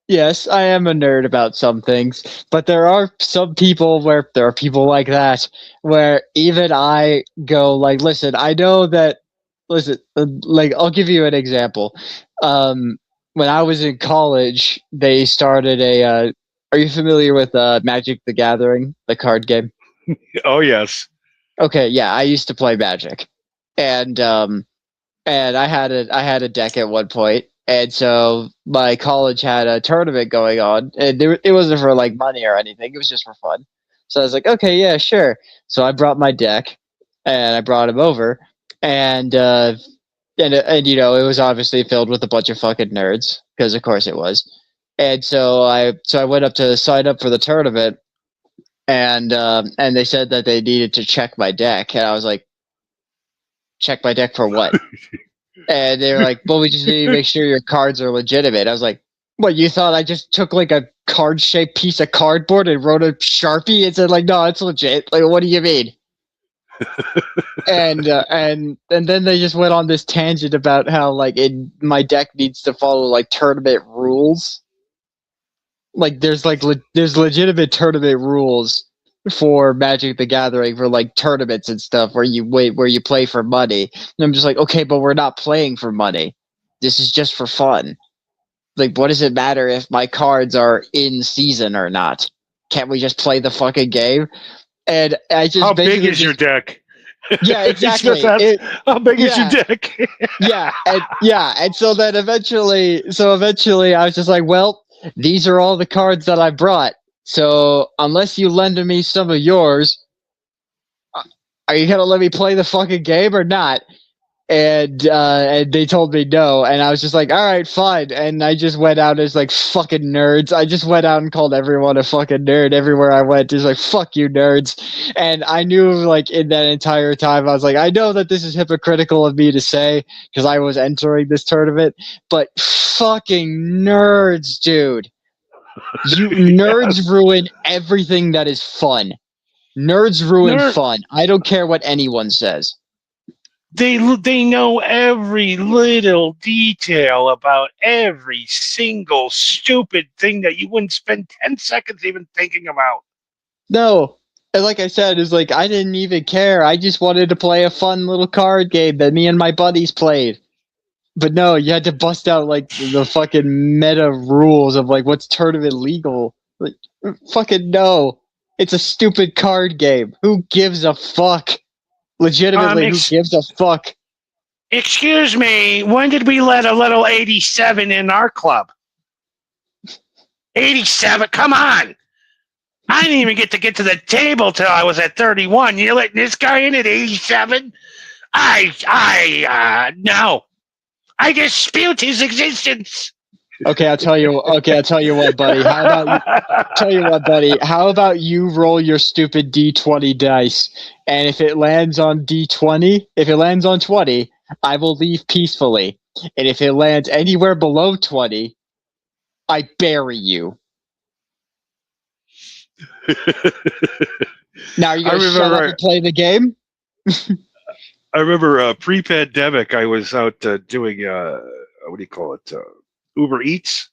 [SPEAKER 2] yes, I am a nerd about some things, but there are some people where there are people like that where even I go like, listen, I know that. Listen, like I'll give you an example. When I was in college, they started a. Are you familiar with Magic the Gathering, the card game?
[SPEAKER 1] Oh yes.
[SPEAKER 2] Okay, yeah, I used to play Magic, and I had a deck at one point, and so my college had a tournament going on, and it wasn't for like money or anything; it was just for fun. So I was like, okay, yeah, sure. So I brought my deck, and I brought him over, and and you know, it was obviously filled with a bunch of fucking nerds because of course it was. And so I went up to sign up for the tournament, and they said that they needed to check my deck, and I was like, check my deck for what? And they were like, well, we just need to make sure your cards are legitimate. I was like, what, you thought I just took like a card-shaped piece of cardboard and wrote a Sharpie and said like, no, it's legit. Like, what do you mean? and then they just went on this tangent about how like my deck needs to follow like tournament rules. Like there's there's legitimate tournament rules for Magic the Gathering for like tournaments and stuff where you play for money. And I'm just like, okay, but we're not playing for money. This is just for fun. Like, what does it matter if my cards are in season or not? Can't we just play the fucking game? And I just
[SPEAKER 1] how big is your deck?
[SPEAKER 2] Yeah, exactly.
[SPEAKER 1] How big is your deck?
[SPEAKER 2] And so then eventually I was just like, well, these are all the cards that I brought. So unless you lend me some of yours, are you gonna let me play the fucking game or not? And they told me no, and I was just like, all right, fine. And I just went out as like fucking nerds. I just went out and called everyone a fucking nerd everywhere I went. Just like, fuck you, nerds. And I knew, like, in that entire time, I was like, I know that this is hypocritical of me to say because I was entering this tournament, but fucking nerds, dude. You nerds ruin everything that is fun. Nerds ruin fun. I don't care what anyone says.
[SPEAKER 1] They know every little detail about every single stupid thing that you wouldn't spend 10 seconds even thinking about.
[SPEAKER 2] No. And like I said, it's like I didn't even care. I just wanted to play a fun little card game that me and my buddies played. But no, you had to bust out like the fucking meta rules of like what's tournament legal. Like, fucking no. It's a stupid card game. Who gives a fuck? Legitimately, who gives a fuck?
[SPEAKER 1] Excuse me, when did we let a little 87 in our club? 87? Come on! I didn't even get to the table till I was at 31. You're letting this guy in at 87? No. I dispute his existence.
[SPEAKER 2] Okay, I'll tell you what, buddy. How about you roll your stupid D20 dice, and if it lands on D20, if it lands on 20, I will leave peacefully. And if it lands anywhere below 20, I bury you. Now are you gonna shut up and play the game?
[SPEAKER 1] I remember pre-pandemic, I was out doing what do you call it? Uber Eats.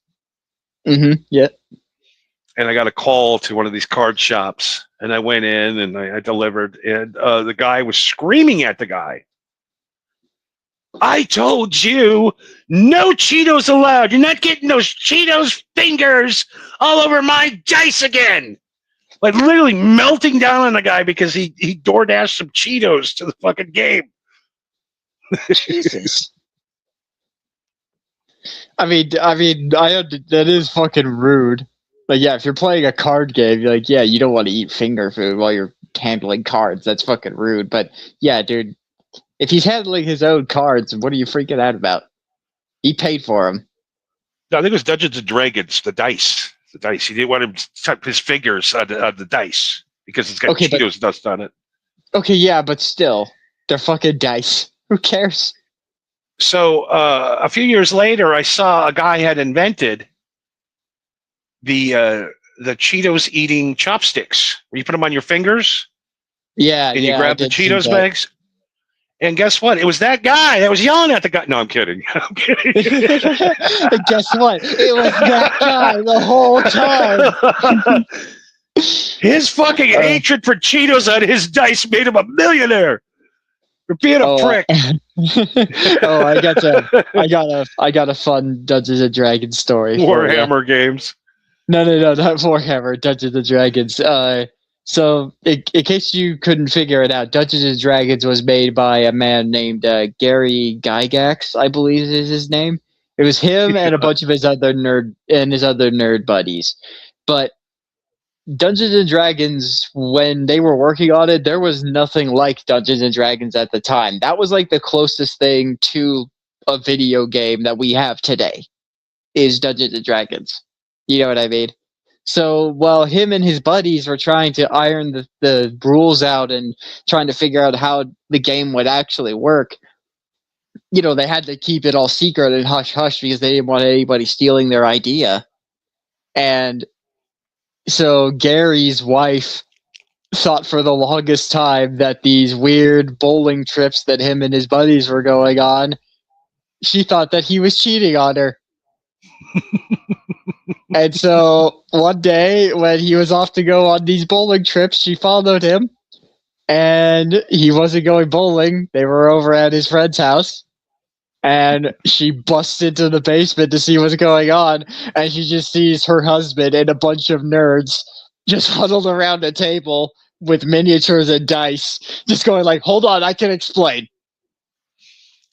[SPEAKER 2] Mm-hmm. Yeah.
[SPEAKER 1] And I got a call to one of these card shops, and I went in and I delivered, and the guy was screaming at the guy. I told you, no Cheetos allowed. You're not getting those Cheetos fingers all over my dice again. Like literally melting down on the guy because he DoorDashed some Cheetos to the fucking game.
[SPEAKER 2] Jesus. I mean, that is fucking rude. Like, yeah, if you're playing a card game, you're like, yeah, you don't want to eat finger food while you're handling cards. That's fucking rude. But yeah, dude, if he's handling his own cards, what are you freaking out about? He paid for them.
[SPEAKER 1] No, I think it was Dungeons and Dragons, the dice. The dice. He didn't want him to type his fingers on the dice because it's got Cheetos dust on it.
[SPEAKER 2] Okay, yeah, but still, they're fucking dice. Who cares?
[SPEAKER 1] So a few years later, I saw a guy had invented the Cheetos eating chopsticks, where you put them on your fingers.
[SPEAKER 2] Yeah,
[SPEAKER 1] and you grab the Cheetos bags. And guess what? It was that guy that was yelling at the guy. No, I'm kidding. I'm kidding.
[SPEAKER 2] Guess what? It was that guy the whole time.
[SPEAKER 1] His fucking hatred for Cheetos on his dice made him a millionaire. For being a prick.
[SPEAKER 2] I got a fun Dungeons and Dragons story.
[SPEAKER 1] Warhammer games.
[SPEAKER 2] No, not Warhammer. Dungeons and Dragons. So, in case you couldn't figure it out, Dungeons and Dragons was made by a man named Gary Gygax, I believe is his name. It was him and a bunch of his other nerd buddies. But Dungeons and Dragons, when they were working on it, there was nothing like Dungeons and Dragons at the time. That was like the closest thing to a video game that we have today is Dungeons and Dragons. You know what I mean? So while him and his buddies were trying to iron the rules out and trying to figure out how the game would actually work, you know, they had to keep it all secret and hush hush because they didn't want anybody stealing their idea. And so Gary's wife thought for the longest time that these weird bowling trips that him and his buddies were going on, she thought that he was cheating on her. And so one day when he was off to go on these bowling trips, she followed him and he wasn't going bowling. They were over at his friend's house and she busts into the basement to see what's going on. And she just sees her husband and a bunch of nerds just huddled around a table with miniatures and dice, just going like, hold on, I can explain.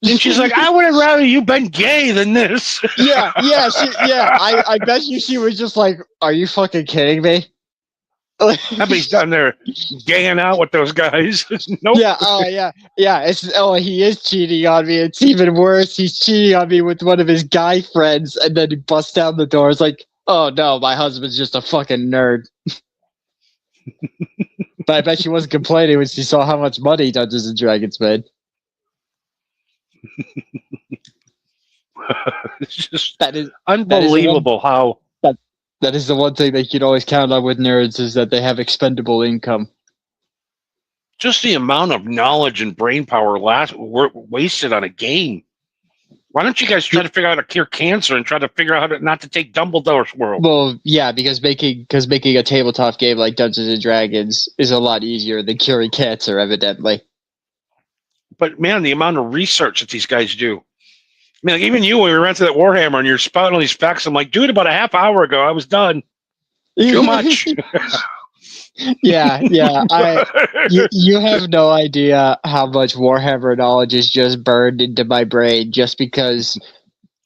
[SPEAKER 1] And she's like, I would have rather you been gay than this.
[SPEAKER 2] Yeah. I bet you she was just like, are you fucking kidding me?
[SPEAKER 1] Somebody's down there gaying out with those guys. Nope.
[SPEAKER 2] Yeah. He is cheating on me. It's even worse. He's cheating on me with one of his guy friends, and then he busts down the door. It's like, oh no, my husband's just a fucking nerd. But I bet she wasn't complaining when she saw how much money Dungeons and Dragons made.
[SPEAKER 1] It's just
[SPEAKER 2] That is
[SPEAKER 1] unbelievable how
[SPEAKER 2] that is the one thing that you can always count on with nerds is that they have expendable income.
[SPEAKER 1] just the amount of knowledge and brain power wasted on a game. Why don't you guys try to figure out how to cure cancer and try to figure out how to not to take Dumbledore's world?
[SPEAKER 2] Well, yeah, because making a tabletop game like Dungeons and Dragons is a lot easier than curing cancer, evidently.
[SPEAKER 1] But man, the amount of research that these guys do. I mean, like even you, when we ran to that Warhammer and you're spouting all these facts, I'm like, dude, about a half hour ago, I was done. Too much.
[SPEAKER 2] Yeah. You have no idea how much Warhammer knowledge is just burned into my brain just because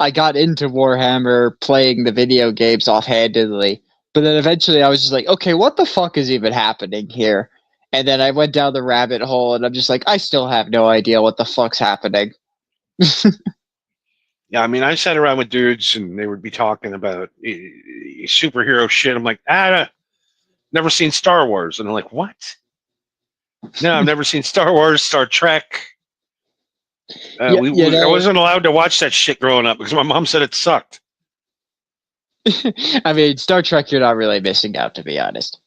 [SPEAKER 2] I got into Warhammer playing the video games offhandedly. But then eventually I was just like, okay, what the fuck is even happening here? And then I went down the rabbit hole and I'm just like, I still have no idea what the fuck's happening.
[SPEAKER 1] Yeah, I mean, I sat around with dudes and they would be talking about superhero shit. I'm like, never seen Star Wars. And I'm like, what? No, I've never seen Star Wars, Star Trek. I wasn't allowed to watch that shit growing up because my mom said it sucked.
[SPEAKER 2] I mean, Star Trek, you're not really missing out, to be honest.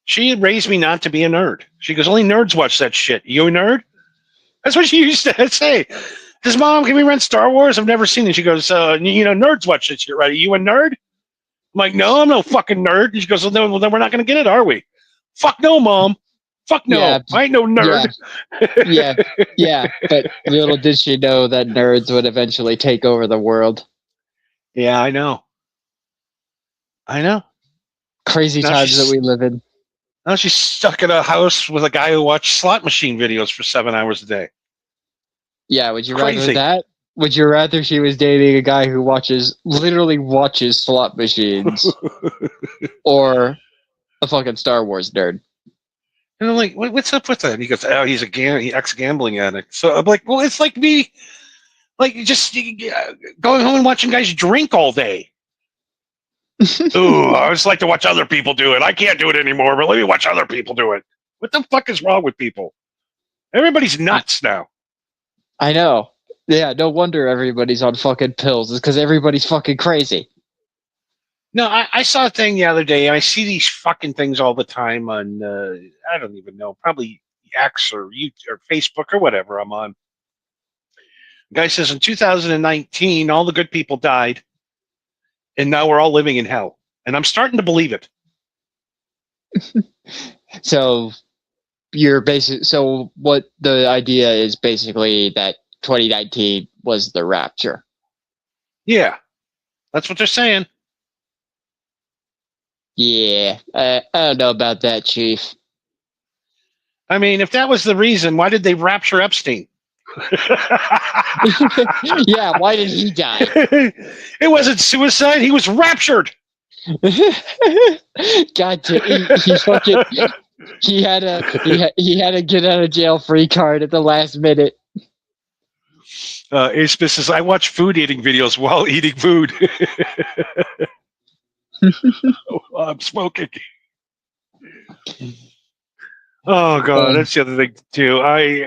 [SPEAKER 1] She had raised me not to be a nerd. She goes, only nerds watch that shit. You a nerd? That's what she used to say. Does Mom, can we rent Star Wars? I've never seen it. She goes, nerds watch that shit, right? Are you a nerd? I'm like, no, I'm no fucking nerd. And she goes, well, then we're not going to get it, are we? Fuck no, Mom. Fuck no. Yeah, I ain't no nerd.
[SPEAKER 2] Yeah. But little did she know that nerds would eventually take over the world.
[SPEAKER 1] Yeah, I know.
[SPEAKER 2] Crazy times that we live in.
[SPEAKER 1] Now she's stuck in a house with a guy who watched slot machine videos for 7 hours a day.
[SPEAKER 2] Yeah, would you rather that? Would you rather she was dating a guy who literally watches slot machines or a fucking Star Wars nerd?
[SPEAKER 1] And I'm like, what's up with that? And he goes, oh, he's ex-gambling addict. So I'm like, well, it's like me, like just going home and watching guys drink all day. Ooh, I just like to watch other people do it. I can't do it anymore, but let me watch other people do it. What the fuck is wrong with people? Everybody's nuts now.
[SPEAKER 2] I know. Yeah, no wonder everybody's on fucking pills. It's because everybody's fucking crazy.
[SPEAKER 1] No, I saw a thing the other day, and I see these fucking things all the time on, I don't even know, probably X or YouTube or Facebook or whatever I'm on. The guy says in 2019, all the good people died, and now we're all living in hell. And I'm starting to believe it.
[SPEAKER 2] So what the idea is basically that 2019 was the rapture.
[SPEAKER 1] Yeah, that's what they're saying.
[SPEAKER 2] Yeah, I don't know about that, Chief.
[SPEAKER 1] I mean, if that was the reason, why did they rapture Epstein?
[SPEAKER 2] Yeah, why did he die?
[SPEAKER 1] It wasn't suicide. He was raptured.
[SPEAKER 2] God damn, he fucking he had a get out of jail free card at the last minute.
[SPEAKER 1] Ace says, I watch food eating videos while eating food. While I'm smoking. Oh god, that's the other thing too. I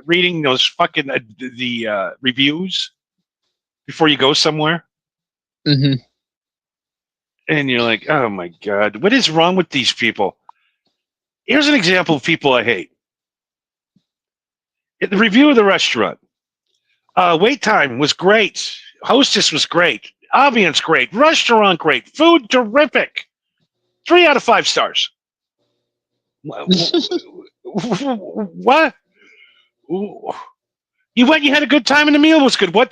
[SPEAKER 1] reading those fucking the reviews before you go somewhere,
[SPEAKER 2] Mm-hmm.
[SPEAKER 1] and you're like, oh my god, what is wrong with these people? Here's an example of people I hate. The review of the restaurant. Wait time was great. Hostess was great. Ambience great. Restaurant great. Food terrific. 3 out of 5 stars. What? You went. You had a good time, and the meal was good. What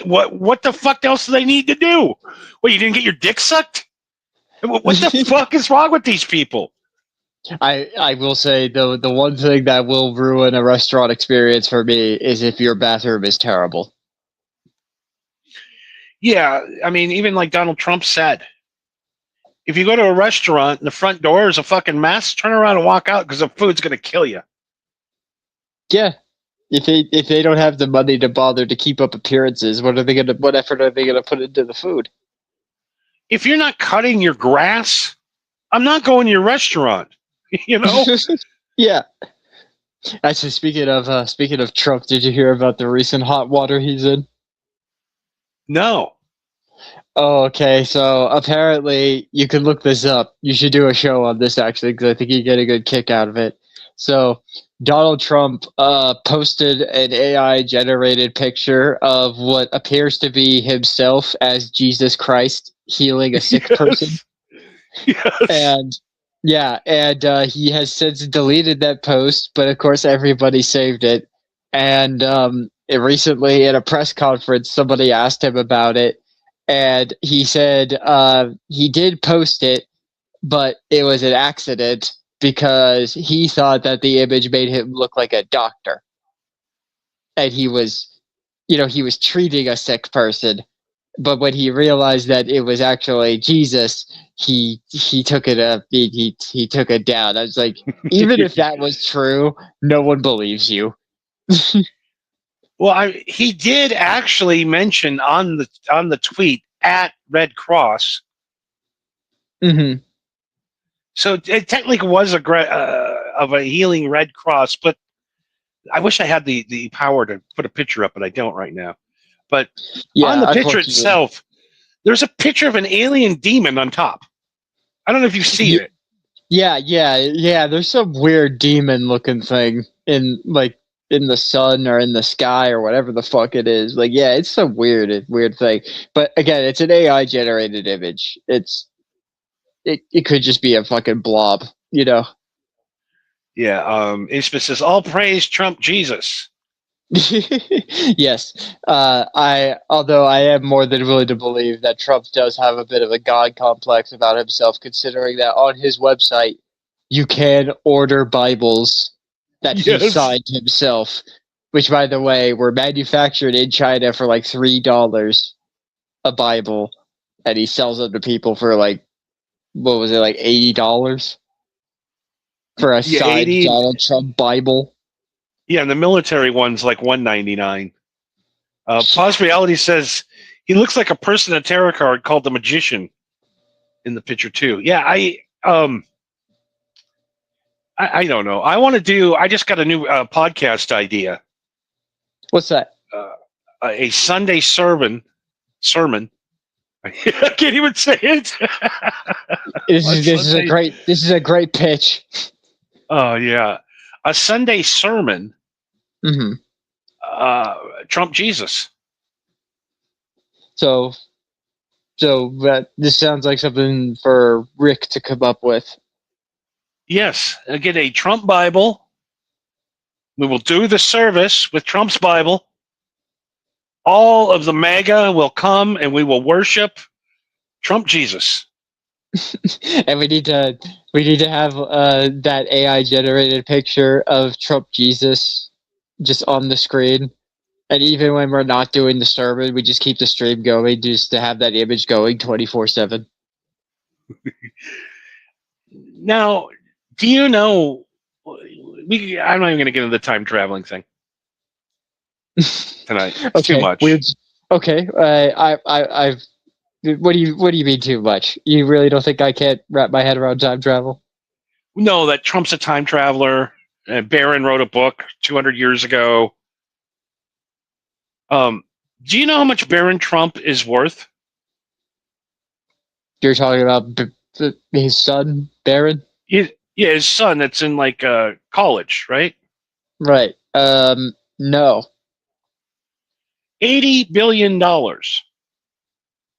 [SPEAKER 1] the fuck else do they need to do? What? You didn't get your dick sucked? What the fuck is wrong with these people?
[SPEAKER 2] I will say the one thing that will ruin a restaurant experience for me is if your bathroom is terrible.
[SPEAKER 1] Yeah, I mean, even like Donald Trump said, if you go to a restaurant and the front door is a fucking mess, turn around and walk out because the food's gonna kill you.
[SPEAKER 2] Yeah. If they don't have the money to bother to keep up appearances, what effort are they gonna put into the food?
[SPEAKER 1] If you're not cutting your grass, I'm not going to your restaurant. You know?
[SPEAKER 2] Yeah. Actually, speaking of Trump, did you hear about the recent hot water he's in?
[SPEAKER 1] No.
[SPEAKER 2] Oh, okay. So apparently, you can look this up. You should do a show on this actually, because I think you get a good kick out of it. So Donald Trump posted an AI-generated picture of what appears to be himself as Jesus Christ healing a sick person.
[SPEAKER 1] Yes.
[SPEAKER 2] And yeah, and he has since deleted that post, but of course everybody saved it. And recently at a press conference, somebody asked him about it, and he said he did post it, but it was an accident because he thought that the image made him look like a doctor, and he was treating a sick person. But when he realized that it was actually Jesus, he took it he took it down. I was like, even if that was true, no one believes you.
[SPEAKER 1] Well, he did actually mention on the tweet at Red Cross.
[SPEAKER 2] Mm-hmm.
[SPEAKER 1] So it technically was of a healing Red Cross, but I wish I had the power to put a picture up, but I don't right now. But
[SPEAKER 2] Yeah,
[SPEAKER 1] on the picture
[SPEAKER 2] unfortunately.
[SPEAKER 1] itself, there's a picture of an alien demon on top. I don't know if you've seen it.
[SPEAKER 2] Yeah. There's some weird demon-looking thing in the sun or in the sky or whatever the fuck it is. Like, yeah, it's some weird thing. But again, it's an AI-generated image. It could just be a fucking blob, you know.
[SPEAKER 1] Yeah. Ishmael says, "All praise Trump Jesus."
[SPEAKER 2] Yes. Although I am more than willing to believe that Trump does have a bit of a god complex about himself, considering that on his website you can order Bibles that he
[SPEAKER 1] Yes.
[SPEAKER 2] signed himself, which, by the way, were manufactured in China for like $3 a Bible, and he sells them to people for like, what was it, like $80 for a
[SPEAKER 1] Yeah,
[SPEAKER 2] signed
[SPEAKER 1] 80.
[SPEAKER 2] Donald Trump Bible.
[SPEAKER 1] Yeah, and the military one's like $199. Pause Reality says he looks like a person in a tarot card called the Magician in the picture too. Yeah, I don't know. I just got a new podcast idea.
[SPEAKER 2] What's that?
[SPEAKER 1] A Sunday sermon. I can't even say it.
[SPEAKER 2] This is a great pitch.
[SPEAKER 1] Oh yeah, a Sunday sermon.
[SPEAKER 2] Mm-hmm.
[SPEAKER 1] Trump Jesus.
[SPEAKER 2] So this sounds like something for Rick to come up with.
[SPEAKER 1] Yes, I get a Trump Bible. We will do the service with Trump's Bible. All of the MAGA will come and we will worship Trump Jesus.
[SPEAKER 2] And we need to have that AI generated picture of Trump Jesus just on the screen. And even when we're not doing the sermon, we just keep the stream going just to have that image going 24/7.
[SPEAKER 1] Now, do you know? I'm not even going to get into the time traveling thing tonight. It's too
[SPEAKER 2] Okay,
[SPEAKER 1] much.
[SPEAKER 2] weird. Okay, I've. What do you mean too much? You really don't think I can't wrap my head around time travel?
[SPEAKER 1] No, that Trump's a time traveler. Barron wrote a book 200 years ago. Do you know how much Barron Trump is worth?
[SPEAKER 2] You're talking about his son, Barron?
[SPEAKER 1] Yeah, his son that's in like college, right?
[SPEAKER 2] Right. No.
[SPEAKER 1] $80 billion.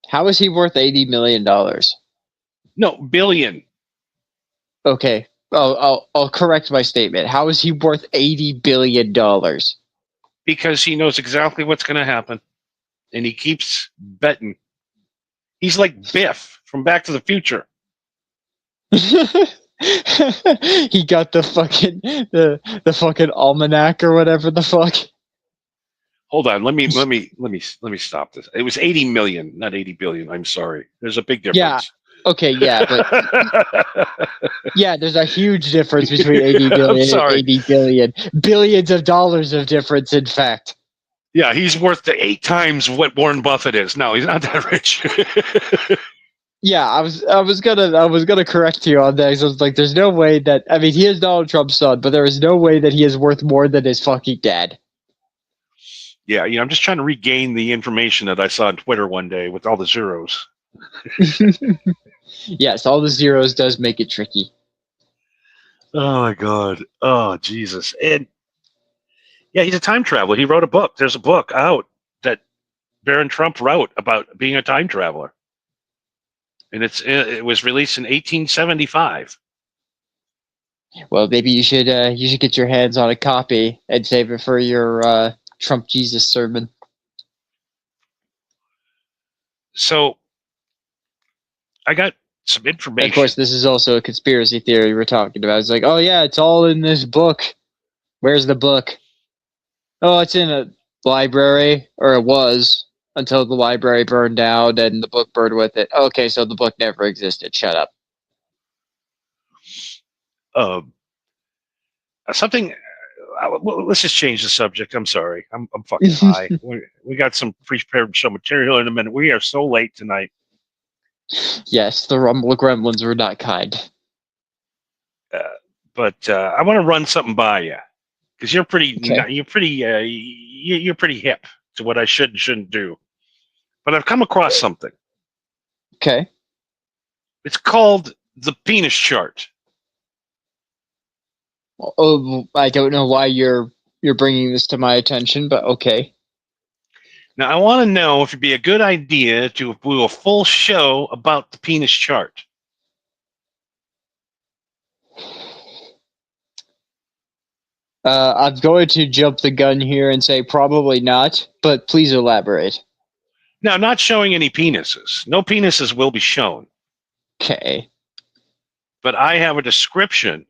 [SPEAKER 2] How is he worth $80 million?
[SPEAKER 1] No, billion.
[SPEAKER 2] Okay. I'll correct my statement. How is he worth $80 billion?
[SPEAKER 1] Because he knows exactly what's going to happen. And he keeps betting. He's like Biff from Back to the Future.
[SPEAKER 2] He got the fucking almanac or whatever the fuck.
[SPEAKER 1] Hold on, let me stop this. It was 80 million, not 80 billion. I'm sorry. There's a big difference.
[SPEAKER 2] Yeah. Okay, yeah, but yeah, there's a huge difference between 80 billion and 80 billion. Billions of dollars of difference, in fact.
[SPEAKER 1] Yeah, he's worth the 8 times what Warren Buffett is. No, he's not that rich.
[SPEAKER 2] Yeah, I was gonna correct you on that. I was like, there's no way that, I mean, he is Donald Trump's son, but there is no way that he is worth more than his fucking dad.
[SPEAKER 1] Yeah, I'm just trying to regain the information that I saw on Twitter one day with all the zeros.
[SPEAKER 2] Yes, all the zeros does make it tricky.
[SPEAKER 1] Oh my God. Oh Jesus. And yeah, he's a time traveler. He wrote a book. There's a book out that Barron Trump wrote about being a time traveler. And it was released in 1875.
[SPEAKER 2] Well, maybe you should get your hands on a copy and save it for your Trump Jesus sermon.
[SPEAKER 1] So I got some information.
[SPEAKER 2] Of course, this is also a conspiracy theory we're talking about. It's like, oh yeah, it's all in this book. Where's the book? Oh, it's in a library, or it was, until the library burned down and the book burned with it. Okay, so the book never existed. Shut up.
[SPEAKER 1] Something. Let's just change the subject. I'm sorry. I'm fucking high. We got some prepared show material in a minute. We are so late tonight.
[SPEAKER 2] Yes, the Rumble Gremlins were not kind.
[SPEAKER 1] But I want to run something by you because you're pretty.
[SPEAKER 2] Okay.
[SPEAKER 1] You're pretty hip to what I should and shouldn't do. But I've come across something.
[SPEAKER 2] Okay.
[SPEAKER 1] It's called the penis chart.
[SPEAKER 2] Oh, I don't know why you're bringing this to my attention, but okay.
[SPEAKER 1] Now, I want to know if it'd be a good idea to do a full show about the penis chart.
[SPEAKER 2] I'm going to jump the gun here and say probably not, but please elaborate.
[SPEAKER 1] Now, not showing any penises. No penises will be shown.
[SPEAKER 2] Okay.
[SPEAKER 1] But I have a description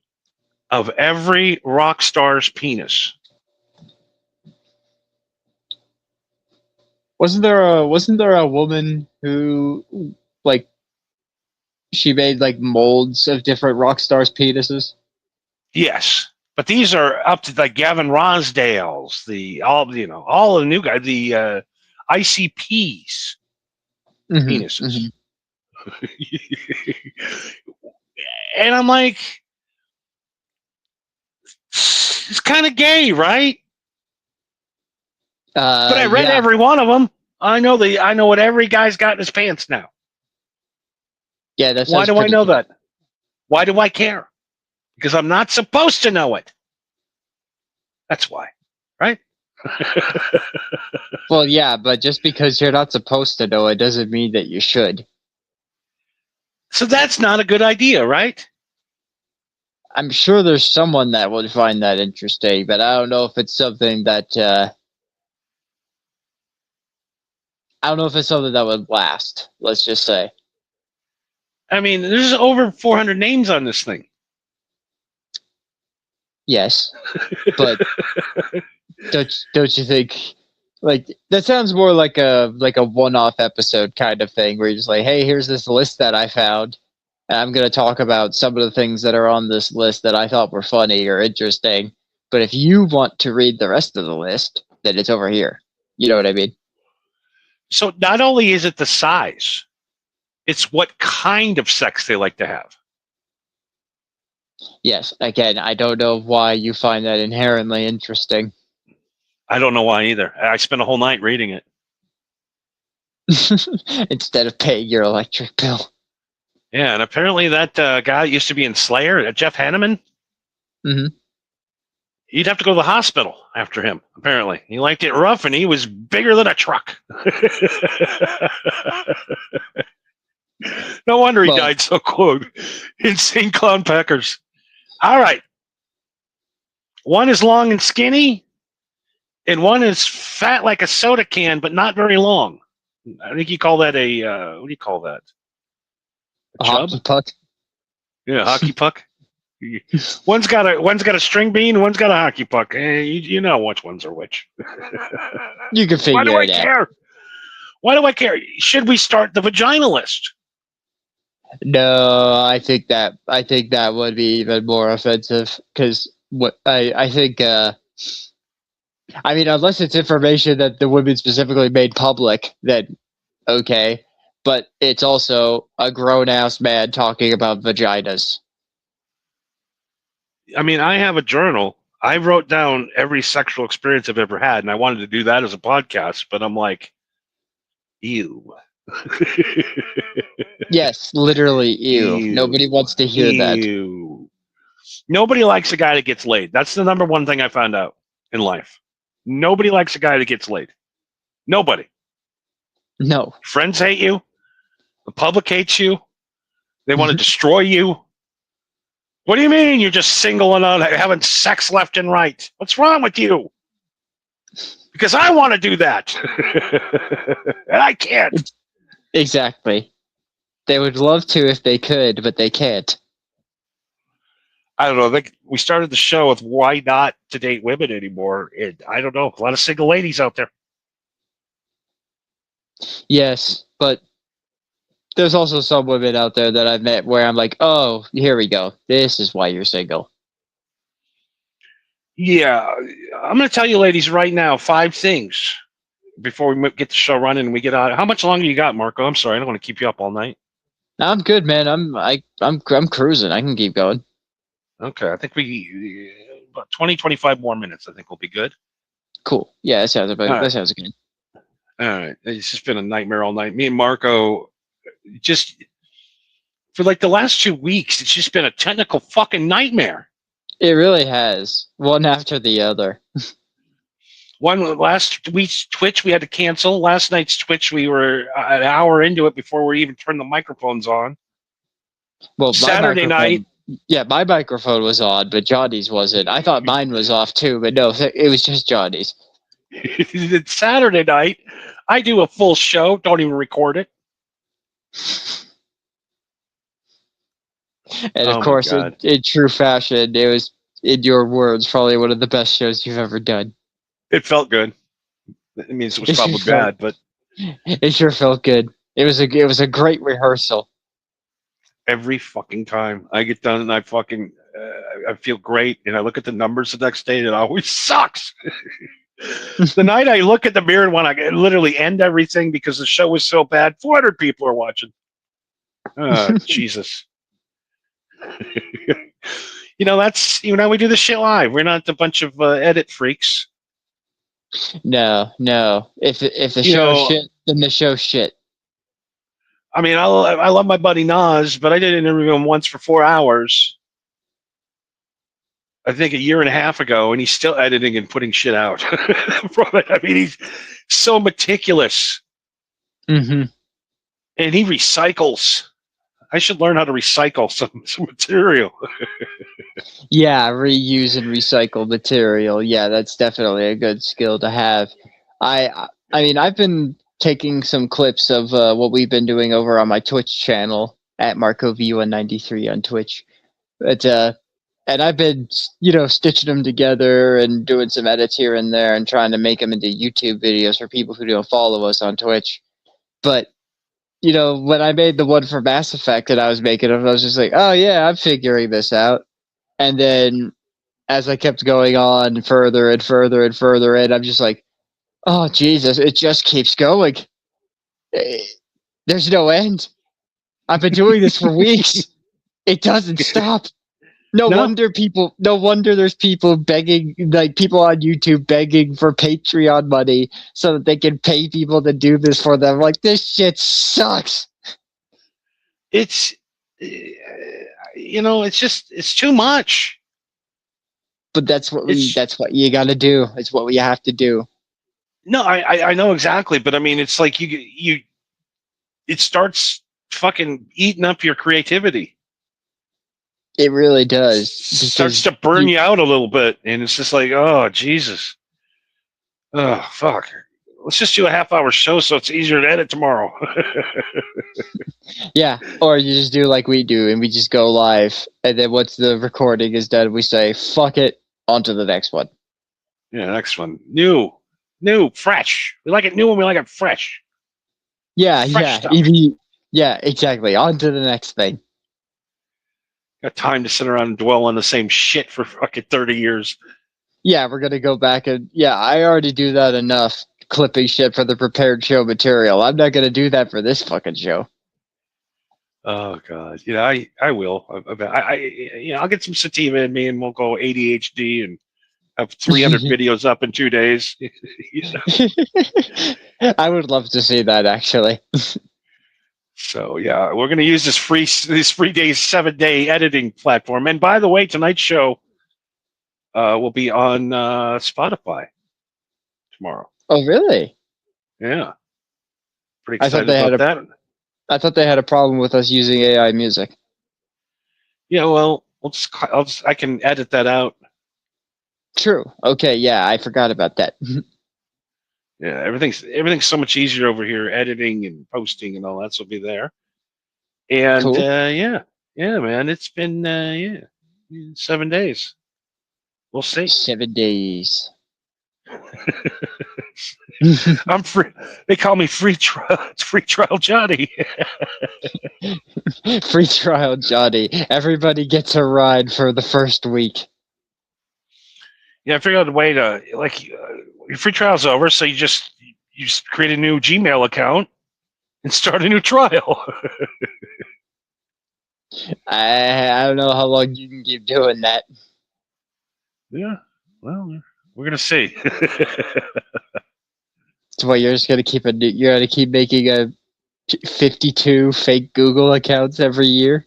[SPEAKER 1] of every rock star's penis.
[SPEAKER 2] Wasn't there a woman who, like, she made like molds of different rock stars' penises?
[SPEAKER 1] Yes, but these are up to like Gavin Rosdale's, all the new guys, the ICPs penises. And I'm like, it's kind of gay, right? But I read every one of them. I know what every guy's got in his pants now.
[SPEAKER 2] Yeah, that's
[SPEAKER 1] why do I know that? Why do I care? Because I'm not supposed to know it. That's why, right?
[SPEAKER 2] Well, yeah, but just because you're not supposed to know it doesn't mean that you should.
[SPEAKER 1] So that's not a good idea, right?
[SPEAKER 2] I'm sure there's someone that would find that interesting, but I don't know if it's something that would last. Let's just say.
[SPEAKER 1] I mean, there's over 400 names on this thing.
[SPEAKER 2] Yes, but don't you think, like, that sounds more like a one-off episode kind of thing where you're just like, hey, here's this list that I found. And I'm going to talk about some of the things that are on this list that I thought were funny or interesting. But if you want to read the rest of the list, then it's over here. You know what I mean?
[SPEAKER 1] So not only is it the size, it's what kind of sex they like to have.
[SPEAKER 2] Yes. Again, I don't know why you find that inherently interesting.
[SPEAKER 1] I don't know why either. I spent a whole night reading it.
[SPEAKER 2] Instead of paying your electric bill.
[SPEAKER 1] Yeah, and apparently that guy that used to be in Slayer, Jeff Hanneman, you'd have to go to the hospital after him, apparently. He liked it rough, and he was bigger than a truck. No wonder he died so close. Insane clown packers. All right. One is long and skinny, and one is fat like a soda can, but not very long. I think you call that a, what do you call that?
[SPEAKER 2] A hockey puck?
[SPEAKER 1] Yeah, hockey puck. One's got a string bean, one's got a hockey puck. You know which ones are which.
[SPEAKER 2] You can figure it out.
[SPEAKER 1] Why do I care? Why do I care? Should we start the vagina list?
[SPEAKER 2] No, I think that would be even more offensive because what I think. I mean, unless it's information that the women specifically made public, then okay. But it's also a grown-ass man talking about vaginas.
[SPEAKER 1] I mean, I have a journal. I wrote down every sexual experience I've ever had, and I wanted to do that as a podcast, but I'm like, ew.
[SPEAKER 2] Yes, literally, ew. Nobody wants to hear that.
[SPEAKER 1] Nobody likes a guy that gets laid. That's the number one thing I found out in life. Nobody likes a guy that gets laid. Nobody.
[SPEAKER 2] No.
[SPEAKER 1] Friends hate you. The public hates you. They want to destroy you. What do you mean you're just single and having sex left and right? What's wrong with you? Because I want to do that. And I can't.
[SPEAKER 2] Exactly. They would love to if they could, but they can't.
[SPEAKER 1] I don't know. We started the show with why not to date women anymore. I don't know. A lot of single ladies out there.
[SPEAKER 2] Yes, but there's also some women out there that I've met where I'm like, oh, here we go. This is why you're single.
[SPEAKER 1] Yeah. I'm going to tell you ladies right now 5 things before we get the show running and we get out. How much longer you got, Marco? I'm sorry. I don't want to keep you up all night.
[SPEAKER 2] I'm good, man. I'm cruising. I can keep going.
[SPEAKER 1] Okay. I think about 20, 25 more minutes, I think will be good.
[SPEAKER 2] Cool. Yeah, that sounds good.
[SPEAKER 1] All right. It's just been a nightmare all night. Me and Marco, just for like the last 2 weeks, it's just been a technical fucking nightmare.
[SPEAKER 2] It really has. One after the other.
[SPEAKER 1] Last week's Twitch we had to cancel. Last night's Twitch we were an hour into it before we even turned the microphones on.
[SPEAKER 2] Well,
[SPEAKER 1] Saturday night.
[SPEAKER 2] Yeah, my microphone was on, but Johnny's wasn't. I thought mine was off too, but no, it was just Johnny's.
[SPEAKER 1] Saturday night, I do a full show, don't even record it.
[SPEAKER 2] And of course, in true fashion, it was, in your words, probably one of the best shows you've ever done.
[SPEAKER 1] It felt good. It means it was probably bad, but
[SPEAKER 2] it sure felt good. It was a great rehearsal.
[SPEAKER 1] Every fucking time I get done and I fucking I feel great, and I look at the numbers the next day and it always sucks. The night I look at the mirror and want to literally end everything because the show was so bad, 400 people are watching. Jesus. That's we do this shit live. We're not a bunch of edit freaks.
[SPEAKER 2] No. If the show shit, then the show shit.
[SPEAKER 1] I mean, I love my buddy Nas, but I did interview him once for 4 hours. I think a year and a half ago, and he's still editing and putting shit out from it. I mean, he's so meticulous.
[SPEAKER 2] Mm-hmm.
[SPEAKER 1] And he recycles. I should learn how to recycle some material.
[SPEAKER 2] Yeah, reuse and recycle material. Yeah, that's definitely a good skill to have. I mean, I've been taking some clips of what we've been doing over on my Twitch channel at MarcoV193 on Twitch. But and I've been, stitching them together and doing some edits here and there and trying to make them into YouTube videos for people who don't follow us on Twitch. But when I made the one for Mass Effect that I was making, I was just like, oh yeah, I'm figuring this out. And then as I kept going on further and further and further in, I'm just like, oh Jesus, it just keeps going. Eh, There's no end. I've been doing this for weeks. It doesn't stop. No
[SPEAKER 1] No.
[SPEAKER 2] wonder there's people begging, like people on YouTube begging for Patreon money so that they can pay people to do this for them. Like, this shit sucks.
[SPEAKER 1] It's it's too much.
[SPEAKER 2] But that's what
[SPEAKER 1] It's
[SPEAKER 2] you gotta do. It's what we have to do.
[SPEAKER 1] no, I know exactly, but I mean, it's like it starts fucking eating up your creativity.
[SPEAKER 2] It really does.
[SPEAKER 1] Starts to burn you out a little bit, and it's just like, oh Jesus, oh fuck. Let's just do a half-hour show so it's easier to edit tomorrow.
[SPEAKER 2] Yeah, or you just do like we do, and we just go live, and then once the recording is done, we say, fuck it, on to the next one.
[SPEAKER 1] Yeah, next one. New, fresh. We like it new and we like it fresh.
[SPEAKER 2] Yeah,
[SPEAKER 1] Fresh stuff.
[SPEAKER 2] yeah, exactly. On to the next thing.
[SPEAKER 1] Got time to sit around and dwell on the same shit for fucking 30 years.
[SPEAKER 2] Yeah, we're gonna go back and I already do that enough, clipping shit for the prepared show material. I'm not gonna do that for this fucking show.
[SPEAKER 1] Oh God, I will. I'll get some sativa in me, and we'll go ADHD and have 300 videos up in 2 days.
[SPEAKER 2] I would love to see that, actually.
[SPEAKER 1] So yeah, we're gonna use this free days 7-day editing platform. And by the way, tonight's show will be on Spotify tomorrow.
[SPEAKER 2] Oh, really?
[SPEAKER 1] Yeah, pretty
[SPEAKER 2] I thought
[SPEAKER 1] excited
[SPEAKER 2] they had
[SPEAKER 1] about that.
[SPEAKER 2] I thought they had a problem with us using AI music.
[SPEAKER 1] Yeah, well, I can edit that out.
[SPEAKER 2] True. Okay, yeah, I forgot about that.
[SPEAKER 1] Yeah, everything's so much easier over here, editing and posting and all that. So be there. And
[SPEAKER 2] Cool.
[SPEAKER 1] yeah, man, it's been 7 days. We'll see.
[SPEAKER 2] 7 days.
[SPEAKER 1] I'm free. They call me free trial Johnny.
[SPEAKER 2] Free trial Johnny. Everybody gets a ride for the first week.
[SPEAKER 1] Yeah, I figured out a way to your free trial's over, so you just create a new Gmail account and start a new trial.
[SPEAKER 2] I don't know how long you can keep doing that.
[SPEAKER 1] Yeah, well, we're gonna see.
[SPEAKER 2] So what, you're just gonna keep making a 52 fake Google accounts every year?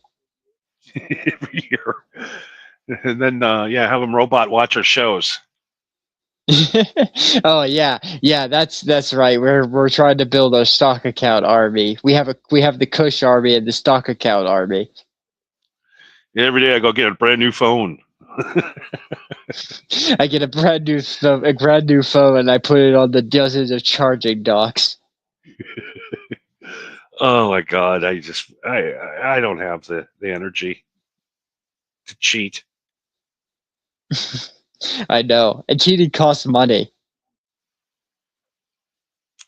[SPEAKER 1] Every year, and then have them robot watch our shows.
[SPEAKER 2] Oh yeah, that's right. We're trying to build a stock account army. We have the Kush army and the stock account army.
[SPEAKER 1] Every day I go get a brand new phone.
[SPEAKER 2] I get a brand new phone and I put it on the dozens of charging docks.
[SPEAKER 1] Oh my God, I don't have the energy to cheat.
[SPEAKER 2] I know, and cheating costs money.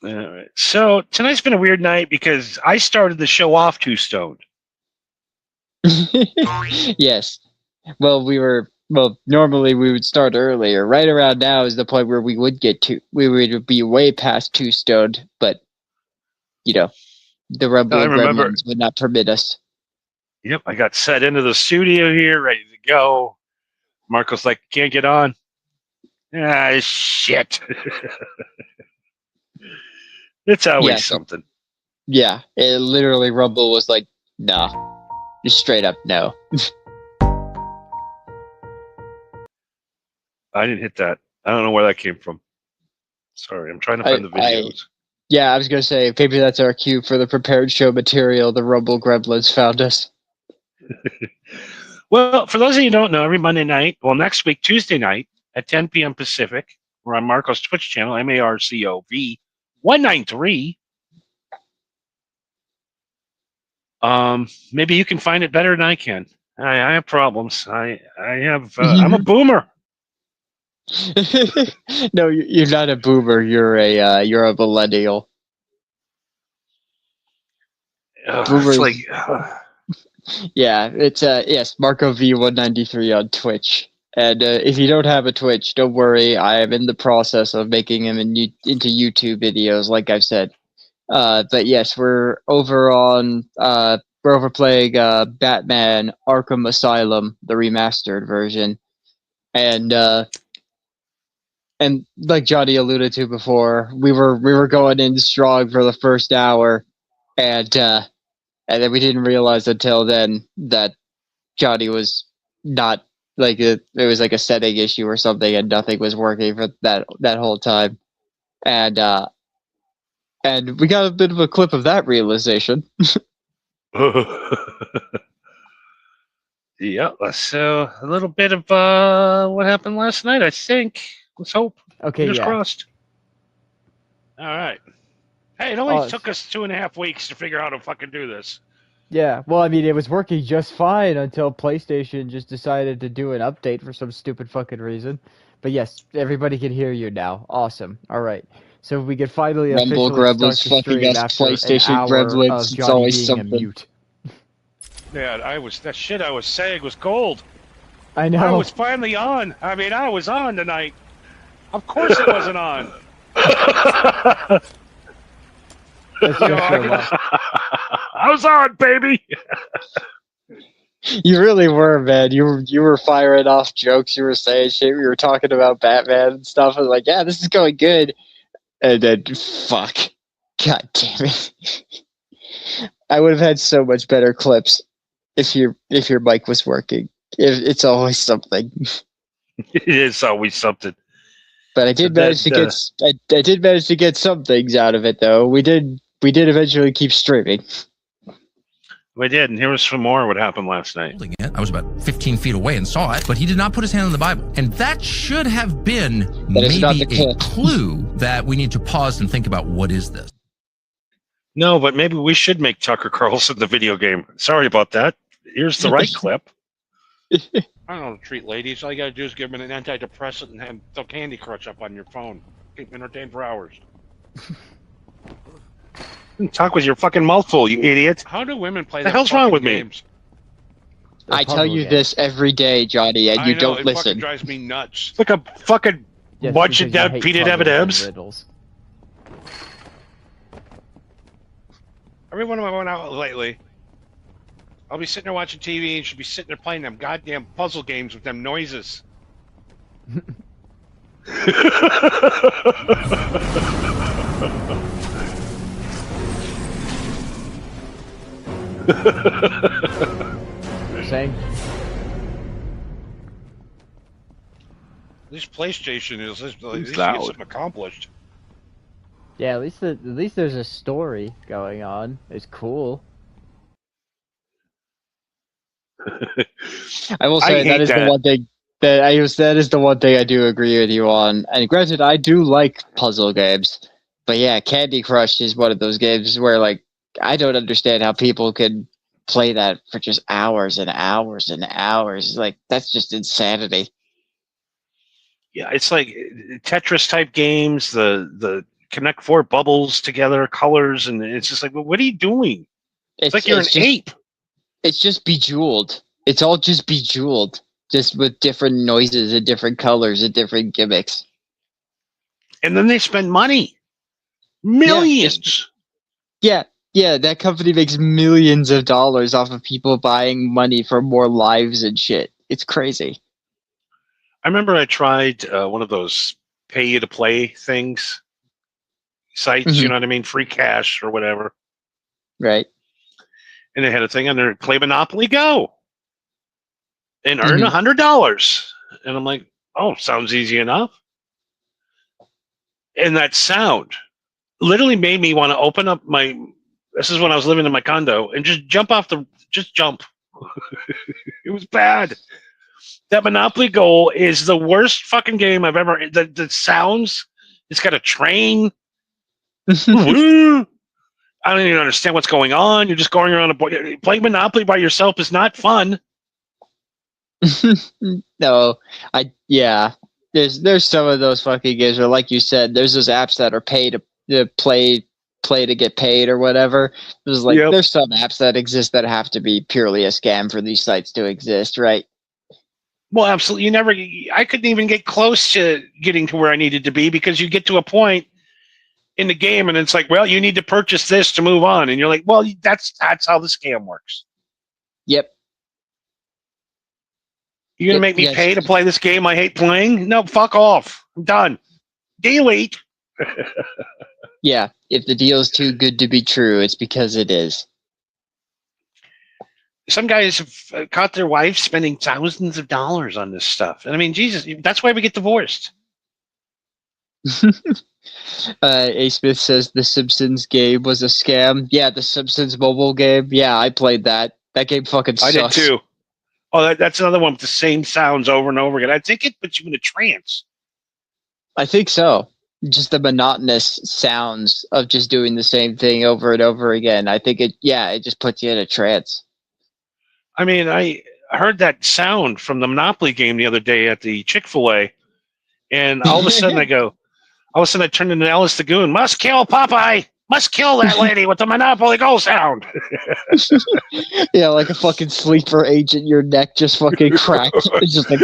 [SPEAKER 1] All right. So tonight's been a weird night because I started the show off too stoned.
[SPEAKER 2] Yes. Well, normally we would start earlier. Right around now is the point where we would be way past 2 stoned, but the Rebel Gremlins would not permit us.
[SPEAKER 1] Yep, I got set into the studio here, ready to go. Marco's like, can't get on. Ah, shit. It's always something.
[SPEAKER 2] Yeah, it literally Rumble was like, nah. Just straight up no.
[SPEAKER 1] I didn't hit that. I don't know where that came from. Sorry, I'm trying to find the videos.
[SPEAKER 2] I was going to say, maybe that's our cue for the prepared show material. The Rumble Gremlins found us.
[SPEAKER 1] Well, for those of you who don't know, every Monday night, next week, Tuesday night, at 10 p.m. Pacific, we're on Marco's Twitch channel, MARCOV 193. Maybe you can find it better than I can. I have problems. I'm a boomer.
[SPEAKER 2] No, you're not a boomer. You're a millennial.
[SPEAKER 1] It's like,
[SPEAKER 2] Yeah, it's yes, Marco V193 on Twitch. And if you don't have a Twitch, don't worry. I am in the process of making him into YouTube videos, like I've said. But yes, we're over playing Batman Arkham Asylum, the remastered version, and like Johnny alluded to before, we were going in strong for the first hour, and then we didn't realize until then that Johnny was not like it was like a setting issue or something, and nothing was working for that whole time, and we got a bit of a clip of that realization.
[SPEAKER 1] yeah. So a little bit of what happened last night, I think. Let's hope.
[SPEAKER 5] Okay,
[SPEAKER 1] Fingers
[SPEAKER 5] yeah.
[SPEAKER 1] crossed. All right. Hey, it only took us 2.5 weeks to figure out how to fucking do this.
[SPEAKER 5] Yeah, well, I mean, it was working just fine until PlayStation just decided to do an update for some stupid fucking reason. But yes, everybody can hear you now. Awesome. All right. So we could finally
[SPEAKER 2] Rumble
[SPEAKER 5] officially start
[SPEAKER 2] Gremlins
[SPEAKER 5] the
[SPEAKER 2] fucking
[SPEAKER 5] stream
[SPEAKER 2] us
[SPEAKER 5] after
[SPEAKER 2] PlayStation
[SPEAKER 5] an hour
[SPEAKER 2] Gremlins.
[SPEAKER 5] of
[SPEAKER 2] It's
[SPEAKER 5] Johnny
[SPEAKER 2] always
[SPEAKER 5] being
[SPEAKER 2] something.
[SPEAKER 5] a mute.
[SPEAKER 1] Yeah, that shit I was saying was gold.
[SPEAKER 5] I know.
[SPEAKER 1] I was finally on. I mean, I was on tonight. Of course it wasn't on.
[SPEAKER 5] That's just your luck.
[SPEAKER 1] I was on, baby.
[SPEAKER 2] You really were, man. You were firing off jokes. You were saying shit. We were talking about Batman and stuff. I was like, yeah, this is going good. And then, fuck. God damn it. I would have had so much better clips if your mic was working. It's always something.
[SPEAKER 1] It is always something.
[SPEAKER 2] But I did manage to get I did manage to get some things out of it, though. We did eventually keep streaming.
[SPEAKER 1] We did, and here was some more what happened last night.
[SPEAKER 6] Holding it. I was about 15 feet away and saw it, but he did not put his hand on the Bible. And that should have been
[SPEAKER 2] is not
[SPEAKER 6] maybe
[SPEAKER 2] the
[SPEAKER 6] a clue that we need to pause and think about what is this.
[SPEAKER 1] No, but maybe we should make Tucker Carlson the video game. Sorry about that. Here's the right clip. I don't know, treat ladies. All you gotta do is give them an antidepressant and throw Candy Crush up on your phone. Keep them entertained for hours. Talk with your fucking mouth full, you idiot. How do women play
[SPEAKER 2] The
[SPEAKER 1] that
[SPEAKER 2] hell's wrong with
[SPEAKER 1] fucking
[SPEAKER 2] me?
[SPEAKER 1] games?
[SPEAKER 2] I tell you this every day, Johnny, and you don't
[SPEAKER 1] it
[SPEAKER 2] listen.
[SPEAKER 1] fucking drives me nuts. It's like a fucking bunch of dead peanut M&Ms. Everyone I went out lately, I'll be sitting there watching TV and she'll be sitting there playing them goddamn puzzle games with them noises.
[SPEAKER 5] You're saying?
[SPEAKER 1] At least PlayStation is at least
[SPEAKER 5] loud.
[SPEAKER 1] get something accomplished.
[SPEAKER 5] Yeah, at least there's a story going on. It's cool.
[SPEAKER 2] I will say that is the one thing that is the one thing I do agree with you on. And granted, I do like puzzle games, but yeah, Candy Crush is one of those games where like I don't understand how people can play that for just hours and hours and hours. Like that's just insanity.
[SPEAKER 1] Yeah, it's like Tetris type games, the connect 4 bubbles together, colors, and it's just like, well, what are you doing? It's like you're an ape.
[SPEAKER 2] It's just Bejeweled. It's all just Bejeweled, just with different noises and different colors and different gimmicks.
[SPEAKER 1] And then they spend money. Millions.
[SPEAKER 2] Yeah, that company makes millions of dollars off of people buying money for more lives and shit. It's crazy.
[SPEAKER 1] I remember I tried one of those pay-to-play things, sites, you know what I mean? Free cash or whatever.
[SPEAKER 2] Right.
[SPEAKER 1] And they had a thing on there, play Monopoly Go and earn $100. And I'm like, oh, sounds easy enough. And that sound literally made me want to open up this is when I was living in my condo, and just jump. It was bad. That Monopoly Go is the worst fucking game I've ever. The sounds. It's got a train. I don't even understand what's going on. You're just going around playing Monopoly by yourself is not fun.
[SPEAKER 2] No, there's some of those fucking games where, like you said, there's those apps that are pay to play play to get paid or whatever. There's
[SPEAKER 1] Yep.
[SPEAKER 2] there's some apps that exist that have to be purely a scam for these sites to exist, right?
[SPEAKER 1] Well, absolutely. I couldn't even get close to getting to where I needed to be because you get to a point in the game and it's like, well, you need to purchase this to move on. And you're like, well, that's how the scam works.
[SPEAKER 2] Yep.
[SPEAKER 1] You're going to make me pay to play this game I hate playing? No, fuck off. I'm done. Delete.
[SPEAKER 2] Yeah. If the deal's too good to be true, it's because it is.
[SPEAKER 1] Some guys have caught their wives spending thousands of dollars on this stuff. And I mean, Jesus, that's why we get divorced.
[SPEAKER 2] A. Smith says the Simpsons game was a scam. Yeah, the Simpsons mobile game. Yeah, I played that. That game fucking sucks.
[SPEAKER 1] I did too. Oh, that's another one with the same sounds over and over again. I think it puts you in a trance.
[SPEAKER 2] I think so. Just the monotonous sounds of just doing the same thing over and over again. I think it just puts you in a trance.
[SPEAKER 1] I mean, I heard that sound from the Monopoly game the other day at the Chick-fil-A, and all of a sudden I turned into Alice the Goon. Must kill Popeye! Must kill that lady with the Monopoly Go sound!
[SPEAKER 2] Yeah, like a fucking sleeper agent, your neck just fucking cracked. It's just like...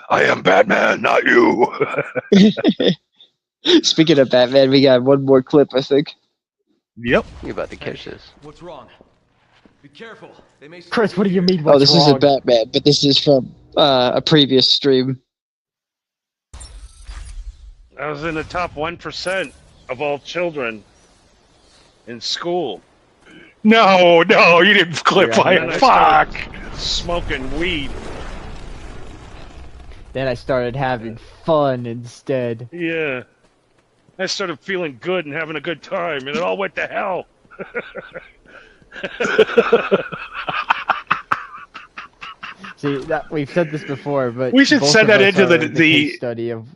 [SPEAKER 1] I am Batman, not you!
[SPEAKER 2] Speaking of Batman, we got one more clip, I think.
[SPEAKER 1] Yep.
[SPEAKER 7] You're about to catch this.
[SPEAKER 3] What's wrong? Be careful. They may
[SPEAKER 5] Chris, what do you mean? What's
[SPEAKER 2] This
[SPEAKER 5] wrong?
[SPEAKER 2] isn't Batman, but this is from a previous stream.
[SPEAKER 1] I was in the top 1% of all children in school. No, you didn't clip my fuck! Smoking weed.
[SPEAKER 5] Then I started having fun instead.
[SPEAKER 1] Yeah. I started feeling good and having a good time, and it all went to hell.
[SPEAKER 5] See, we've said this before, but
[SPEAKER 1] we should
[SPEAKER 5] both
[SPEAKER 1] send
[SPEAKER 5] of
[SPEAKER 1] that
[SPEAKER 5] us
[SPEAKER 1] into
[SPEAKER 5] are
[SPEAKER 1] the
[SPEAKER 5] case study of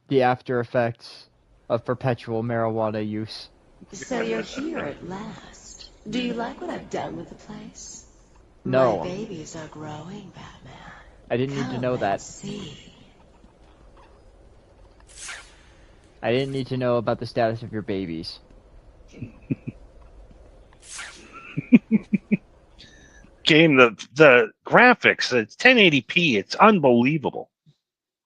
[SPEAKER 5] the after effects of perpetual marijuana use.
[SPEAKER 8] So you're here at last. Do you like what I've done with the place?
[SPEAKER 5] No.
[SPEAKER 8] My babies are growing, Batman.
[SPEAKER 5] I didn't need to know that.
[SPEAKER 8] See.
[SPEAKER 5] I didn't need to know about the status of your babies.
[SPEAKER 1] Game, the graphics, it's 1080p, it's unbelievable.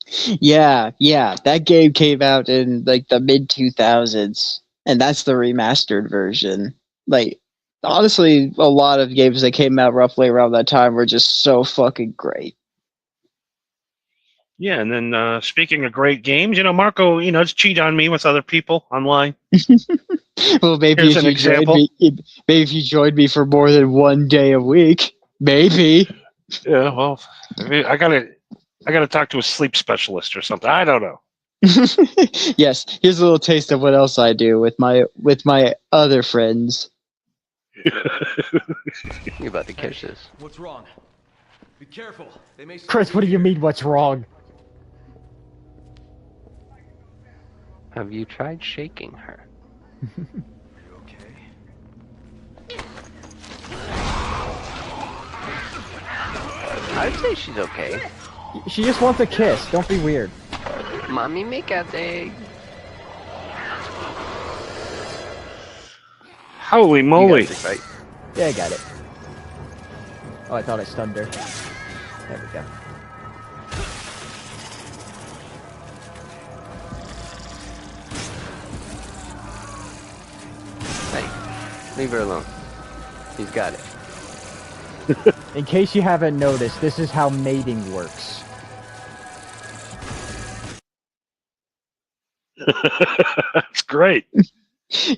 [SPEAKER 2] Yeah, that game came out in like the mid 2000s, and that's the remastered version. Like, honestly, a lot of games that came out roughly around that time were just so fucking great.
[SPEAKER 1] Yeah, and then speaking of great games, Marco, just cheat on me with other people online.
[SPEAKER 2] Well, maybe
[SPEAKER 1] Here's
[SPEAKER 2] if
[SPEAKER 1] an
[SPEAKER 2] you
[SPEAKER 1] example.
[SPEAKER 2] maybe if you joined me for more than one day a week, maybe.
[SPEAKER 1] Yeah, well, I gotta talk to a sleep specialist or something. I don't know.
[SPEAKER 2] Yes, here's a little taste of what else I do with my other friends.
[SPEAKER 7] You're about to catch this.
[SPEAKER 3] What's wrong? Be careful. They may
[SPEAKER 5] Chris, what do you mean? What's wrong?
[SPEAKER 7] Have you tried shaking her?
[SPEAKER 3] Are you okay?
[SPEAKER 7] I'd say she's okay.
[SPEAKER 5] She just wants a kiss. Don't be weird.
[SPEAKER 7] Mommy, make out egg.
[SPEAKER 1] Holy moly.
[SPEAKER 7] You got this, right?
[SPEAKER 5] Yeah, I got it. Oh, I thought I stunned her. There we go.
[SPEAKER 7] Hey, leave her alone. He's got it.
[SPEAKER 5] In case you haven't noticed, this is how mating works.
[SPEAKER 1] That's great.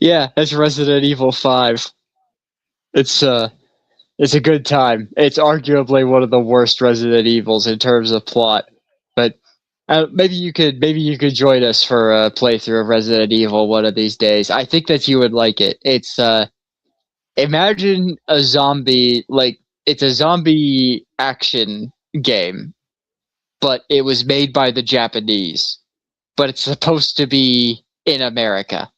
[SPEAKER 2] Yeah, that's Resident Evil 5. It's a good time. It's arguably one of the worst Resident Evils in terms of plot. But maybe you could join us for a playthrough of Resident Evil one of these days. I think that you would like it. It's imagine a zombie, like it's a zombie action game, but it was made by the Japanese, but it's supposed to be in America.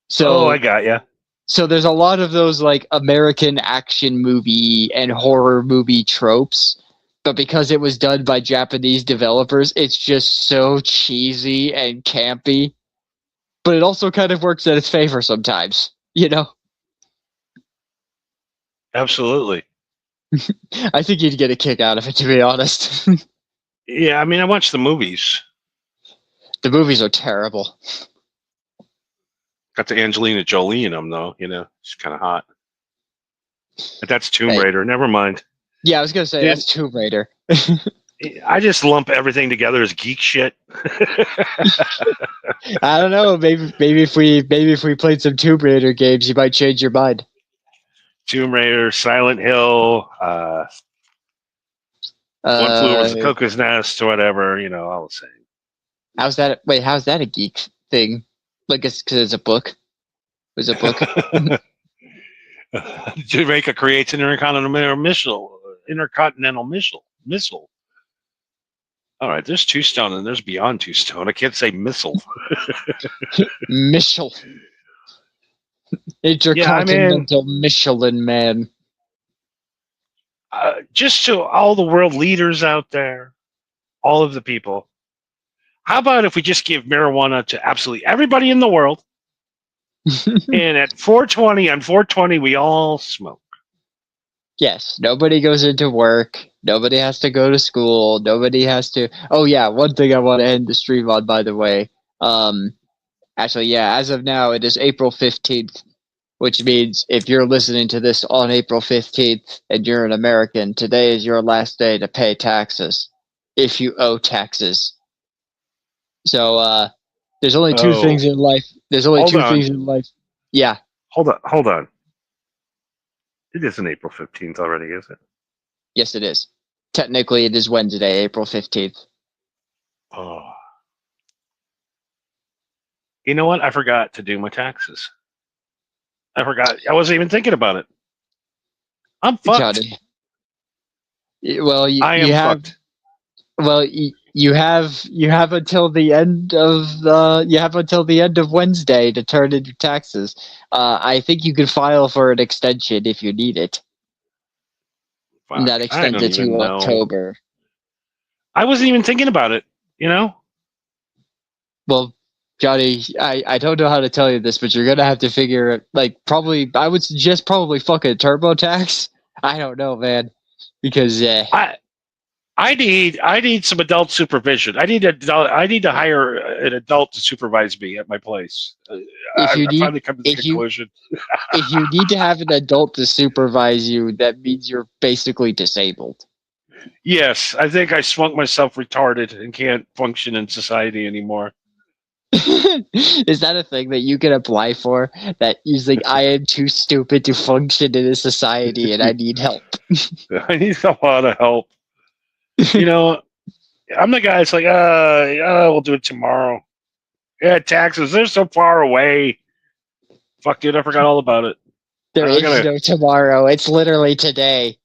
[SPEAKER 2] So
[SPEAKER 1] I got ya.
[SPEAKER 2] So there's a lot of those like American action movie and horror movie tropes but because it was done by Japanese developers, it's just so cheesy and campy. But it also kind of works in its favor sometimes, you know?
[SPEAKER 1] Absolutely.
[SPEAKER 2] I think you'd get a kick out of it, to be honest.
[SPEAKER 1] Yeah, I mean, I watched the movies.
[SPEAKER 2] The movies are terrible.
[SPEAKER 1] Got the Angelina Jolie in them, though. You know, she's kind of hot. But that's Tomb
[SPEAKER 2] Hey.
[SPEAKER 1] Raider. Never mind.
[SPEAKER 2] Yeah, I was going to say,
[SPEAKER 1] Dude.
[SPEAKER 2] that's Tomb Raider.
[SPEAKER 1] I just lump everything together as geek shit.
[SPEAKER 2] I don't know. Maybe if we played some Tomb Raider games, you might change your mind.
[SPEAKER 1] Tomb Raider, Silent Hill, One Flew Over the Cuckoo's Nest, or whatever. You know, all the same.
[SPEAKER 2] How's that? Wait, how's that a geek thing? Like, it's because it's a book. It was a book.
[SPEAKER 1] Jamaica creates an intercontinental missile. All right, there's two stone and there's beyond two stone. I can't say missile.
[SPEAKER 2] Missile. Intercontinental Michelin Man.
[SPEAKER 1] Just to all the world leaders out there, all of the people, how about if we just give marijuana to absolutely everybody in the world? And at 420, on 420, we all smoke.
[SPEAKER 2] Yes, nobody goes into work. Nobody has to go to school. Nobody has to. Oh yeah, one thing I want to end the stream on, by the way. Actually, yeah, as of now, it is April 15th, which means if you're listening to this on April 15th and you're an American, today is your last day to pay taxes, if you owe taxes. So, there's only two things in life. There's only two things in life. Yeah.
[SPEAKER 1] Hold on. It isn't April 15th already, is it?
[SPEAKER 2] Yes, it is. Technically, it is Wednesday, April 15th.
[SPEAKER 1] Oh. You know what? I forgot to do my taxes. I forgot. I wasn't even thinking about it. I'm fucked.
[SPEAKER 2] Johnny. Well, you
[SPEAKER 1] I am
[SPEAKER 2] have.
[SPEAKER 1] fucked.
[SPEAKER 2] Well, you have until the end of Wednesday to turn in your taxes. I think you can file for an extension if you need it.
[SPEAKER 1] Fuck,
[SPEAKER 2] That extends it to October.
[SPEAKER 1] I wasn't even thinking about it, you know?
[SPEAKER 2] Well, Johnny, I don't know how to tell you this, but you're gonna have to figure it. Like, probably, I would suggest probably fucking TurboTax. I don't know, man, because
[SPEAKER 1] I need some adult supervision. I need to hire an adult to supervise me at my place. I finally come to the conclusion.
[SPEAKER 2] If you need to have an adult to supervise you, that means you're basically disabled.
[SPEAKER 1] Yes, I think I swung myself retarded and can't function in society anymore.
[SPEAKER 2] Is that a thing that you can apply for? That you think I am too stupid to function in a society and I need help?
[SPEAKER 1] I need a lot of help. You know, I'm the guy that's like, we'll do it tomorrow. Yeah, taxes, they're so far away. Fuck, dude, I forgot all about it.
[SPEAKER 2] There is no tomorrow. It's literally today.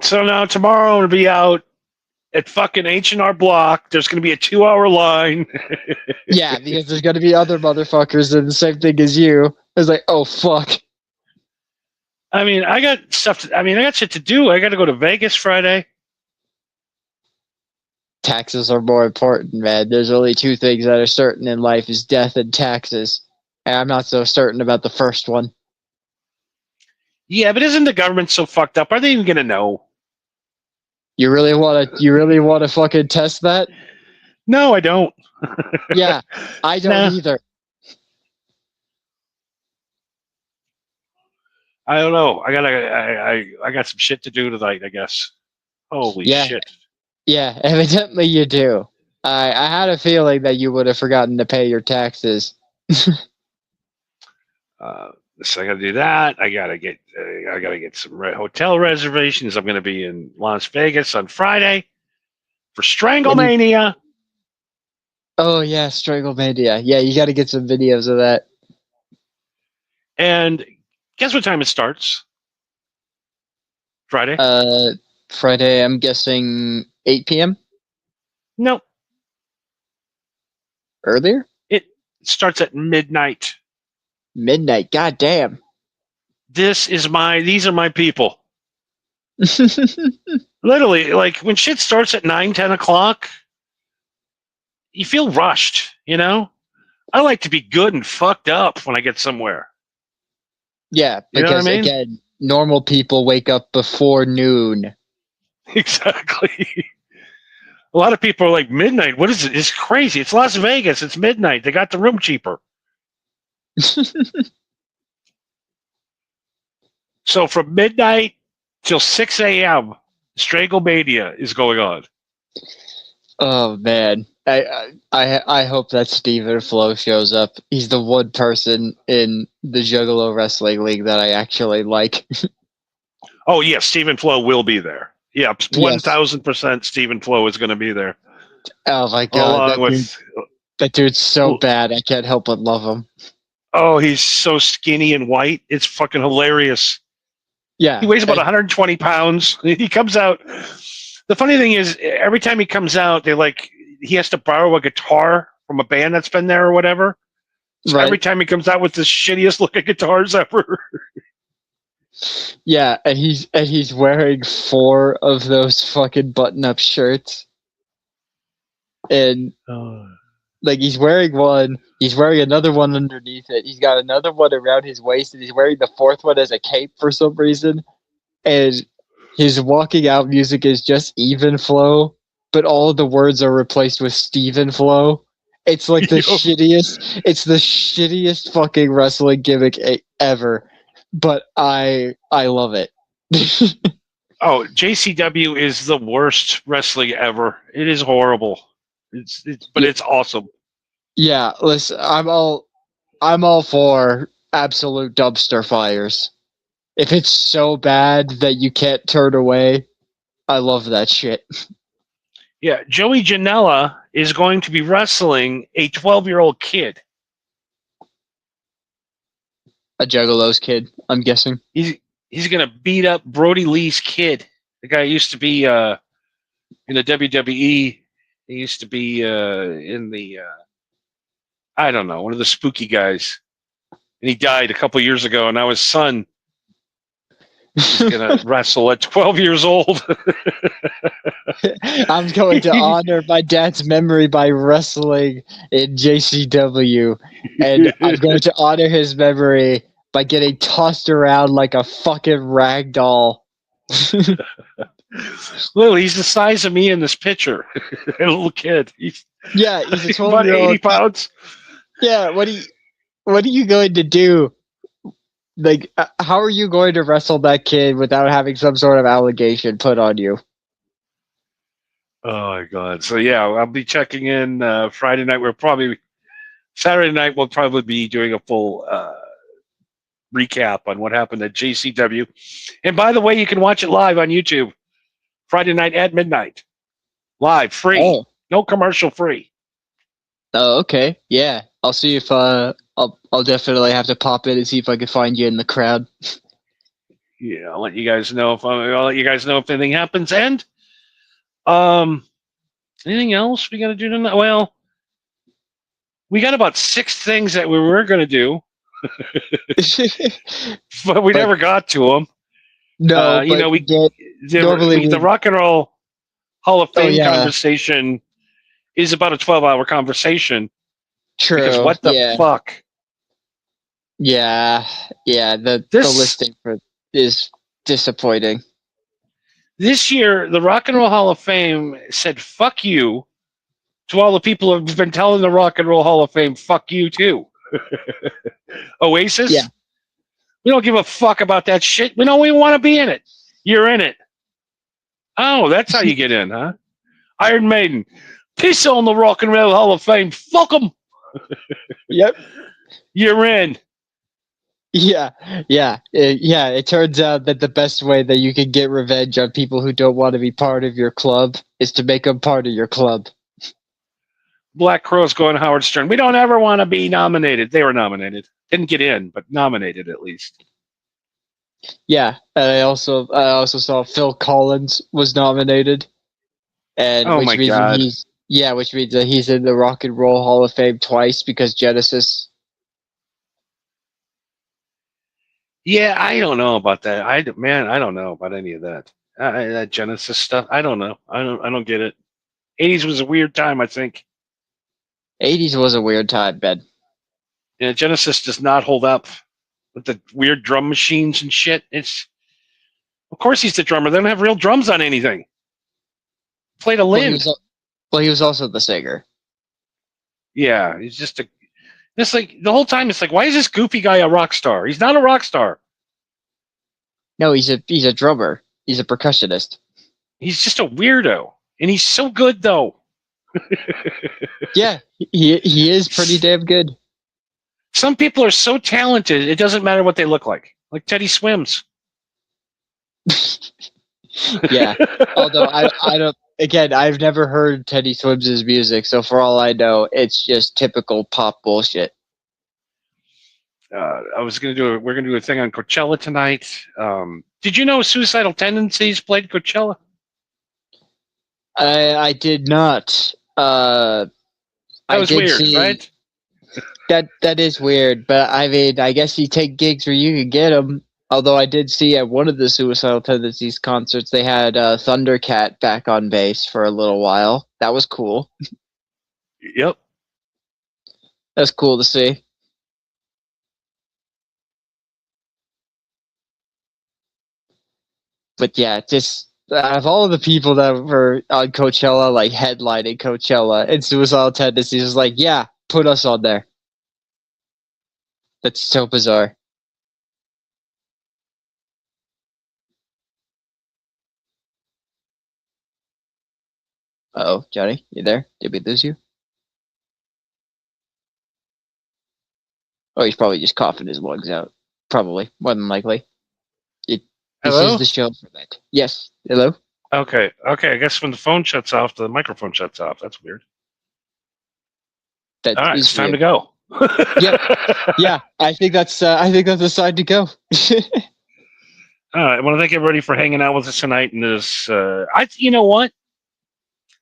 [SPEAKER 1] So now tomorrow we'll be out at fucking H&R Block. There's going to be a 2-hour line.
[SPEAKER 2] Yeah, because there's going to be other motherfuckers that are the same thing as you. It's like, oh, fuck.
[SPEAKER 1] I mean, I got shit to do. I got to go to Vegas Friday.
[SPEAKER 2] Taxes are more important, man. There's only two things that are certain in life is death and taxes. And I'm not so certain about the first one.
[SPEAKER 1] Yeah, but isn't the government so fucked up? Are they even going to know?
[SPEAKER 2] You really want to fucking test that?
[SPEAKER 1] No, I don't.
[SPEAKER 2] Yeah, I don't either.
[SPEAKER 1] I don't know. I got some shit to do tonight, I guess. Holy shit.
[SPEAKER 2] Yeah, evidently you do. I had a feeling that you would have forgotten to pay your taxes.
[SPEAKER 1] So I got to do that. I got to get some hotel reservations. I'm going to be in Las Vegas on Friday for Stranglemania.
[SPEAKER 2] Oh yeah, Stranglemania. Yeah, you got to get some videos of that.
[SPEAKER 1] And guess what time it starts? Friday.
[SPEAKER 2] Friday. I'm guessing 8 p.m.
[SPEAKER 1] Nope.
[SPEAKER 2] Earlier?
[SPEAKER 1] It starts at midnight.
[SPEAKER 2] Midnight. God damn.
[SPEAKER 1] These are my people. Literally, like when shit starts at 9, 10 o'clock, you feel rushed, you know? I like to be good and fucked up when I get somewhere.
[SPEAKER 2] Yeah,
[SPEAKER 1] You know what I
[SPEAKER 2] because
[SPEAKER 1] mean?
[SPEAKER 2] again, normal people wake up before noon.
[SPEAKER 1] Exactly. A lot of people are like, midnight? What is it? It's crazy. It's Las Vegas. It's midnight. They got the room cheaper. So from midnight till 6 a.m., Stranglemania is going on.
[SPEAKER 2] Oh man, I hope that Steven Flo shows up. He's the one person in the Juggalo Wrestling League that I actually like.
[SPEAKER 1] Oh, yeah, Stephen Flo will be there. Yeah,
[SPEAKER 2] Yes.
[SPEAKER 1] 1,000% Stephen Flo is going to be there.
[SPEAKER 2] Oh my god,
[SPEAKER 1] Along with,
[SPEAKER 2] that dude's so bad. I can't help but love him.
[SPEAKER 1] oh, he's so skinny and white. It's fucking hilarious.
[SPEAKER 2] Yeah,
[SPEAKER 1] He weighs about 120 pounds. He comes out. The funny thing is, every time he comes out, he has to borrow a guitar from a band that's been there or whatever. So
[SPEAKER 2] right.
[SPEAKER 1] every time he comes out with the shittiest looking guitars ever.
[SPEAKER 2] Yeah, and he's wearing 4 of those fucking button-up shirts, and like he's wearing one, he's wearing another one underneath it. He's got another one around his waist, and he's wearing the 4th one as a cape for some reason. And his walking out music is just Even Flow, but all of the words are replaced with Steven Flow. It's like the shittiest. It's the shittiest fucking wrestling gimmick ever, but I love it.
[SPEAKER 1] Oh, JCW is the worst wrestling ever. It is horrible. But it's awesome.
[SPEAKER 2] Yeah, listen, I'm all for absolute dumpster fires. If it's so bad that you can't turn away, I love that shit.
[SPEAKER 1] Yeah, Joey Janela is going to be wrestling a 12-year-old kid.
[SPEAKER 2] A Juggalo's kid, I'm guessing.
[SPEAKER 1] He's going to beat up Brody Lee's kid. The guy used to be in the WWE. He used to be in the I don't know, one of the spooky guys. And he died a couple years ago, and now his son is going to wrestle at 12 years old.
[SPEAKER 2] I'm going to honor my dad's memory by wrestling in JCW, and I'm going to honor his memory by getting tossed around like a fucking rag doll.
[SPEAKER 1] Literally, he's the size of me in this picture. A little kid. He's
[SPEAKER 2] a 12-year-old.
[SPEAKER 1] About 80 pounds.
[SPEAKER 2] Yeah, what are you going to do? Like, how are you going to wrestle that kid without having some sort of allegation put on you?
[SPEAKER 1] Oh my god! So yeah, I'll be checking in Friday night. Saturday night. We'll probably be doing a full recap on what happened at JCW. And by the way, you can watch it live on YouTube Friday night at midnight, live, free, no commercial, free.
[SPEAKER 2] Oh, okay. Yeah, I'll see if I'll definitely have to pop in and see if I can find you in the crowd.
[SPEAKER 1] Yeah, I'll let you guys know if anything happens. And anything else we got to do tonight? Well, we got about 6 things that we were going to do, but we never got to them.
[SPEAKER 2] No,
[SPEAKER 1] the Rock and Roll Hall of Fame conversation is about a 12-hour conversation.
[SPEAKER 2] True.
[SPEAKER 1] Because what the fuck?
[SPEAKER 2] Yeah. The listing is disappointing.
[SPEAKER 1] This year, the Rock and Roll Hall of Fame said "fuck you" to all the people who've been telling the Rock and Roll Hall of Fame "fuck you" too. Oasis.
[SPEAKER 2] Yeah.
[SPEAKER 1] We don't give a fuck about that shit. We don't even want to be in it. You're in it. Oh, that's how you get in, huh? Iron Maiden. Piss on the Rock and Roll Hall of Fame. Fuck them.
[SPEAKER 2] Yep.
[SPEAKER 1] You're in.
[SPEAKER 2] Yeah. It turns out that the best way that you can get revenge on people who don't want to be part of your club is to make them part of your club.
[SPEAKER 1] Black Crowes going to Howard Stern. We don't ever want to be nominated. They were nominated. Didn't get in, but nominated at least.
[SPEAKER 2] Yeah, and I also saw Phil Collins was nominated, and which means that he's in the Rock and Roll Hall of Fame twice because Genesis.
[SPEAKER 1] Yeah, I don't know about that. I don't know about any of that. That Genesis stuff. I don't know. I don't get it. 80s was a weird time, I think.
[SPEAKER 2] 80s was a weird time, Ben.
[SPEAKER 1] Yeah, Genesis does not hold up with the weird drum machines and shit. Of course he's the drummer. They don't have real drums on anything. Played a Lynn.
[SPEAKER 2] He was also the singer.
[SPEAKER 1] Yeah, he's just it's like the whole time. It's like, why is this goofy guy a rock star? He's not a rock star.
[SPEAKER 2] No, he's a drummer. He's a percussionist.
[SPEAKER 1] He's just a weirdo, and he's so good though.
[SPEAKER 2] Yeah, he is pretty damn good.
[SPEAKER 1] Some people are so talented, it doesn't matter what they look like. Like Teddy Swims.
[SPEAKER 2] Yeah. Although I don't. Again, I've never heard Teddy Swims' music, so for all I know, it's just typical pop bullshit.
[SPEAKER 1] We're gonna do a thing on Coachella tonight. Did you know Suicidal Tendencies played Coachella?
[SPEAKER 2] I did not.
[SPEAKER 1] That was weird, right?
[SPEAKER 2] That is weird, but I mean, I guess you take gigs where you can get them. Although I did see at one of the Suicidal Tendencies concerts, they had Thundercat back on bass for a little while. That was cool.
[SPEAKER 1] Yep.
[SPEAKER 2] That's cool to see. But yeah, just out of all of the people that were on Coachella, like headlining Coachella, and Suicidal Tendencies was like, yeah, put us on there. That's so bizarre. Uh-oh, Johnny, you there? Did we lose you? Oh, he's probably just coughing his lungs out. Probably, more than likely. This
[SPEAKER 1] Hello?
[SPEAKER 2] is the show for that. Yes. Hello?
[SPEAKER 1] Okay. I guess when the phone shuts off, the microphone shuts off. That's weird.
[SPEAKER 2] That
[SPEAKER 1] All right,
[SPEAKER 2] is
[SPEAKER 1] it's time
[SPEAKER 2] weird.
[SPEAKER 1] to go.
[SPEAKER 2] Yeah, I think that's a sign to go.
[SPEAKER 1] All right, I want to thank everybody for hanging out with us tonight. And this, you know what?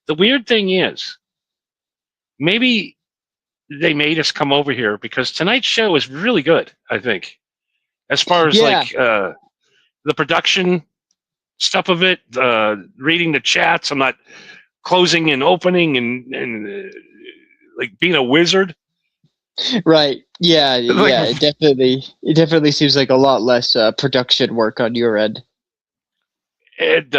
[SPEAKER 1] The weird thing is, maybe they made us come over here because tonight's show is really good. I think, as far as
[SPEAKER 2] Yeah.
[SPEAKER 1] like the production stuff of it, reading the chats. I'm not closing and opening and like being a wizard.
[SPEAKER 2] Right. Yeah,
[SPEAKER 1] Like-
[SPEAKER 2] yeah. It definitely seems like a lot less production work on your end.
[SPEAKER 1] And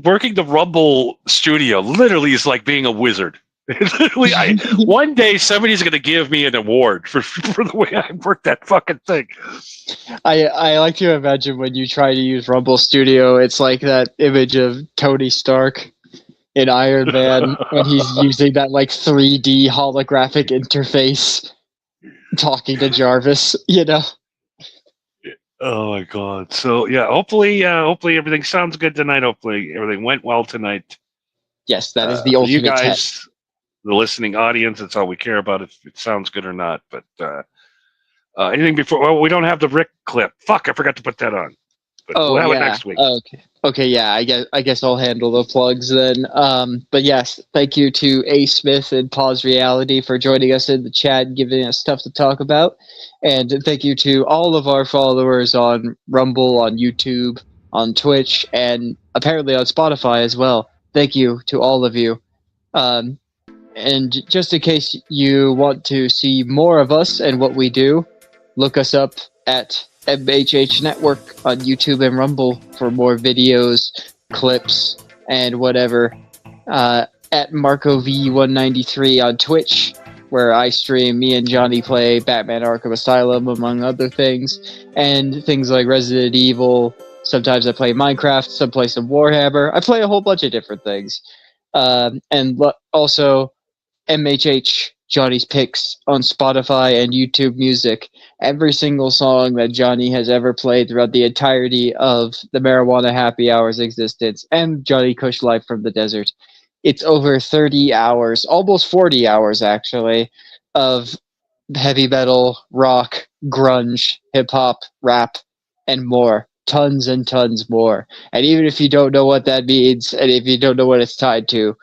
[SPEAKER 1] working the Rumble studio literally is like being a wizard. Literally, one day somebody's going to give me an award for the way I work that fucking thing.
[SPEAKER 2] I like to imagine when you try to use Rumble Studio, it's like that image of Tony Stark in Iron Man when he's using that like 3D holographic interface talking to Jarvis, you know?
[SPEAKER 1] Oh my god! So yeah, hopefully everything sounds good tonight. Hopefully everything went well tonight.
[SPEAKER 2] Yes, that is the
[SPEAKER 1] For
[SPEAKER 2] ultimate
[SPEAKER 1] you guys,
[SPEAKER 2] test.
[SPEAKER 1] the listening audience, that's all we care about if it sounds good or not. But anything before? Well, we don't have the Rick clip. Fuck, I forgot to put that on. But
[SPEAKER 2] Oh,
[SPEAKER 1] we'll have
[SPEAKER 2] yeah.
[SPEAKER 1] it next week.
[SPEAKER 2] Okay, yeah, I guess I'll handle the plugs then. But yes, thank you to A. Smith and Pause Reality for joining us in the chat and giving us stuff to talk about. And thank you to all of our followers on Rumble, on YouTube, on Twitch, and apparently on Spotify as well. Thank you to all of you. And just in case you want to see more of us and what we do, look us up at MHH Network on YouTube and Rumble for more videos, clips, and whatever. At Marco V193 on Twitch, where I stream, me and Johnny play Batman Arkham Asylum, among other things, and things like Resident Evil. Sometimes I play Minecraft, some play some Warhammer. I play a whole bunch of different things. Also, MHH Johnny's Picks on Spotify and YouTube Music. Every single song that Johnny has ever played throughout the entirety of the Marijuana Happy Hour's existence and Johnny Kush Live from the Desert. It's over 30 hours, almost 40 hours actually, of heavy metal, rock, grunge, hip-hop, rap, and more. Tons and tons more. And even if you don't know what that means, and if you don't know what it's tied to,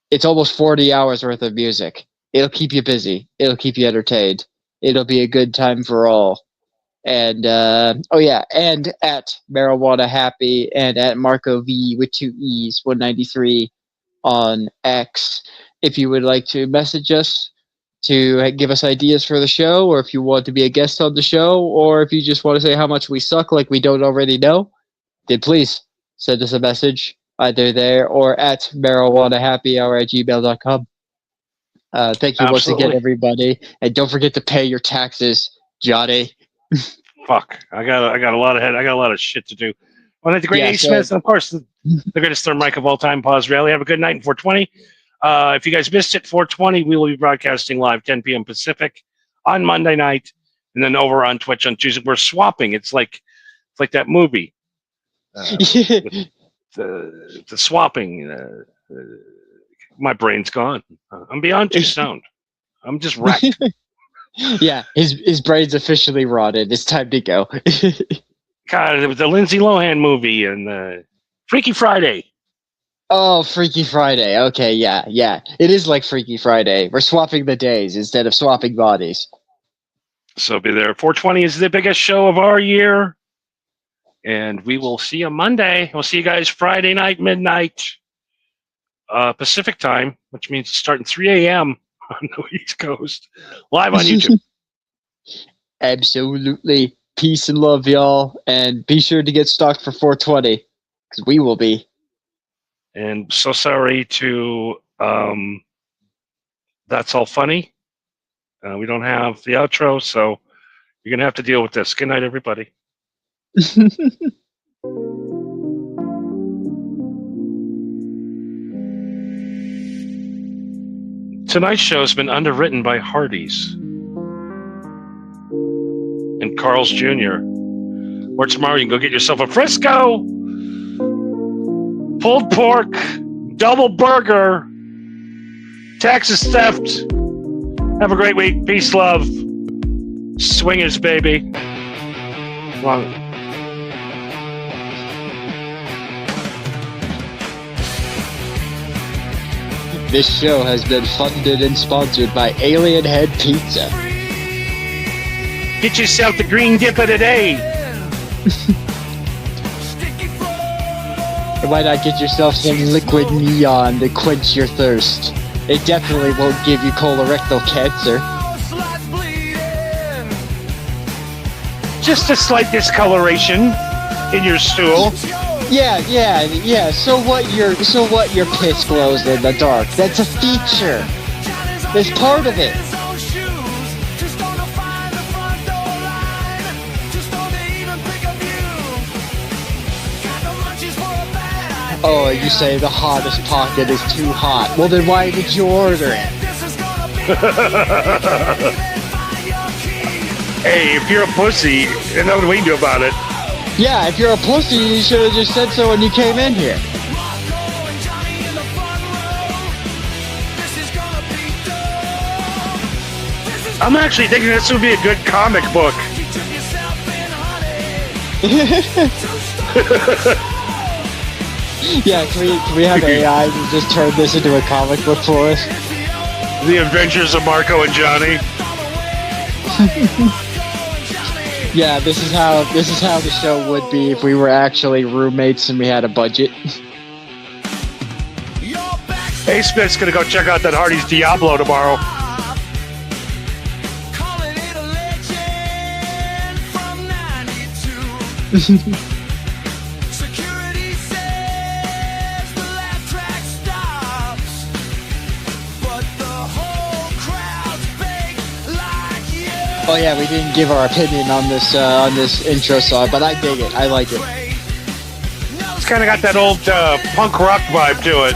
[SPEAKER 2] it's almost 40 hours worth of music. It'll keep you busy. It'll keep you entertained. It'll be a good time for all. and and at Marijuana Happy and at Marco V with 2 E's 193 on X. If you would like to message us to give us ideas for the show, or if you want to be a guest on the show, or if you just want to say how much we suck like we don't already know, then please send us a message either there or at marijuanahappyhour@gmail.com. Thank you once again,
[SPEAKER 1] Absolutely.
[SPEAKER 2] everybody, and don't forget to pay your taxes, Johnny.
[SPEAKER 1] Fuck. I got a lot of shit to do. Well, the great
[SPEAKER 2] Yeah,
[SPEAKER 1] Ace
[SPEAKER 2] so-
[SPEAKER 1] Smith, and of course, the greatest third mic of all time, Pause Rally. Have a good night in 420. If you guys missed it, 420, we will be broadcasting live 10 p.m. Pacific on Monday night, and then over on Twitch on Tuesday. We're swapping. It's like that movie. The swapping. My brain's gone. I'm beyond too stoned. I'm just wrecked.
[SPEAKER 2] Yeah, his brain's officially rotted. It's time to go.
[SPEAKER 1] God, it was the Lindsay Lohan movie and Freaky Friday.
[SPEAKER 2] Oh, Freaky Friday. Okay, yeah. It is like Freaky Friday. We're swapping the days instead of swapping bodies.
[SPEAKER 1] So be there. 420 is the biggest show of our year. And we will see you Monday. We'll see you guys Friday night, midnight, Pacific time, which means it's starting 3 a.m. on the East Coast. Live on YouTube.
[SPEAKER 2] Absolutely. Peace and love, y'all. And be sure to get stocked for 420, because we will be.
[SPEAKER 1] And so sorry to That's All Funny. We don't have the outro, so you're going to have to deal with this. Good night, everybody. Tonight's show has been underwritten by Hardee's and Carl's Jr. Or tomorrow you can go get yourself a Frisco, pulled pork, double burger, Texas theft. Have a great week. Peace, love. Swingers, baby. Long.
[SPEAKER 2] This show has been funded and sponsored by Alien Head Pizza.
[SPEAKER 1] Get yourself the green dip of the day.
[SPEAKER 2] Or why not get yourself some liquid neon to quench your thirst? It definitely won't give you colorectal cancer.
[SPEAKER 1] Just a slight discoloration in your stool.
[SPEAKER 2] Yeah. So what your piss glows in the dark? That's a feature. That's part of it. Oh, you say the hottest pocket is too hot. Well, then why did you order it?
[SPEAKER 1] Hey, if you're a pussy, there's nothing we can do about it.
[SPEAKER 2] Yeah, if you're a pussy, you should have just said so when you came in here.
[SPEAKER 1] I'm actually thinking this would be a good comic book.
[SPEAKER 2] Yeah, can we have AI to just turn this into a comic book for us?
[SPEAKER 1] The Adventures of Marco and Johnny.
[SPEAKER 2] Yeah, this is how the show would be if we were actually roommates and we had a budget.
[SPEAKER 1] Hey, Smith's gonna go check out that Hardy's Diablo tomorrow.
[SPEAKER 2] Oh yeah, we didn't give our opinion on this intro song, but I dig it. I like it.
[SPEAKER 1] It's kind of got that old punk rock vibe to it.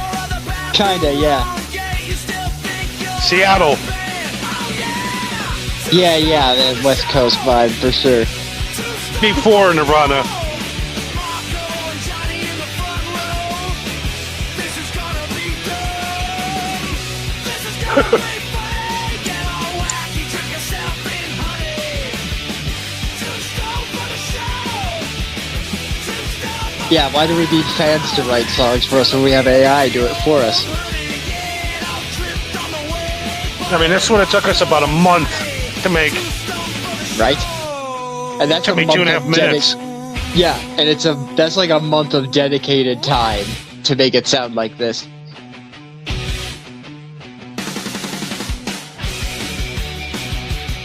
[SPEAKER 2] Kinda, yeah.
[SPEAKER 1] Seattle.
[SPEAKER 2] Yeah, the West Coast vibe for sure.
[SPEAKER 1] Before Nirvana.
[SPEAKER 2] Yeah, why do we need fans to write songs for us when we have AI do it for us?
[SPEAKER 1] I mean, this one it took us about a month to make.
[SPEAKER 2] Right? And that's
[SPEAKER 1] Took
[SPEAKER 2] a
[SPEAKER 1] me
[SPEAKER 2] month
[SPEAKER 1] 2.5
[SPEAKER 2] of
[SPEAKER 1] minutes.
[SPEAKER 2] Yeah, and that's like a month of dedicated time to make it sound like this.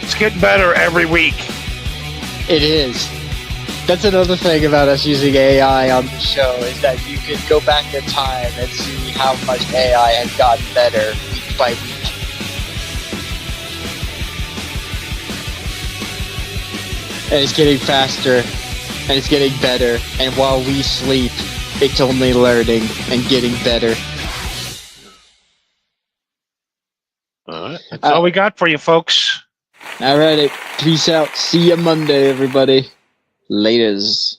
[SPEAKER 1] It's getting better every week.
[SPEAKER 2] It is. That's another thing about us using AI on the show is that you can go back in time and see how much AI has gotten better week by week. And it's getting faster, and it's getting better, and while we sleep, it's only learning and getting better.
[SPEAKER 1] All right. That's all we got for you, folks.
[SPEAKER 2] Alrighty, peace out. See ya Monday, everybody. Laters.